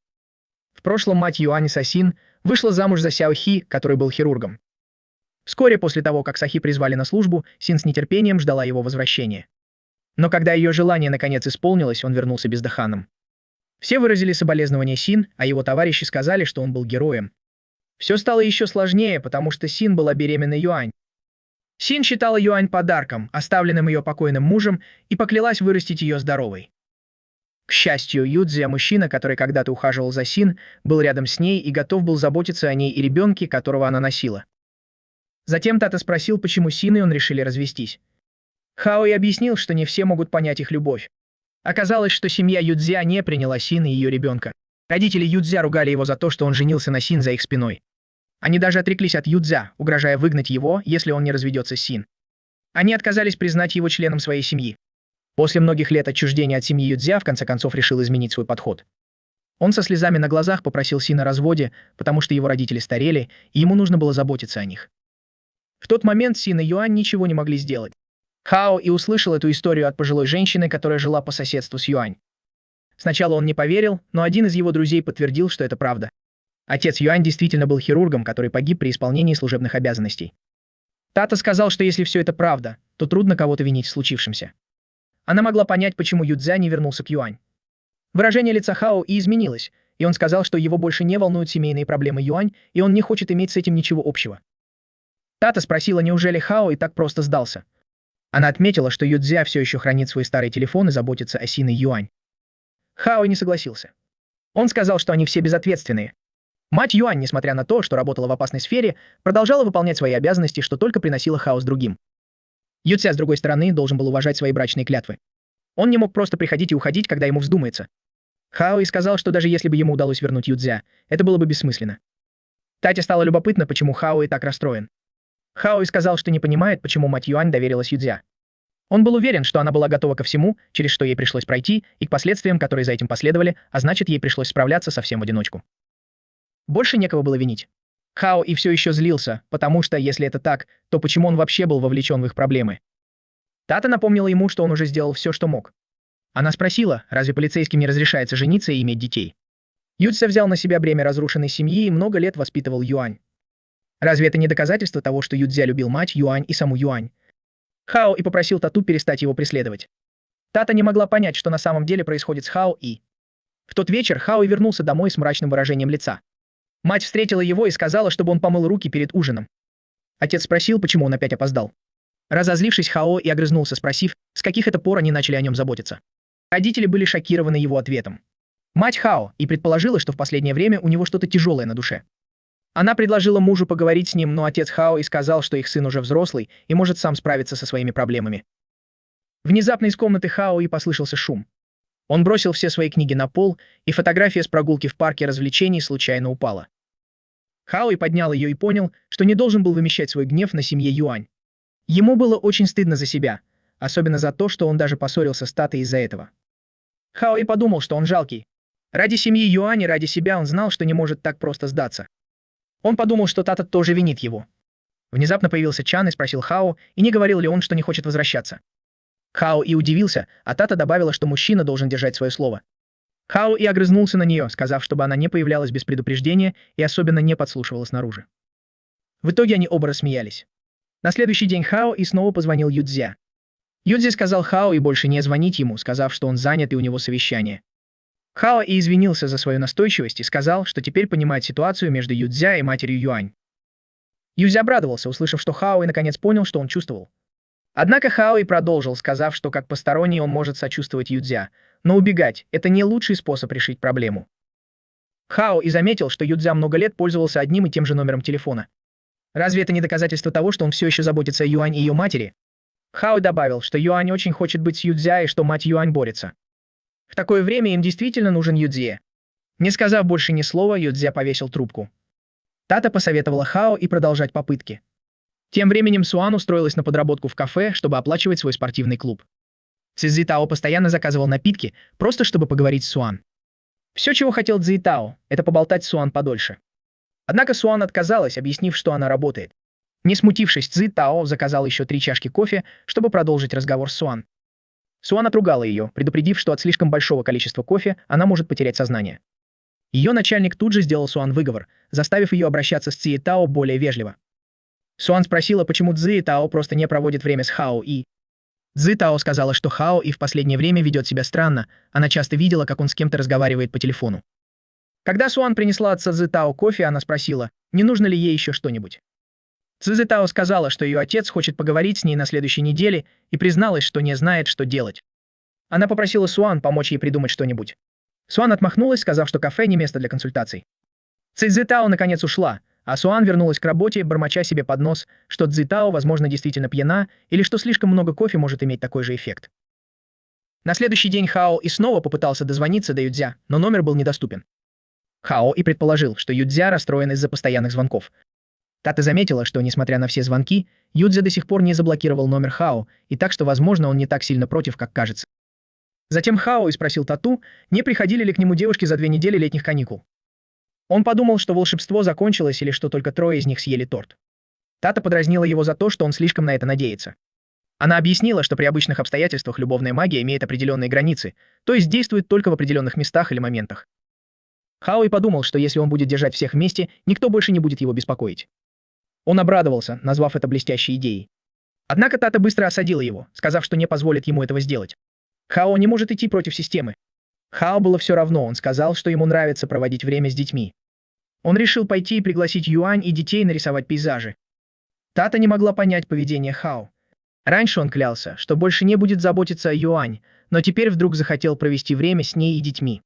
В прошлом мать Юань Сасин вышла замуж за Сяо Хи, который был хирургом. Вскоре после того, как Сахи призвали на службу, Син с нетерпением ждала его возвращения. Но когда ее желание наконец исполнилось, он вернулся бездыханным. Все выразили соболезнования Син, а его товарищи сказали, что он был героем. Все стало еще сложнее, потому что Син была беременна Юань. Син считала Юань подарком, оставленным ее покойным мужем, и поклялась вырастить ее здоровой. К счастью, Юдзя, мужчина, который когда-то ухаживал за Син, был рядом с ней и готов был заботиться о ней и ребенке, которого она носила. Затем Тата спросил, почему Син и он решили развестись. Хао и объяснил, что не все могут понять их любовь. Оказалось, что семья Юдзя не приняла Син и ее ребенка. Родители Юдзя ругали его за то, что он женился на Син за их спиной. Они даже отреклись от Юдзя, угрожая выгнать его, если он не разведется с Син. Они отказались признать его членом своей семьи. После многих лет отчуждения от семьи Юдзя в конце концов решил изменить свой подход. Он со слезами на глазах попросил Син о разводе, потому что его родители старели, и ему нужно было заботиться о них. В тот момент Син и Юань ничего не могли сделать. Хао и услышал эту историю от пожилой женщины, которая жила по соседству с Юань. Сначала он не поверил, но один из его друзей подтвердил, что это правда. Отец Юань действительно был хирургом, который погиб при исполнении служебных обязанностей. Тата сказал, что если все это правда, то трудно кого-то винить в случившемся. Она могла понять, почему Юдзя не вернулся к Юань. Выражение лица Хао и изменилось, и он сказал, что его больше не волнуют семейные проблемы Юань, и он не хочет иметь с этим ничего общего. Тата спросила, неужели Хао и так просто сдался. Она отметила, что Юдзя все еще хранит свой старый телефон и заботится о Син и Юань. Хао не согласился. Он сказал, что они все безответственные. Мать Юань, несмотря на то, что работала в опасной сфере, продолжала выполнять свои обязанности, что только приносило хаос другим. Юдзя, с другой стороны, должен был уважать свои брачные клятвы. Он не мог просто приходить и уходить, когда ему вздумается. Хао и сказал, что даже если бы ему удалось вернуть Юдзя, это было бы бессмысленно. Тате стало любопытно, почему Хао и так расстроен. Хао и сказал, что не понимает, почему мать Юань доверилась Юдзя. Он был уверен, что она была готова ко всему, через что ей пришлось пройти, и к последствиям, которые за этим последовали, а значит, ей пришлось справляться совсем в одиночку. Больше некого было винить. Хао и все еще злился, потому что, если это так, то почему он вообще был вовлечен в их проблемы? Тата напомнила ему, что он уже сделал все, что мог. Она спросила, разве полицейским не разрешается жениться и иметь детей? Юдзя взял на себя бремя разрушенной семьи и много лет воспитывал Юань. Разве это не доказательство того, что Юдзя любил мать Юань и саму Юань? Хао и попросил Тату перестать его преследовать. Тата не могла понять, что на самом деле происходит с Хао и... В тот вечер Хао и вернулся домой с мрачным выражением лица. Мать встретила его и сказала, чтобы он помыл руки перед ужином. Отец спросил, почему он опять опоздал. Разозлившись, Хао и огрызнулся, спросив, с каких это пор они начали о нем заботиться. Родители были шокированы его ответом. Мать Хао и предположила, что в последнее время у него что-то тяжелое на душе. Она предложила мужу поговорить с ним, но отец Хао и сказал, что их сын уже взрослый и может сам справиться со своими проблемами. Внезапно из комнаты Хао и послышался шум. Он бросил все свои книги на пол, и фотография с прогулки в парке развлечений случайно упала. Хао и поднял ее и понял, что не должен был вымещать свой гнев на семье Юань. Ему было очень стыдно за себя, особенно за то, что он даже поссорился с Татой из-за этого. Хао и подумал, что он жалкий. Ради семьи Юань и ради себя он знал, что не может так просто сдаться. Он подумал, что Тата тоже винит его. Внезапно появился Чан и спросил Хао, и не говорил ли он, что не хочет возвращаться. Хао и удивился, а Тата добавила, что мужчина должен держать свое слово. Хао и огрызнулся на нее, сказав, чтобы она не появлялась без предупреждения и особенно не подслушивала снаружи. В итоге они оба рассмеялись. На следующий день Хао и снова позвонил Юдзя. Юдзя сказал Хао и больше не звонить ему, сказав, что он занят и у него совещание. Хао и извинился за свою настойчивость и сказал, что теперь понимает ситуацию между Юдзя и матерью Юань. Юдзя обрадовался, услышав, что Хао и наконец понял, что он чувствовал. Однако Хао и продолжил, сказав, что как посторонний он может сочувствовать Юдзя, но убегать – это не лучший способ решить проблему. Хао и заметил, что Юдзя много лет пользовался одним и тем же номером телефона. Разве это не доказательство того, что он все еще заботится о Юань и ее матери? Хао добавил, что Юань очень хочет быть с Юдзя и что мать Юань борется. В такое время им действительно нужен Юдзя. Не сказав больше ни слова, Юдзя повесил трубку. Тата посоветовала Хао и продолжать попытки. Тем временем Суан устроилась на подработку в кафе, чтобы оплачивать свой спортивный клуб. Цзитао постоянно заказывал напитки, просто чтобы поговорить с Суан. Все, чего хотел Цзитао, это поболтать с Суан подольше. Однако Суан отказалась, объяснив, что она работает. Не смутившись, Цзитао заказал еще 3 чашки кофе, чтобы продолжить разговор с Суан. Суан отругала ее, предупредив, что от слишком большого количества кофе она может потерять сознание. Ее начальник тут же сделал Суан выговор, заставив ее обращаться с Цзитао более вежливо. Суан спросила, почему Цзитао просто не проводит время с Хао И. Цзитао сказала, что Хао И в последнее время ведет себя странно, она часто видела, как он с кем-то разговаривает по телефону. Когда Суан принесла от Цзитао кофе, она спросила, не нужно ли ей еще что-нибудь. Цзитао сказала, что ее отец хочет поговорить с ней на следующей неделе, и призналась, что не знает, что делать. Она попросила Суан помочь ей придумать что-нибудь. Суан отмахнулась, сказав, что кафе не место для консультаций. Цзитао наконец ушла, а Суан вернулась к работе, бормоча себе под нос, что Цзитао, возможно, действительно пьяна, или что слишком много кофе может иметь такой же эффект. На следующий день Хао И снова попытался дозвониться до Юдзя, но номер был недоступен. Хао И предположил, что Юдзя расстроен из-за постоянных звонков. Тата заметила, что, несмотря на все звонки, Юдзя до сих пор не заблокировал номер Хао, и так что, возможно, он не так сильно против, как кажется. Затем Хао И спросил Тату, не приходили ли к нему девушки за 2 недели летних каникул. Он подумал, что волшебство закончилось или что только 3 из них съели торт. Тата подразнила его за то, что он слишком на это надеется. Она объяснила, что при обычных обстоятельствах любовная магия имеет определенные границы, то есть действует только в определенных местах или моментах. Хао И подумал, что если он будет держать всех вместе, никто больше не будет его беспокоить. Он обрадовался, назвав это блестящей идеей. Однако Тата быстро осадила его, сказав, что не позволит ему этого сделать. Хао не может идти против системы. Хао было все равно, он сказал, что ему нравится проводить время с детьми. Он решил пойти и пригласить Юань и детей нарисовать пейзажи. Тата не могла понять поведение Хао. Раньше он клялся, что больше не будет заботиться о Юань, но теперь вдруг захотел провести время с ней и детьми.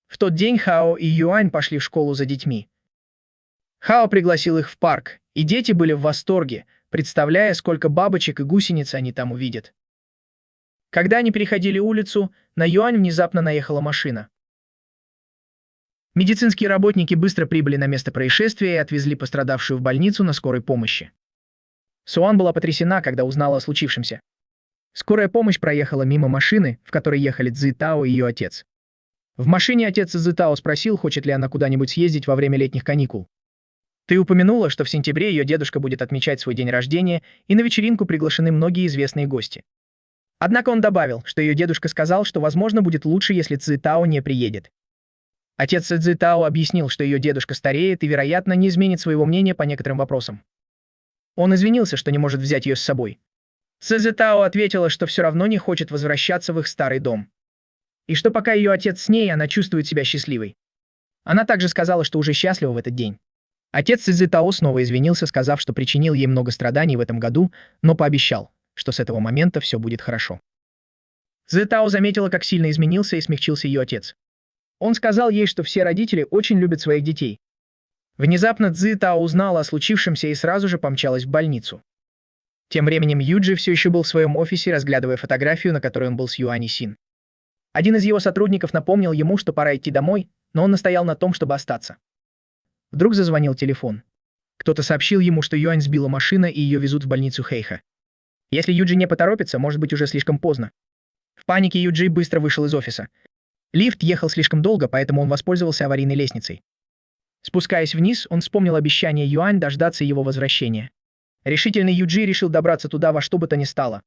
В тот день Хао и Юань пошли в школу за детьми. Хао пригласил их в парк, и дети были в восторге, представляя, сколько бабочек и гусениц они там увидят. Когда они переходили улицу, на Юань внезапно наехала машина. Медицинские работники быстро прибыли на место происшествия и отвезли пострадавшую в больницу на скорой помощи. Суан была потрясена, когда узнала о случившемся. Скорая помощь проехала мимо машины, в которой ехали Цзитао и ее отец. В машине отец Цзитао спросил, хочет ли она куда-нибудь съездить во время летних каникул. «Ты упомянула, что в сентябре ее дедушка будет отмечать свой день рождения, и на вечеринку приглашены многие известные гости». Однако он добавил, что ее дедушка сказал, что, возможно, будет лучше, если Цзитао не приедет. Отец Цзитао объяснил, что ее дедушка стареет и, вероятно, не изменит своего мнения по некоторым вопросам. Он извинился, что не может взять ее с собой. Цзитао ответила, что все равно не хочет возвращаться в их старый дом. И что пока ее отец с ней, она чувствует себя счастливой. Она также сказала, что уже счастлива в этот день. Отец Цзитао снова извинился, сказав, что причинил ей много страданий в этом году, но пообещал, что с этого момента все будет хорошо. Цзитао заметила, как сильно изменился и смягчился ее отец. Он сказал ей, что все родители очень любят своих детей. Внезапно Цзитао узнала о случившемся и сразу же помчалась в больницу. Тем временем Юджи все еще был в своем офисе, разглядывая фотографию, на которой он был с Юань Син. Один из его сотрудников напомнил ему, что пора идти домой, но он настоял на том, чтобы остаться. Вдруг зазвонил телефон. Кто-то сообщил ему, что Юань сбила машина и ее везут в больницу Хэйха. Если Юджи не поторопится, может быть уже слишком поздно. В панике Юджи быстро вышел из офиса. Лифт ехал слишком долго, поэтому он воспользовался аварийной лестницей. Спускаясь вниз, он вспомнил обещание Юань дождаться его возвращения. Решительный Юджи решил добраться туда во что бы то ни стало.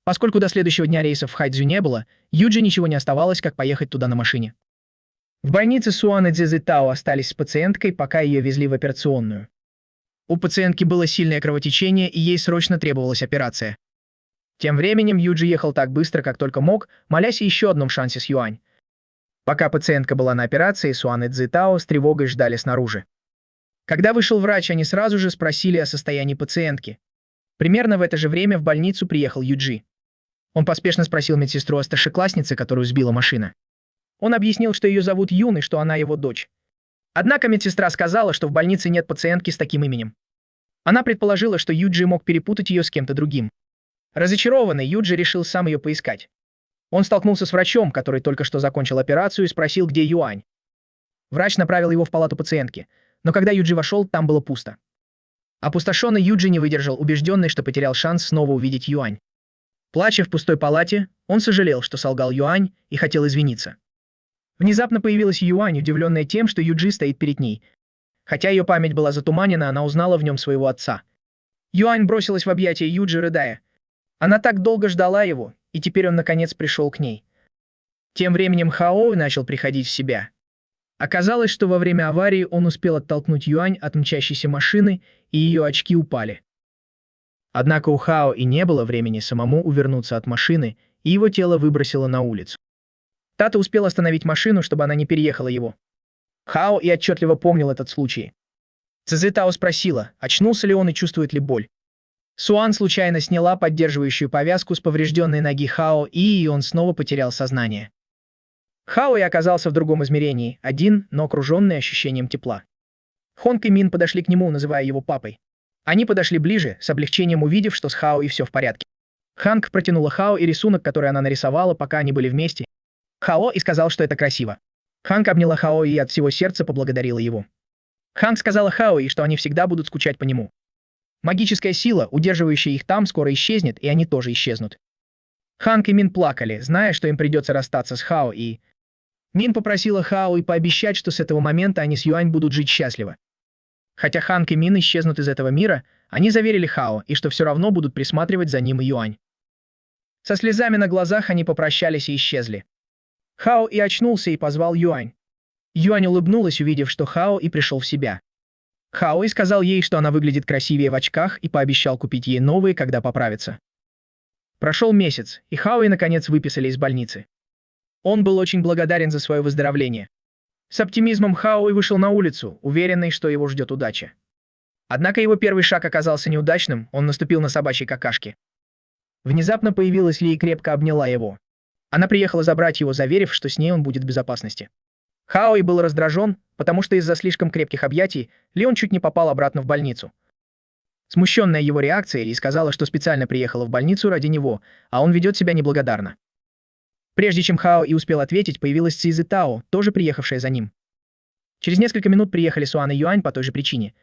Поскольку до следующего дня рейсов в Хайцзю не было, Юджи ничего не оставалось, как поехать туда на машине. В больнице Суан и Цзитао остались с пациенткой, пока ее везли в операционную. У пациентки было сильное кровотечение, и ей срочно требовалась операция. Тем временем Юджи ехал так быстро, как только мог, молясь о еще одном шансе с Юань. Пока пациентка была на операции, Суан и Цзитао с тревогой ждали снаружи. Когда вышел врач, они сразу же спросили о состоянии пациентки. Примерно в это же время в больницу приехал Юджи. Он поспешно спросил медсестру о старшекласснице, которую сбила машина. Он объяснил, что ее зовут Юн и что она его дочь. Однако медсестра сказала, что в больнице нет пациентки с таким именем. Она предположила, что Юджи мог перепутать ее с кем-то другим. Разочарованный, Юджи решил сам ее поискать. Он столкнулся с врачом, который только что закончил операцию, и спросил, где Юань. Врач направил его в палату пациентки, но когда Юджи вошел, там было пусто. Опустошенный Юджи не выдержал, убежденный, что потерял шанс снова увидеть Юань. Плача в пустой палате, он сожалел, что солгал Юань, и хотел извиниться. Внезапно появилась Юань, удивленная тем, что Юджи стоит перед ней. Хотя ее память была затуманена, она узнала в нем своего отца. Юань бросилась в объятия Юджи, рыдая. Она так долго ждала его, и теперь он наконец пришел к ней. Тем временем Хао начал приходить в себя. Оказалось, что во время аварии он успел оттолкнуть Юань от мчащейся машины, и ее очки упали. Однако у Хао и не было времени самому увернуться от машины, и его тело выбросило на улицу. Тата успел остановить машину, чтобы она не переехала его. Хао и отчетливо помнил этот случай. Цзэтао спросила, очнулся ли он и чувствует ли боль. Суан случайно сняла поддерживающую повязку с поврежденной ноги Хао, и он снова потерял сознание. Хао и оказался в другом измерении, один, но окруженный ощущением тепла. Хонг и Мин подошли к нему, называя его папой. Они подошли ближе, с облегчением увидев, что с Хао и все в порядке. Ханг протянула Хао и рисунок, который она нарисовала, пока они были вместе. Хао и сказал, что это красиво. Ханг обняла Хао и от всего сердца поблагодарила его. Ханг сказала Хао и, что они всегда будут скучать по нему. Магическая сила, удерживающая их там, скоро исчезнет, и они тоже исчезнут. Ханг и Мин плакали, зная, что им придется расстаться с Хао и... Мин попросила Хао и пообещать, что с этого момента они с Юань будут жить счастливо. Хотя Ханг и Мин исчезнут из этого мира, они заверили Хао, и что все равно будут присматривать за ним и Юань. Со слезами на глазах они попрощались и исчезли. Хао и очнулся и позвал Юань. Юань улыбнулась, увидев, что Хао и пришел в себя. Хао и сказал ей, что она выглядит красивее в очках, и пообещал купить ей новые, когда поправится. Прошел месяц, и Хао и наконец выписали из больницы. Он был очень благодарен за свое выздоровление. С оптимизмом Хао и вышел на улицу, уверенный, что его ждет удача. Однако его первый шаг оказался неудачным, он наступил на собачьи какашки. Внезапно появилась Ли и крепко обняла его. Она приехала забрать его, заверив, что с ней он будет в безопасности. Хао и был раздражен, потому что из-за слишком крепких объятий Ли он чуть не попал обратно в больницу. Смущенная его реакцией, Ли сказала, что специально приехала в больницу ради него, а он ведет себя неблагодарно. Прежде чем Хао и успел ответить, появилась Цзэтао, тоже приехавшая за ним. Через несколько минут приехали Суан и Юань по той же причине.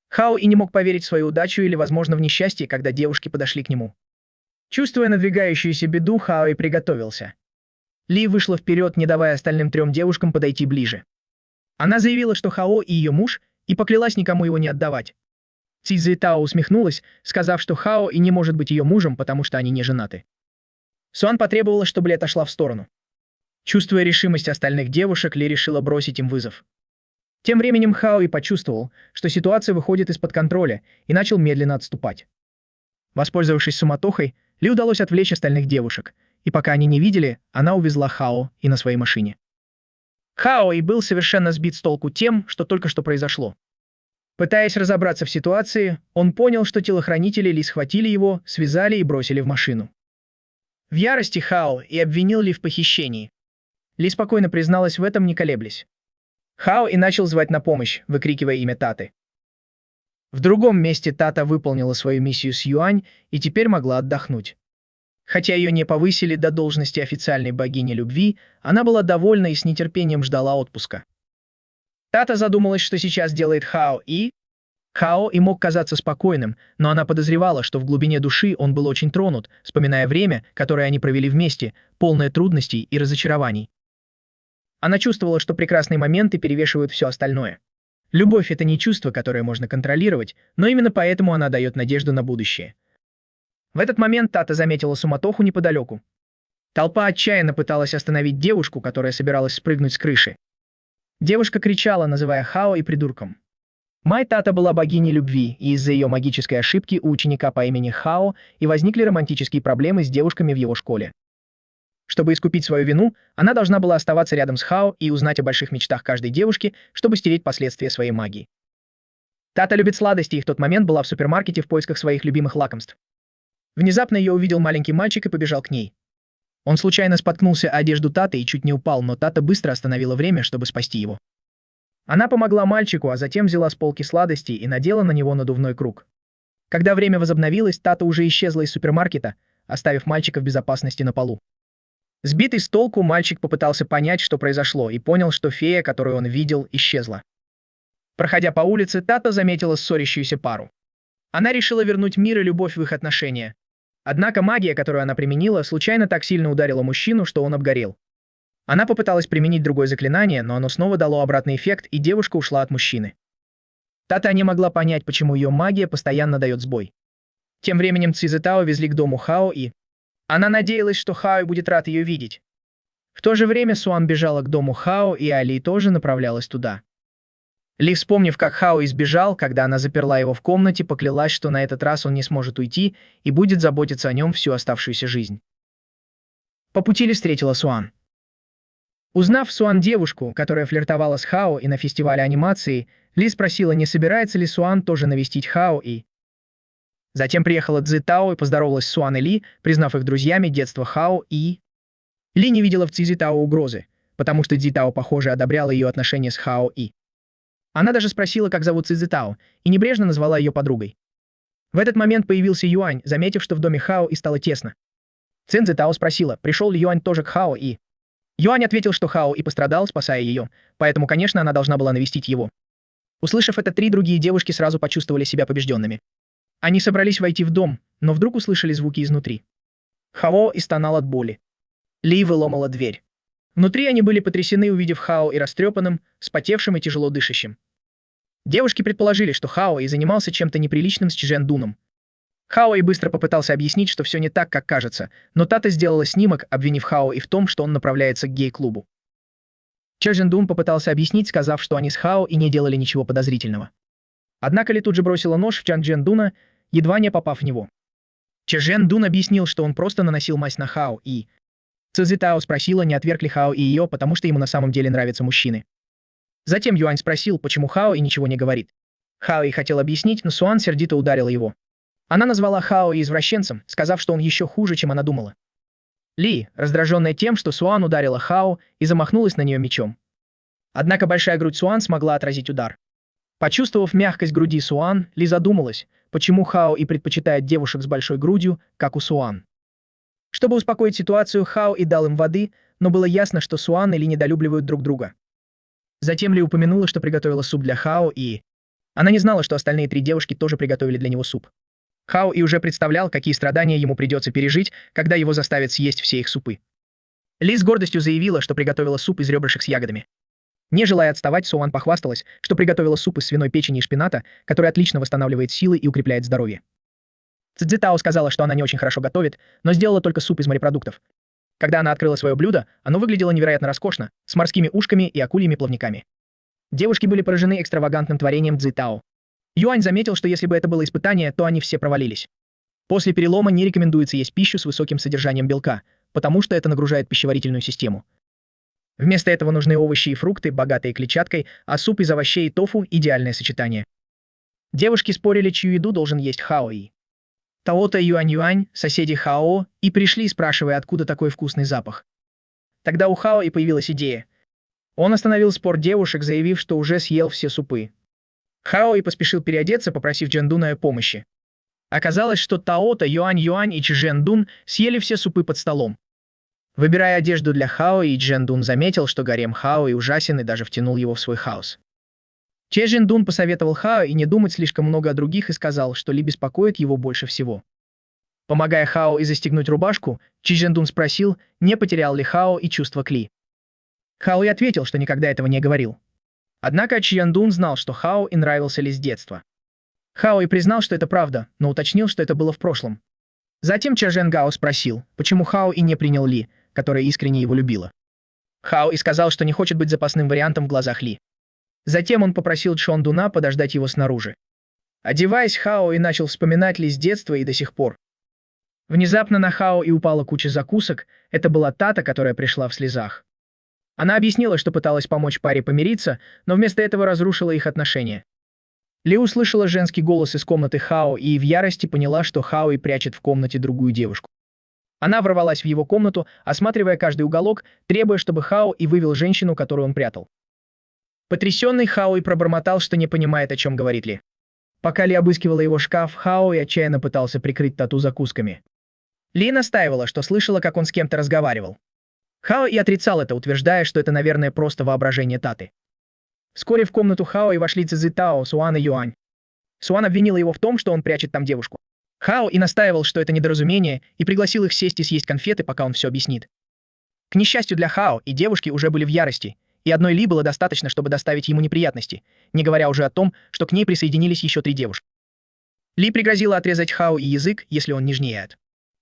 Хао и не мог поверить в свою удачу или, возможно, в несчастье, когда девушки подошли к нему. Чувствуя надвигающуюся беду, Хао и приготовился. Ли вышла вперед, не давая остальным 3 девушкам подойти ближе. Она заявила, что Хао и ее муж, и поклялась никому его не отдавать. Цзэтао усмехнулась, сказав, что Хао и не может быть ее мужем, потому что они не женаты. Суан потребовала, чтобы Ли отошла в сторону. Чувствуя решимость остальных девушек, Ли решила бросить им вызов. Тем временем Хао и почувствовал, что ситуация выходит из-под контроля, и начал медленно отступать. Воспользовавшись суматохой, Ли удалось отвлечь остальных девушек, и пока они не видели, она увезла Хао и на своей машине. Хао и был совершенно сбит с толку тем, что только что произошло. Пытаясь разобраться в ситуации, он понял, что телохранители Ли схватили его, связали и бросили в машину. В ярости Хао и обвинил Ли в похищении. Ли спокойно призналась в этом, не колеблясь. Хао и начал звать на помощь, выкрикивая имя Таты. В другом месте Тата выполнила свою миссию с Юань и теперь могла отдохнуть. Хотя ее не повысили до должности официальной богини любви, она была довольна и с нетерпением ждала отпуска. Тата задумалась, что сейчас делает Хао и мог казаться спокойным, но она подозревала, что в глубине души он был очень тронут, вспоминая время, которое они провели вместе, полное трудностей и разочарований. Она чувствовала, что прекрасные моменты перевешивают все остальное. Любовь — это не чувство, которое можно контролировать, но именно поэтому она дает надежду на будущее. В этот момент Тата заметила суматоху неподалеку. Толпа отчаянно пыталась остановить девушку, которая собиралась спрыгнуть с крыши. Девушка кричала, называя Хао и придурком. Май Тата была богиней любви, и из-за ее магической ошибки у ученика по имени Хао и возникли романтические проблемы с девушками в его школе. Чтобы искупить свою вину, она должна была оставаться рядом с Хао и узнать о больших мечтах каждой девушки, чтобы стереть последствия своей магии. Тата любит сладости и в тот момент была в супермаркете в поисках своих любимых лакомств. Внезапно ее увидел маленький мальчик и побежал к ней. Он случайно споткнулся о одежду Таты и чуть не упал, но Тата быстро остановила время, чтобы спасти его. Она помогла мальчику, а затем взяла с полки сладости и надела на него надувной круг. Когда время возобновилось, Тата уже исчезла из супермаркета, оставив мальчика в безопасности на полу. Сбитый с толку, мальчик попытался понять, что произошло, и понял, что фея, которую он видел, исчезла. Проходя по улице, Тата заметила ссорящуюся пару. Она решила вернуть мир и любовь в их отношения. Однако магия, которую она применила, случайно так сильно ударила мужчину, что он обгорел. Она попыталась применить другое заклинание, но оно снова дало обратный эффект, и девушка ушла от мужчины. Тата не могла понять, почему ее магия постоянно дает сбой. Тем временем Цзитао везли к дому Хао, и она надеялась, что Хао будет рад ее видеть. В то же время Суан бежала к дому Хао, и Али тоже направлялась туда. Ли, вспомнив, как Хао избежал, когда она заперла его в комнате, поклялась, что на этот раз он не сможет уйти и будет заботиться о нем всю оставшуюся жизнь. По пути Ли встретила Суан. Узнав Суан девушку, которая флиртовала с Хао и на фестивале анимации, Ли спросила, не собирается ли Суан тоже навестить Хао, и затем приехала Цзитао и поздоровалась с Суан и Ли, признав их друзьями детства Хао, и Ли не видела в Цзитао угрозы, потому что Цзитао, похоже, одобряла ее отношения с Хао, и она даже спросила, как зовут Цзитао, и небрежно назвала ее подругой. В этот момент появился Юань, заметив, что в доме Хао и стало тесно. Цзитао спросила, пришел ли Юань тоже к Хао, и Юань ответил, что Хао и пострадал, спасая ее, поэтому, конечно, она должна была навестить его. Услышав это, три другие девушки сразу почувствовали себя побежденными. Они собрались войти в дом, но вдруг услышали звуки изнутри. Хао истонал от боли. Ли выломала дверь. Внутри они были потрясены, увидев Хао и растрепанным, вспотевшим и тяжело дышащим. Девушки предположили, что Хао и занимался чем-то неприличным с Чжэн Дуном. Хао и быстро попытался объяснить, что все не так, как кажется, но Тата сделала снимок, обвинив Хао и в том, что он направляется к гей-клубу. Чжэн Дун попытался объяснить, сказав, что они с Хао и не делали ничего подозрительного. Однако Ли тут же бросила нож в Чжэн Дуна, едва не попав в него. Чжэн Дун объяснил, что он просто наносил мазь на Хао, и Цзитао спросила, не отверг ли Хао и ее, потому что ему на самом деле нравятся мужчины. Затем Юань спросил, почему Хао и ничего не говорит. Хао и хотел объяснить, но Суан сердито ударила его. Она назвала Хао и извращенцем, сказав, что он еще хуже, чем она думала. Ли, раздраженная тем, что Суан ударила Хао, и замахнулась на нее мечом. Однако большая грудь Суан смогла отразить удар. Почувствовав мягкость груди Суан, Ли задумалась, почему Хао и предпочитает девушек с большой грудью, как у Суан. Чтобы успокоить ситуацию, Хао и дал им воды, но было ясно, что Суан и Ли недолюбливают друг друга. Затем Ли упомянула, что приготовила суп для Хао, и она не знала, что остальные три девушки тоже приготовили для него суп. Хао и уже представлял, какие страдания ему придется пережить, когда его заставят съесть все их супы. Ли с гордостью заявила, что приготовила суп из ребрышек с ягодами. Не желая отставать, Суан похвасталась, что приготовила суп из свиной печени и шпината, который отлично восстанавливает силы и укрепляет здоровье. Цзитао сказала, что она не очень хорошо готовит, но сделала только суп из морепродуктов. Когда она открыла свое блюдо, оно выглядело невероятно роскошно, с морскими ушками и акульими плавниками. Девушки были поражены экстравагантным творением Цзитао. Юань заметил, что если бы это было испытание, то они все провалились. После перелома не рекомендуется есть пищу с высоким содержанием белка, потому что это нагружает пищеварительную систему. Вместо этого нужны овощи и фрукты, богатые клетчаткой, а суп из овощей и тофу – идеальное сочетание. Девушки спорили, чью еду должен есть Хао и Таота и Юань-Юань, соседи Хао, и пришли, спрашивая, откуда такой вкусный запах. Тогда у Хао и появилась идея. Он остановил спор девушек, заявив, что уже съел все супы. Хао и поспешил переодеться, попросив Чжэн-Дуна о помощи. Оказалось, что Таота, Юань-Юань и Чжэн-Дун съели все супы под столом. Выбирая одежду для Хао, и Чжэн-Дун заметил, что гарем Хао и ужасен, и даже втянул его в свой хаос. Чжэн-Дун посоветовал Хао и не думать слишком много о других и сказал, что Ли беспокоит его больше всего. Помогая Хао и застегнуть рубашку, Чжэн-Дун спросил, не потерял ли Хао и чувство к Ли. Хао и ответил, что никогда этого не говорил. Однако Чжэн-Дун знал, что Хао и нравился Ли с детства. Хао и признал, что это правда, но уточнил, что это было в прошлом. Затем Чжэн-Гао спросил, почему Хао и не принял Ли, которая искренне его любила. Хао и сказал, что не хочет быть запасным вариантом в глазах Ли. Затем он попросил Чжэн-Дуна подождать его снаружи. Одеваясь, Хао и начал вспоминать Ли с детства и до сих пор. Внезапно на Хао и упала куча закусок, это была Тата, которая пришла в слезах. Она объяснила, что пыталась помочь паре помириться, но вместо этого разрушила их отношения. Ли услышала женский голос из комнаты Хао и в ярости поняла, что Хао и прячет в комнате другую девушку. Она ворвалась в его комнату, осматривая каждый уголок, требуя, чтобы Хао и вывел женщину, которую он прятал. Потрясенный Хао и пробормотал, что не понимает, о чем говорит Ли. Пока Ли обыскивала его шкаф, Хао и отчаянно пытался прикрыть Тату закусками. Ли настаивала, что слышала, как он с кем-то разговаривал. Хао и отрицал это, утверждая, что это, наверное, просто воображение Таты. Вскоре в комнату Хао и вошли Цзитао, Суан и Юань. Суан обвинила его в том, что он прячет там девушку. Хао и настаивал, что это недоразумение, и пригласил их сесть и съесть конфеты, пока он все объяснит. К несчастью для Хао, и девушки уже были в ярости, и одной Ли было достаточно, чтобы доставить ему неприятности, не говоря уже о том, что к ней присоединились еще 3 девушки. Ли пригрозила отрезать Хао и язык, если он нежнеет.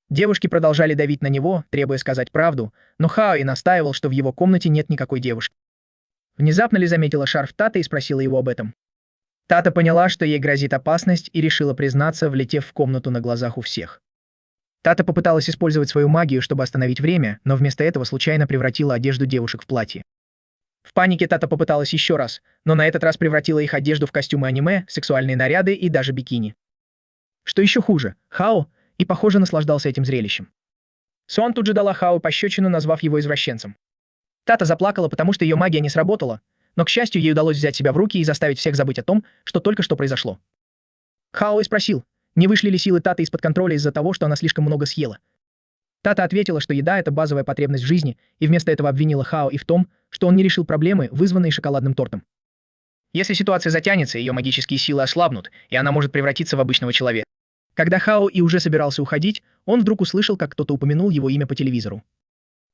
Девушки продолжали давить на него, требуя сказать правду, но Хао и настаивал, что в его комнате нет никакой девушки. Внезапно Ли заметила шарф Тата и спросила его об этом. Тата поняла, что ей грозит опасность, и решила признаться, влетев в комнату на глазах у всех. Тата попыталась использовать свою магию, чтобы остановить время, но вместо этого случайно превратила одежду девушек в платье. В панике Тата попыталась еще раз, но на этот раз превратила их одежду в костюмы аниме, сексуальные наряды и даже бикини. Что еще хуже, Хао и, похоже, наслаждался этим зрелищем. Суан тут же дала Хао пощечину, назвав его извращенцем. Тата заплакала, потому что ее магия не сработала, но, к счастью, ей удалось взять себя в руки и заставить всех забыть о том, что только что произошло. Хао и спросил, не вышли ли силы Таты из-под контроля из-за того, что она слишком много съела. Тата ответила, что еда — это базовая потребность в жизни, и вместо этого обвинила Хао и в том, что он не решил проблемы, вызванные шоколадным тортом. Если ситуация затянется, ее магические силы ослабнут, и она может превратиться в обычного человека. Когда Хао и уже собирался уходить, он вдруг услышал, как кто-то упомянул его имя по телевизору.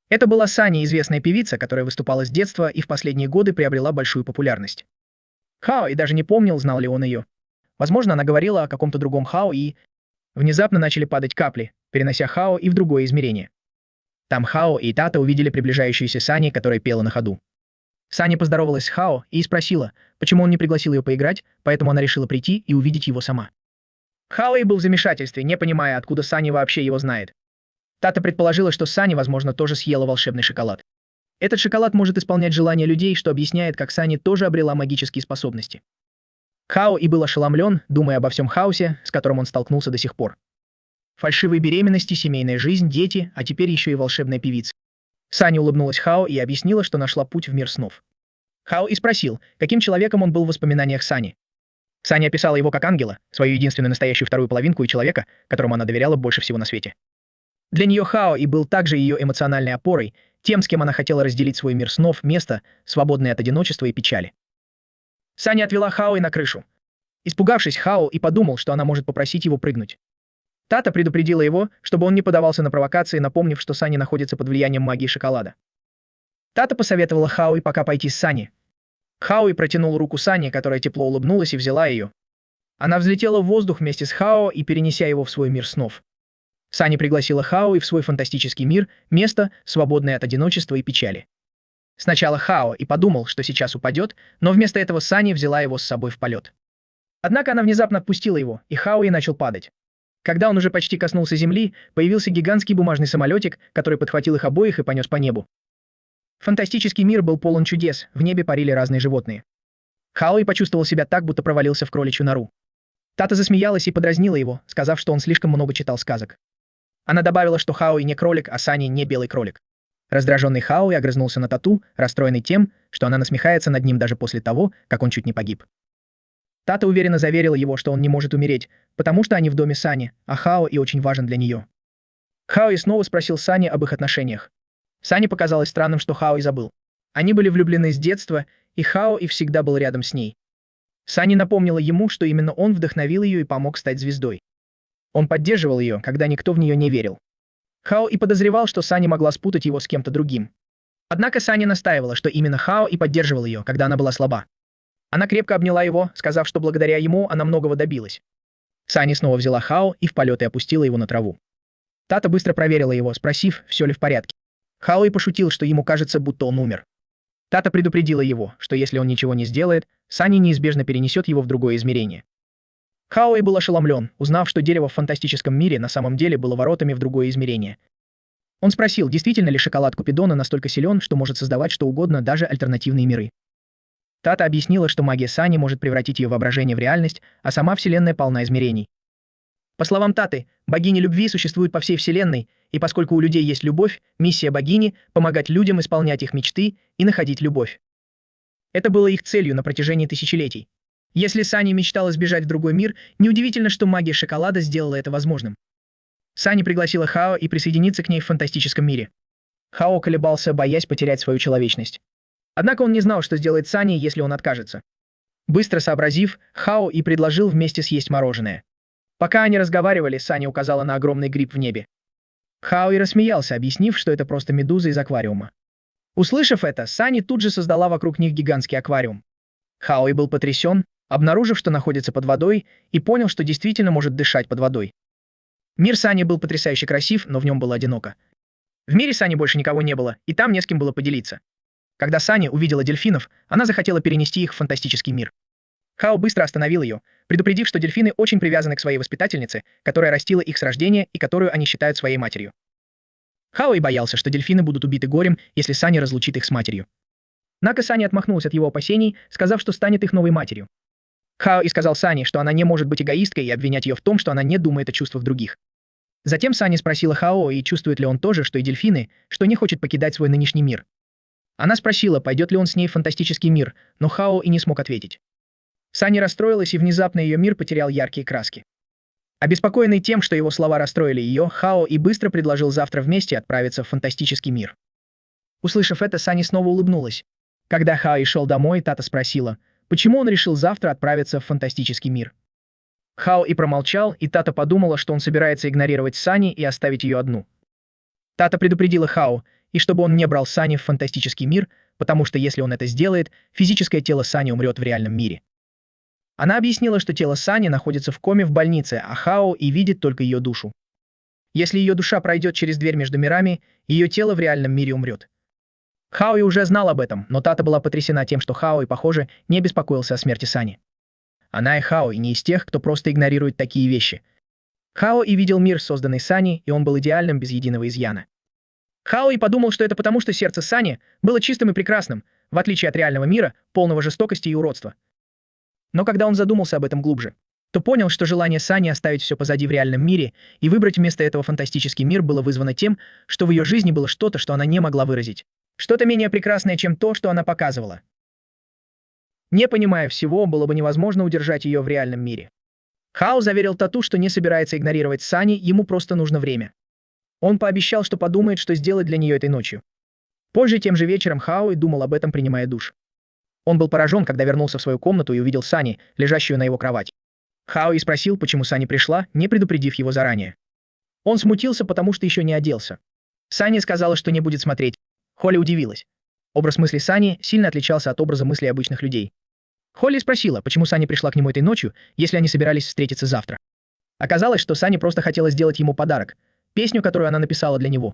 Это была Сани, известная певица, которая выступала с детства и в последние годы приобрела большую популярность. Хао и даже не помнил, знал ли он ее. Возможно, она говорила о каком-то другом Хао и... Внезапно начали падать капли, перенося Хао и в другое измерение. Там Хао и Тата увидели приближающуюся Сани, которая пела на ходу. Сани поздоровалась с Хао и спросила, почему он не пригласил ее поиграть, поэтому она решила прийти и увидеть его сама. Хао и был в замешательстве, не понимая, откуда Сани вообще его знает. Тата предположила, что Сани, возможно, тоже съела волшебный шоколад. Этот шоколад может исполнять желания людей, что объясняет, как Сани тоже обрела магические способности. Хао и был ошеломлен, думая обо всем хаосе, с которым он столкнулся до сих пор. Фальшивые беременности, семейная жизнь, дети, а теперь еще и волшебная певица. Сани улыбнулась Хао и объяснила, что нашла путь в мир снов. Хао и спросил, каким человеком он был в воспоминаниях Сани. Сани описала его как ангела, свою единственную настоящую вторую половинку и человека, которому она доверяла больше всего на свете. Для нее Хао и был также ее эмоциональной опорой, тем, с кем она хотела разделить свой мир снов, место, свободное от одиночества и печали. Сани отвела Хао и на крышу. Испугавшись, Хао и подумал, что она может попросить его прыгнуть. Тата предупредила его, чтобы он не поддавался на провокации, напомнив, что Сани находится под влиянием магии шоколада. Тата посоветовала Хао и пока пойти с Сани. Хао и протянул руку Сани, которая тепло улыбнулась и взяла ее. Она взлетела в воздух вместе с Хао и перенеся его в свой мир снов. Сани пригласила Хао и в свой фантастический мир, место, свободное от одиночества и печали. Сначала Хао и подумал, что сейчас упадет, но вместо этого Сани взяла его с собой в полет. Однако она внезапно отпустила его, и Хао и начал падать. Когда он уже почти коснулся земли, появился гигантский бумажный самолетик, который подхватил их обоих и понес по небу. Фантастический мир был полон чудес, в небе парили разные животные. Хао и почувствовал себя так, будто провалился в кроличью нору. Тата засмеялась и подразнила его, сказав, что он слишком много читал сказок. Она добавила, что Хао и не кролик, а Сани не белый кролик. Раздраженный Хао и огрызнулся на Тату, расстроенный тем, что она насмехается над ним даже после того, как он чуть не погиб. Тата уверенно заверила его, что он не может умереть, потому что они в доме Сани, а Хао и очень важен для нее. Хао и снова спросил Сани об их отношениях. Сани показалось странным, что Хао и забыл. Они были влюблены с детства, и Хао и всегда был рядом с ней. Сани напомнила ему, что именно он вдохновил ее и помог стать звездой. Он поддерживал ее, когда никто в нее не верил. Хао и подозревал, что Сани могла спутать его с кем-то другим. Однако Сани настаивала, что именно Хао и поддерживал ее, когда она была слаба. Она крепко обняла его, сказав, что благодаря ему она многого добилась. Сани снова взяла Хао и в полет и опустила его на траву. Тата быстро проверила его, спросив, все ли в порядке. Хао и пошутил, что ему кажется, будто он умер. Тата предупредила его, что если он ничего не сделает, Сани неизбежно перенесет его в другое измерение. Хао и был ошеломлен, узнав, что дерево в фантастическом мире на самом деле было воротами в другое измерение. Он спросил, действительно ли шоколад Купидона настолько силен, что может создавать что угодно, даже альтернативные миры. Тата объяснила, что магия Сани может превратить ее воображение в реальность, а сама Вселенная полна измерений. По словам Таты, богини любви существуют по всей Вселенной, и поскольку у людей есть любовь, миссия богини — помогать людям исполнять их мечты и находить любовь. Это было их целью на протяжении тысячелетий. Если Сани мечтала сбежать в другой мир, неудивительно, что магия шоколада сделала это возможным. Сани пригласила Хао и присоединиться к ней в фантастическом мире. Хао колебался, боясь потерять свою человечность. Однако он не знал, что сделает Сани, если он откажется. Быстро сообразив, Хао и предложил вместе съесть мороженое. Пока они разговаривали, Саня указала на огромный гриб в небе. Хао и рассмеялся, объяснив, что это просто медуза из аквариума. Услышав это, Сани тут же создала вокруг них гигантский аквариум. Хао и был потрясен, обнаружив, что находится под водой, и понял, что действительно может дышать под водой. Мир Сани был потрясающе красив, но в нем было одиноко. В мире Сани больше никого не было, и там не с кем было поделиться. Когда Сани увидела дельфинов, она захотела перенести их в фантастический мир. Хао быстро остановил ее, предупредив, что дельфины очень привязаны к своей воспитательнице, которая растила их с рождения и которую они считают своей матерью. Хао и боялся, что дельфины будут убиты горем, если Сани разлучит их с матерью. Однако Сани отмахнулась от его опасений, сказав, что станет их новой матерью. Хао и сказал Сани, что она не может быть эгоисткой и обвинять ее в том, что она не думает о чувствах других. Затем Сани спросила Хао, и чувствует ли он тоже, что и дельфины, что не хочет покидать свой нынешний мир. Она спросила, пойдет ли он с ней в фантастический мир, но Хао и не смог ответить. Сани расстроилась, и внезапно ее мир потерял яркие краски. Обеспокоенный тем, что его слова расстроили ее, Хао и быстро предложил завтра вместе отправиться в фантастический мир. Услышав это, Сани снова улыбнулась. Когда Хао и шел домой, Тата спросила, почему он решил завтра отправиться в фантастический мир. Хао и промолчал, и Тата подумала, что он собирается игнорировать Сани и оставить ее одну. Тата предупредила Хао, и чтобы он не брал Сани в фантастический мир, потому что если он это сделает, физическое тело Сани умрет в реальном мире. Она объяснила, что тело Сани находится в коме в больнице, а Хао и видит только ее душу. Если ее душа пройдет через дверь между мирами, ее тело в реальном мире умрет. Хао и уже знал об этом, но Тата была потрясена тем, что Хао и, похоже, не беспокоился о смерти Сани. Она и Хао и не из тех, кто просто игнорирует такие вещи. Хао и видел мир, созданный Сани, и он был идеальным без единого изъяна. Хао и подумал, что это потому, что сердце Сани было чистым и прекрасным, в отличие от реального мира, полного жестокости и уродства. Но когда он задумался об этом глубже, то понял, что желание Сани оставить все позади в реальном мире и выбрать вместо этого фантастический мир было вызвано тем, что в ее жизни было что-то, что она не могла выразить. Что-то менее прекрасное, чем то, что она показывала. Не понимая всего, было бы невозможно удержать ее в реальном мире. Хао заверил Тату, что не собирается игнорировать Сани, ему просто нужно время. Он пообещал, что подумает, что сделать для нее этой ночью. Позже, тем же вечером, Хао и думал об этом, принимая душ. Он был поражен, когда вернулся в свою комнату и увидел Сани, лежащую на его кровати. Хао и спросил, почему Сани пришла, не предупредив его заранее. Он смутился, потому что еще не оделся. Сани сказала, что не будет смотреть. Холли удивилась. Образ мысли Сани сильно отличался от образа мыслей обычных людей. Холли спросила, почему Сани пришла к нему этой ночью, если они собирались встретиться завтра. Оказалось, что Сани просто хотела сделать ему подарок, песню, которую она написала для него.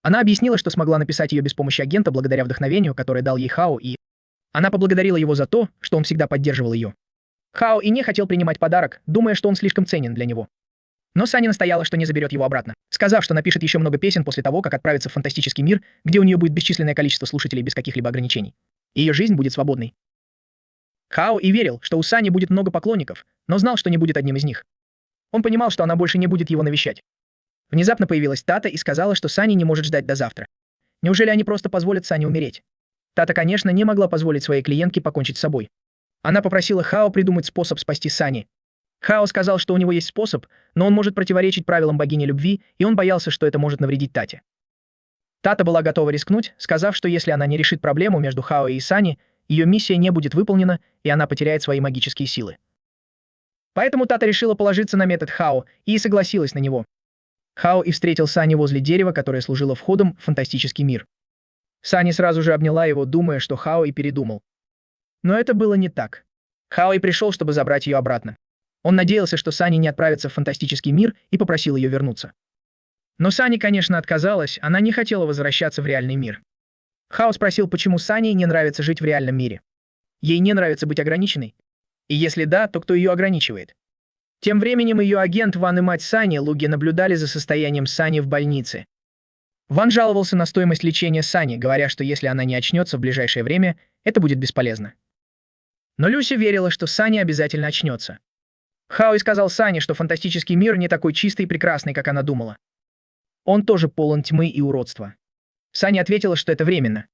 Она объяснила, что смогла написать ее без помощи агента благодаря вдохновению, которое дал ей Хао, и она поблагодарила его за то, что он всегда поддерживал ее. Хао и не хотел принимать подарок, думая, что он слишком ценен для него. Но Сани настояла, что не заберет его обратно, сказав, что напишет еще много песен после того, как отправится в фантастический мир, где у нее будет бесчисленное количество слушателей без каких-либо ограничений. И ее жизнь будет свободной. Хао и верил, что у Сани будет много поклонников, но знал, что не будет одним из них. Он понимал, что она больше не будет его навещать. Внезапно появилась Тата и сказала, что Сани не может ждать до завтра. Неужели они просто позволят Сани умереть? Тата, конечно, не могла позволить своей клиентке покончить с собой. Она попросила Хао придумать способ спасти Сани. Хао сказал, что у него есть способ, но он может противоречить правилам богини любви, и он боялся, что это может навредить Тате. Тата была готова рискнуть, сказав, что если она не решит проблему между Хао и Сани, ее миссия не будет выполнена, и она потеряет свои магические силы. Поэтому Тата решила положиться на метод Хао и согласилась на него. Хао и встретил Сани возле дерева, которое служило входом в фантастический мир. Сани сразу же обняла его, думая, что Хао и передумал. Но это было не так. Хао и пришел, чтобы забрать ее обратно. Он надеялся, что Сани не отправится в фантастический мир, и попросил ее вернуться. Но Сани, конечно, отказалась, она не хотела возвращаться в реальный мир. Хао спросил, почему Сани не нравится жить в реальном мире. Ей не нравится быть ограниченной? И если да, то кто ее ограничивает? Тем временем ее агент Ван и мать Сани, Луги, наблюдали за состоянием Сани в больнице. Ван жаловался на стоимость лечения Сани, говоря, что если она не очнется в ближайшее время, это будет бесполезно. Но Люся верила, что Сани обязательно очнется. Хао и сказал Сани, что фантастический мир не такой чистый и прекрасный, как она думала. Он тоже полон тьмы и уродства. Сани ответила, что это временно.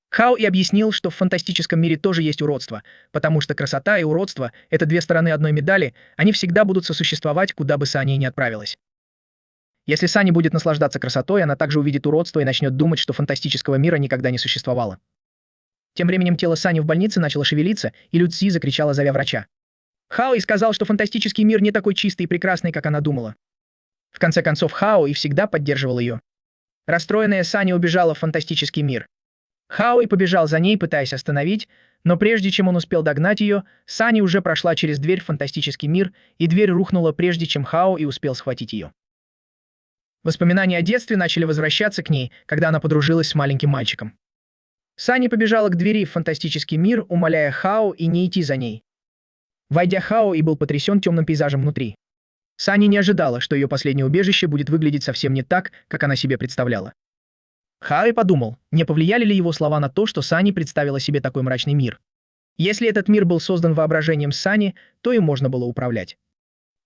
Хао и объяснил, что в фантастическом мире тоже есть уродство, потому что красота и уродство — это две стороны одной медали, они всегда будут сосуществовать, куда бы Сани ни отправилась. Если Сани будет наслаждаться красотой, она также увидит уродство и начнет думать, что фантастического мира никогда не существовало. Тем временем тело Сани в больнице начало шевелиться, и Лю Цзи закричала, зовя врача. Хао сказал, что фантастический мир не такой чистый и прекрасный, как она думала. В конце концов, Хао всегда поддерживал ее. Расстроенная Сани убежала в фантастический мир. Хао побежал за ней, пытаясь остановить, но прежде чем он успел догнать ее, Сани уже прошла через дверь в фантастический мир, и дверь рухнула, прежде чем Хао успел схватить ее. Воспоминания о детстве начали возвращаться к ней, когда она подружилась с маленьким мальчиком. Сани побежала к двери в фантастический мир, умоляя Хао не идти за ней. Войдя, Хао был потрясен темным пейзажем внутри. Сани не ожидала, что ее последнее убежище будет выглядеть совсем не так, как она себе представляла. Хао подумал, не повлияли ли его слова на то, что Сани представила себе такой мрачный мир. Если этот мир был создан воображением Сани, то им можно было управлять.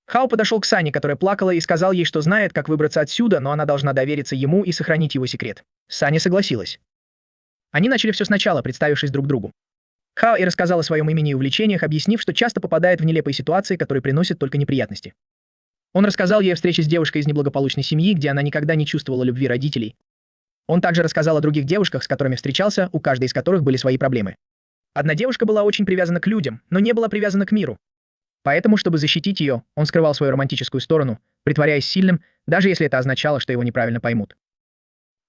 Хао подошел к Сани, которая плакала, и сказал ей, что знает, как выбраться отсюда, но она должна довериться ему и сохранить его секрет. Сани согласилась. Они начали все сначала, представившись друг другу. Хао рассказал о своем имени и увлечениях, объяснив, что часто попадает в нелепые ситуации, которые приносят только неприятности. Он рассказал ей о встрече с девушкой из неблагополучной семьи, где она никогда не чувствовала любви родителей. Он также рассказал о других девушках, с которыми встречался, у каждой из которых были свои проблемы. Одна девушка была очень привязана к людям, но не была привязана к миру. Поэтому, чтобы защитить ее, он скрывал свою романтическую сторону, притворяясь сильным, даже если это означало, что его неправильно поймут.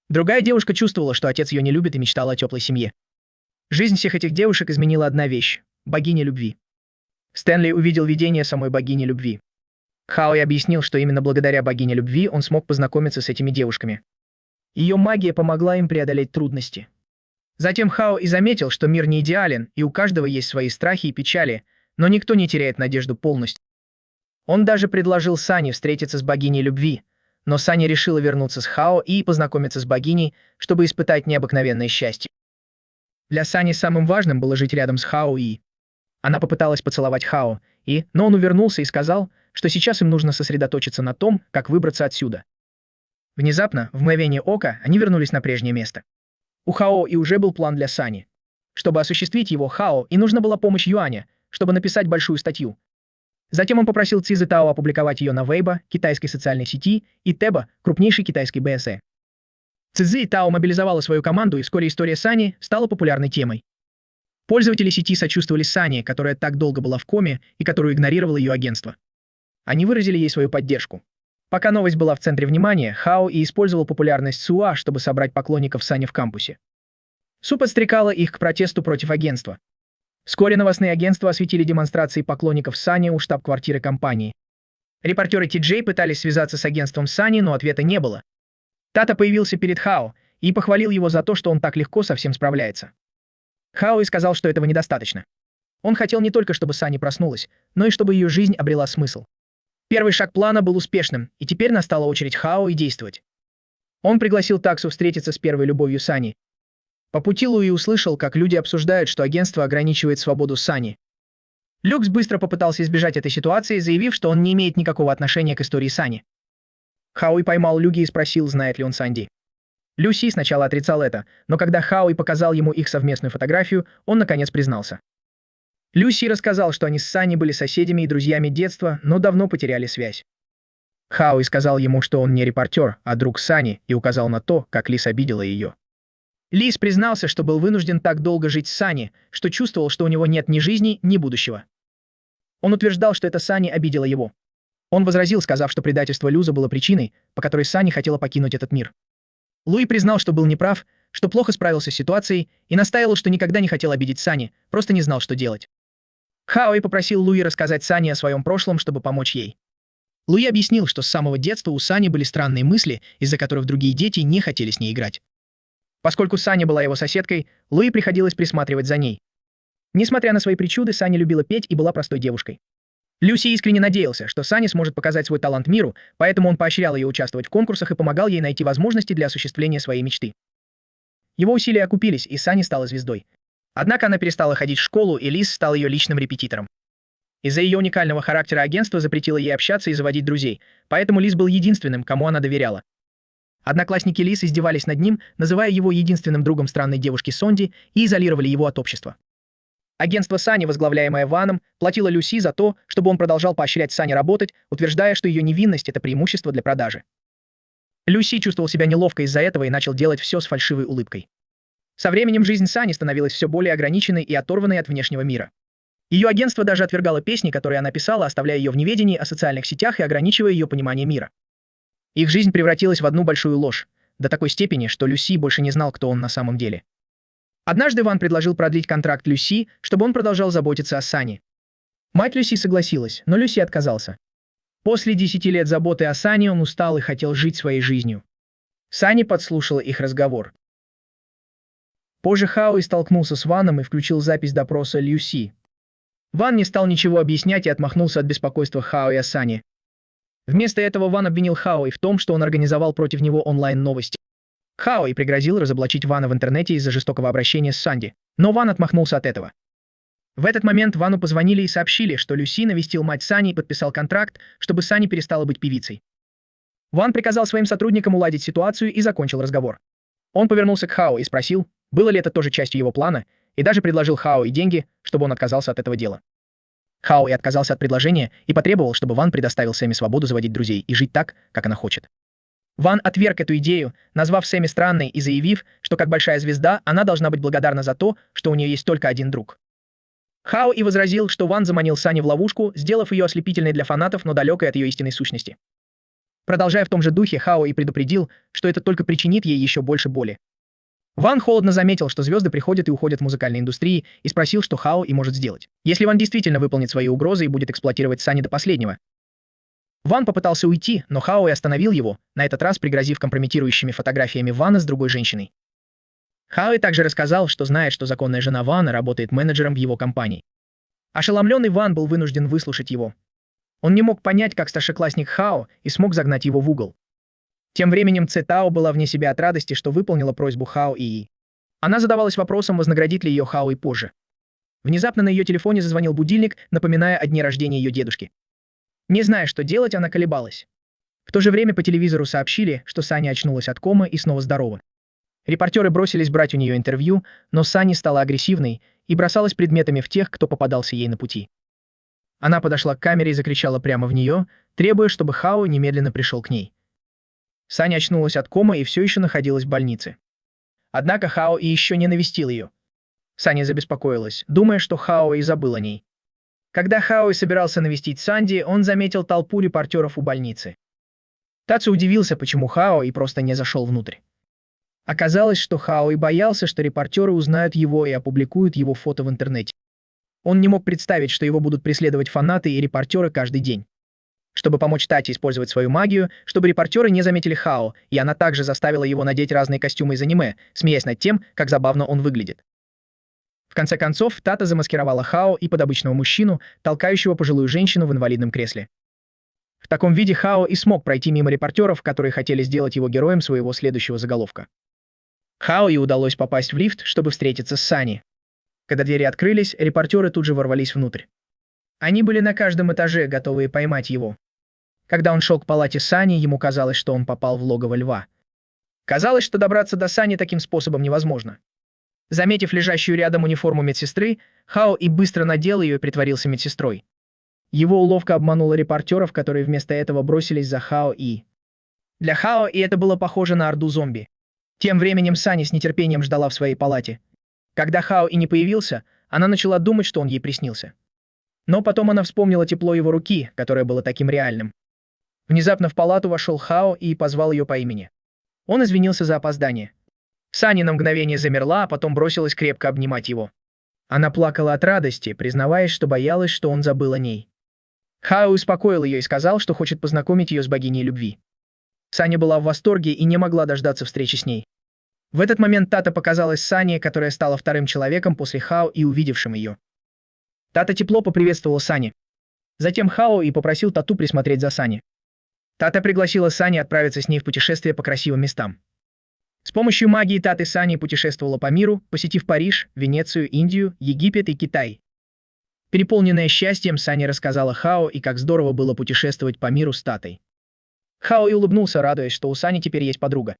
Другая девушка чувствовала, что отец ее не любит, и мечтала о теплой семье. Жизнь всех этих девушек изменила одна вещь — богиня любви. Стэнли увидел видение самой богини любви. Хао объяснил, что именно благодаря богине любви он смог познакомиться с этими девушками. Ее магия помогла им преодолеть трудности. Затем Хао заметил, что мир не идеален, и у каждого есть свои страхи и печали, но никто не теряет надежду полностью. Он даже предложил Сани встретиться с богиней любви, но Сани решила вернуться с Хао и познакомиться с богиней, чтобы испытать необыкновенное счастье. Для Сани самым важным было жить рядом с Хао Она попыталась поцеловать Хао но он увернулся и сказал, что сейчас им нужно сосредоточиться на том, как выбраться отсюда. Внезапно, в мгновение ока, они вернулись на прежнее место. У Хао уже был план для Сани. Чтобы осуществить его, Хао нужна была помощь Юаня, чтобы написать большую статью. Затем он попросил Цзы Тао опубликовать ее на Weibo, китайской социальной сети, и Теба, крупнейшей китайской БСЭ. Цзы Тао мобилизовала свою команду, и вскоре история Сани стала популярной темой. Пользователи сети сочувствовали Сани, которая так долго была в коме и которую игнорировало ее агентство. Они выразили ей свою поддержку. Пока новость была в центре внимания, Хао использовал популярность Суа, чтобы собрать поклонников Сани в кампусе. Су подстрекала их к протесту против агентства. Вскоре новостные агентства осветили демонстрации поклонников Сани у штаб-квартиры компании. Репортеры Ти-Джей пытались связаться с агентством Сани, но ответа не было. Тата появился перед Хао и похвалил его за то, что он так легко со всем справляется. Хао сказал, что этого недостаточно. Он хотел не только, чтобы Сани проснулась, но и чтобы ее жизнь обрела смысл. Первый шаг плана был успешным, и теперь настала очередь Хао действовать. Он пригласил Таксу встретиться с первой любовью Сани. По пути Луи услышал, как люди обсуждают, что агентство ограничивает свободу Сани. Люкс быстро попытался избежать этой ситуации, заявив, что он не имеет никакого отношения к истории Сани. Хао поймал Люги и спросил, знает ли он Санди. Люси сначала отрицал это, но когда Хао показал ему их совместную фотографию, он наконец признался. Люси рассказал, что они с Сани были соседями и друзьями детства, но давно потеряли связь. Хао сказал ему, что он не репортер, а друг Сани, и указал на то, как Лис обидела ее. Лис признался, что был вынужден так долго жить с Сани, что чувствовал, что у него нет ни жизни, ни будущего. Он утверждал, что это Сани обидела его. Он возразил, сказав, что предательство Люза было причиной, по которой Сани хотела покинуть этот мир. Луи признал, что был неправ, что плохо справился с ситуацией и настаивал, что никогда не хотел обидеть Сани, просто не знал, что делать. Хао попросил Луи рассказать Сани о своем прошлом, чтобы помочь ей. Луи объяснил, что с самого детства у Сани были странные мысли, из-за которых другие дети не хотели с ней играть. Поскольку Сани была его соседкой, Луи приходилось присматривать за ней. Несмотря на свои причуды, Сани любила петь и была простой девушкой. Люси искренне надеялся, что Сани сможет показать свой талант миру, поэтому он поощрял ее участвовать в конкурсах и помогал ей найти возможности для осуществления своей мечты. Его усилия окупились, и Сани стала звездой. Однако она перестала ходить в школу, и Лис стал ее личным репетитором. Из-за ее уникального характера агентство запретило ей общаться и заводить друзей, поэтому Лис был единственным, кому она доверяла. Одноклассники Лис издевались над ним, называя его единственным другом странной девушки Сонди, и изолировали его от общества. Агентство Сани, возглавляемое Ваном, платило Люси за то, чтобы он продолжал поощрять Сани работать, утверждая, что ее невинность — это преимущество для продажи. Люси чувствовал себя неловко из-за этого и начал делать все с фальшивой улыбкой. Со временем жизнь Сани становилась все более ограниченной и оторванной от внешнего мира. Ее агентство даже отвергало песни, которые она писала, оставляя ее в неведении о социальных сетях и ограничивая ее понимание мира. Их жизнь превратилась в одну большую ложь, до такой степени, что Люси больше не знал, кто он на самом деле. Однажды Ван предложил продлить контракт Люси, чтобы он продолжал заботиться о Сани. Мать Люси согласилась, но Люси отказался. После 10 лет заботы о Сани он устал и хотел жить своей жизнью. Сани подслушала их разговор. Позже Хао столкнулся с Ваном и включил запись допроса Люси. Ван не стал ничего объяснять и отмахнулся от беспокойства Хао и Сани. Вместо этого Ван обвинил Хао в том, что он организовал против него онлайн-новости. Хао пригрозил разоблачить Вана в интернете из-за жестокого обращения с Санди, но Ван отмахнулся от этого. В этот момент Вану позвонили и сообщили, что Люси навестил мать Сани и подписал контракт, чтобы Сани перестала быть певицей. Ван приказал своим сотрудникам уладить ситуацию и закончил разговор. Он повернулся к Хао и спросил, было ли это тоже частью его плана, и даже предложил Хао и деньги, чтобы он отказался от этого дела. Хао отказался от предложения и потребовал, чтобы Ван предоставил Сэмми свободу заводить друзей и жить так, как она хочет. Ван отверг эту идею, назвав Сэмми странной и заявив, что как большая звезда она должна быть благодарна за то, что у нее есть только один друг. Хао возразил, что Ван заманил Сани в ловушку, сделав ее ослепительной для фанатов, но далекой от ее истинной сущности. Продолжая в том же духе, Хао предупредил, что это только причинит ей еще больше боли. Ван холодно заметил, что звезды приходят и уходят в музыкальной индустрии, и спросил, что Хао может сделать, если Ван действительно выполнит свои угрозы и будет эксплуатировать Сани до последнего. Ван попытался уйти, но Хао остановил его, на этот раз пригрозив компрометирующими фотографиями Вана с другой женщиной. Хао также рассказал, что знает, что законная жена Вана работает менеджером в его компании. Ошеломленный Ван был вынужден выслушать его. Он не мог понять, как старшеклассник Хао, и смог загнать его в угол. Тем временем Цетао была вне себя от радости, что выполнила просьбу Хао и. Она задавалась вопросом, вознаградит ли ее Хао позже. Внезапно на ее телефоне зазвонил будильник, напоминая о дне рождения ее дедушки. Не зная, что делать, она колебалась. В то же время по телевизору сообщили, что Сани очнулась от комы и снова здорова. Репортеры бросились брать у нее интервью, но Сани стала агрессивной и бросалась предметами в тех, кто попадался ей на пути. Она подошла к камере и закричала прямо в нее, требуя, чтобы Хао немедленно пришел к ней. Сани очнулась от комы и все еще находилась в больнице. Однако Хао еще не навестил ее. Сани забеспокоилась, думая, что Хао забыл о ней. Когда Хао собирался навестить Санди, он заметил толпу репортеров у больницы. Тацу удивился, почему Хао просто не зашел внутрь. Оказалось, что Хао боялся, что репортеры узнают его и опубликуют его фото в интернете. Он не мог представить, что его будут преследовать фанаты и репортеры каждый день. Чтобы помочь Тате использовать свою магию, чтобы репортеры не заметили Хао, и она также заставила его надеть разные костюмы из аниме, смеясь над тем, как забавно он выглядит. В конце концов, Тата замаскировала Хао под обычного мужчину, толкающего пожилую женщину в инвалидном кресле. В таком виде Хао смог пройти мимо репортеров, которые хотели сделать его героем своего следующего заголовка. Хао удалось попасть в лифт, чтобы встретиться с Сани. Когда двери открылись, репортеры тут же ворвались внутрь. Они были на каждом этаже, готовые поймать его. Когда он шел к палате Сани, ему казалось, что он попал в логово льва. Казалось, что добраться до Сани таким способом невозможно. Заметив лежащую рядом униформу медсестры, Хао быстро надел ее и притворился медсестрой. Его уловка обманула репортеров, которые вместо этого бросились за Хао Для Хао это было похоже на орду зомби. Тем временем Сани с нетерпением ждала в своей палате. Когда Хао не появился, она начала думать, что он ей приснился. Но потом она вспомнила тепло его руки, которое было таким реальным. Внезапно в палату вошел Хао и позвал ее по имени. Он извинился за опоздание. Сани на мгновение замерла, а потом бросилась крепко обнимать его. Она плакала от радости, признаваясь, что боялась, что он забыл о ней. Хао успокоил ее и сказал, что хочет познакомить ее с богиней любви. Сани была в восторге и не могла дождаться встречи с ней. В этот момент Тата показалась Сани, которая стала вторым человеком после Хао увидевшим ее. Тата тепло поприветствовала Сани. Затем Хао попросил Тату присмотреть за Сани. Тата пригласила Сани отправиться с ней в путешествие по красивым местам. С помощью магии Таты Сани путешествовала по миру, посетив Париж, Венецию, Индию, Египет и Китай. Переполненная счастьем, Сани рассказала Хао как здорово было путешествовать по миру с Татой. Хао улыбнулся, радуясь, что у Сани теперь есть подруга.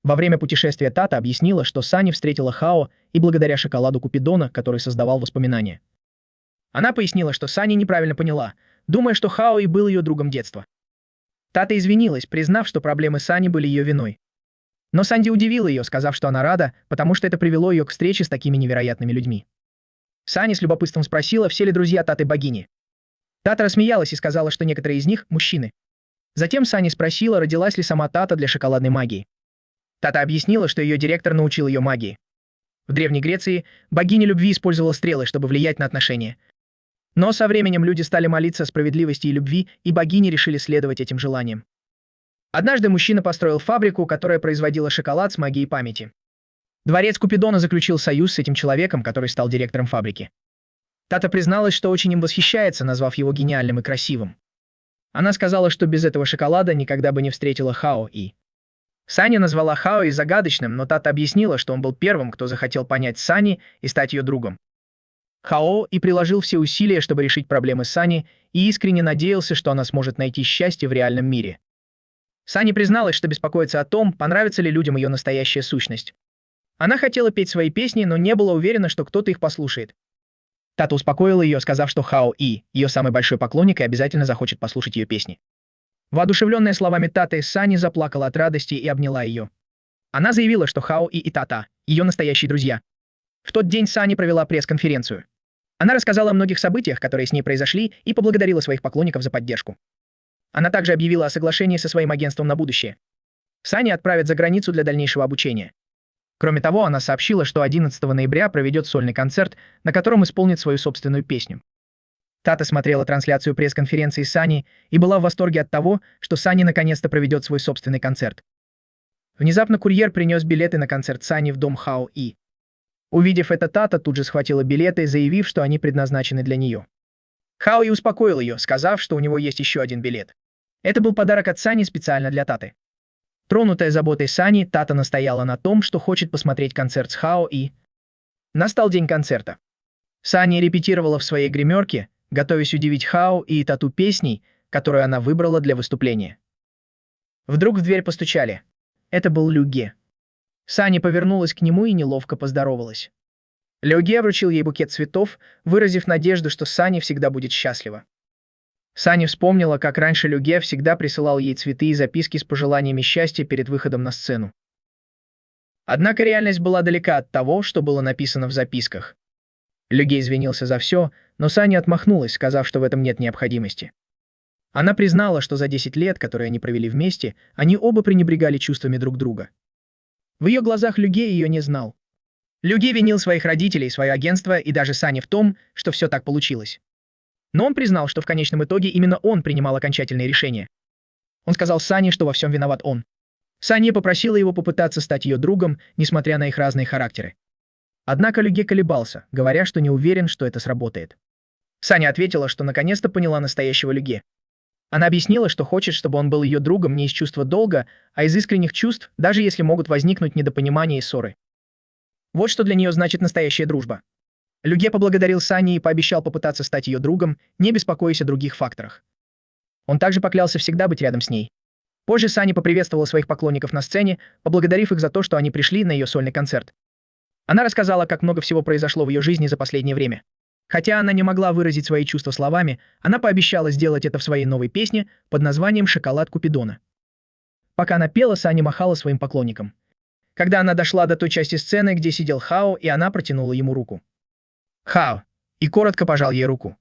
Во время путешествия Тата объяснила, что Сани встретила Хао благодаря шоколаду Купидона, который создавал воспоминания. Она пояснила, что Сани неправильно поняла, думая, что Хао был ее другом детства. Тата извинилась, признав, что проблемы Сани были ее виной. Но Санди удивила ее, сказав, что она рада, потому что это привело ее к встрече с такими невероятными людьми. Сани с любопытством спросила, все ли друзья Таты богини. Тата рассмеялась и сказала, что некоторые из них – мужчины. Затем Сани спросила, родилась ли сама Тата для шоколадной магии. Тата объяснила, что ее директор научил ее магии. В Древней Греции богиня любви использовала стрелы, чтобы влиять на отношения. Но со временем люди стали молиться о справедливости и любви, и богини решили следовать этим желаниям. Однажды мужчина построил фабрику, которая производила шоколад с магией памяти. Дворец Купидона заключил союз с этим человеком, который стал директором фабрики. Тата призналась, что очень им восхищается, назвав его гениальным и красивым. Она сказала, что без этого шоколада никогда бы не встретила Хао И. Сани назвала Хао И загадочным, но Тата объяснила, что он был первым, кто захотел понять Сани и стать ее другом. Хао И приложил все усилия, чтобы решить проблемы Сани, и искренне надеялся, что она сможет найти счастье в реальном мире. Сани призналась, что беспокоится о том, понравится ли людям ее настоящая сущность. Она хотела петь свои песни, но не была уверена, что кто-то их послушает. Тата успокоила ее, сказав, что Хао И, ее самый большой поклонник, и обязательно захочет послушать ее песни. Воодушевленная словами Таты, Сани заплакала от радости и обняла ее. Она заявила, что Хао И Тата – ее настоящие друзья. В тот день Сани провела пресс-конференцию. Она рассказала о многих событиях, которые с ней произошли, и поблагодарила своих поклонников за поддержку. Она также объявила о соглашении со своим агентством на будущее. Сани отправят за границу для дальнейшего обучения. Кроме того, она сообщила, что 11 ноября проведет сольный концерт, на котором исполнит свою собственную песню. Тата смотрела трансляцию пресс-конференции Сани и была в восторге от того, что Сани наконец-то проведет свой собственный концерт. Внезапно курьер принес билеты на концерт Сани в дом Хао И. Увидев это, Тата тут же схватила билеты, заявив, что они предназначены для нее. Хао И успокоил ее, сказав, что у него есть еще один билет. Это был подарок от Сани специально для Таты. Тронутая заботой Сани, Тата настояла на том, что хочет посмотреть концерт с Хао И. Настал день концерта. Сани репетировала в своей гримерке, готовясь удивить Хао И Тату песней, которую она выбрала для выступления. Вдруг в дверь постучали. Это был Лю Ге. Сани повернулась к нему и неловко поздоровалась. Лю Ге вручил ей букет цветов, выразив надежду, что Сани всегда будет счастлива. Сани вспомнила, как раньше Лю Ге всегда присылал ей цветы и записки с пожеланиями счастья перед выходом на сцену. Однако реальность была далека от того, что было написано в записках. Лю Ге извинился за все, но Сани отмахнулась, сказав, что в этом нет необходимости. Она признала, что за 10 лет, которые они провели вместе, они оба пренебрегали чувствами друг друга. В ее глазах Лю Ге ее не знал. Лю Ге винил своих родителей, свое агентство и даже Сани в том, что все так получилось. Но он признал, что в конечном итоге именно он принимал окончательные решения. Он сказал Сани, что во всем виноват он. Сани попросила его попытаться стать ее другом, несмотря на их разные характеры. Однако Лю Ге колебался, говоря, что не уверен, что это сработает. Сани ответила, что наконец-то поняла настоящего Лю Ге. Она объяснила, что хочет, чтобы он был ее другом не из чувства долга, а из искренних чувств, даже если могут возникнуть недопонимания и ссоры. Вот что для нее значит настоящая дружба. Лю Ге поблагодарил Сани и пообещал попытаться стать ее другом, не беспокоясь о других факторах. Он также поклялся всегда быть рядом с ней. Позже Сани поприветствовала своих поклонников на сцене, поблагодарив их за то, что они пришли на ее сольный концерт. Она рассказала, как много всего произошло в ее жизни за последнее время. Хотя она не могла выразить свои чувства словами, она пообещала сделать это в своей новой песне под названием «Шоколад Купидона». Пока она пела, Сани махала своим поклонникам. Когда она дошла до той части сцены, где сидел Хао, и она протянула ему руку. Хао и коротко пожал ей руку,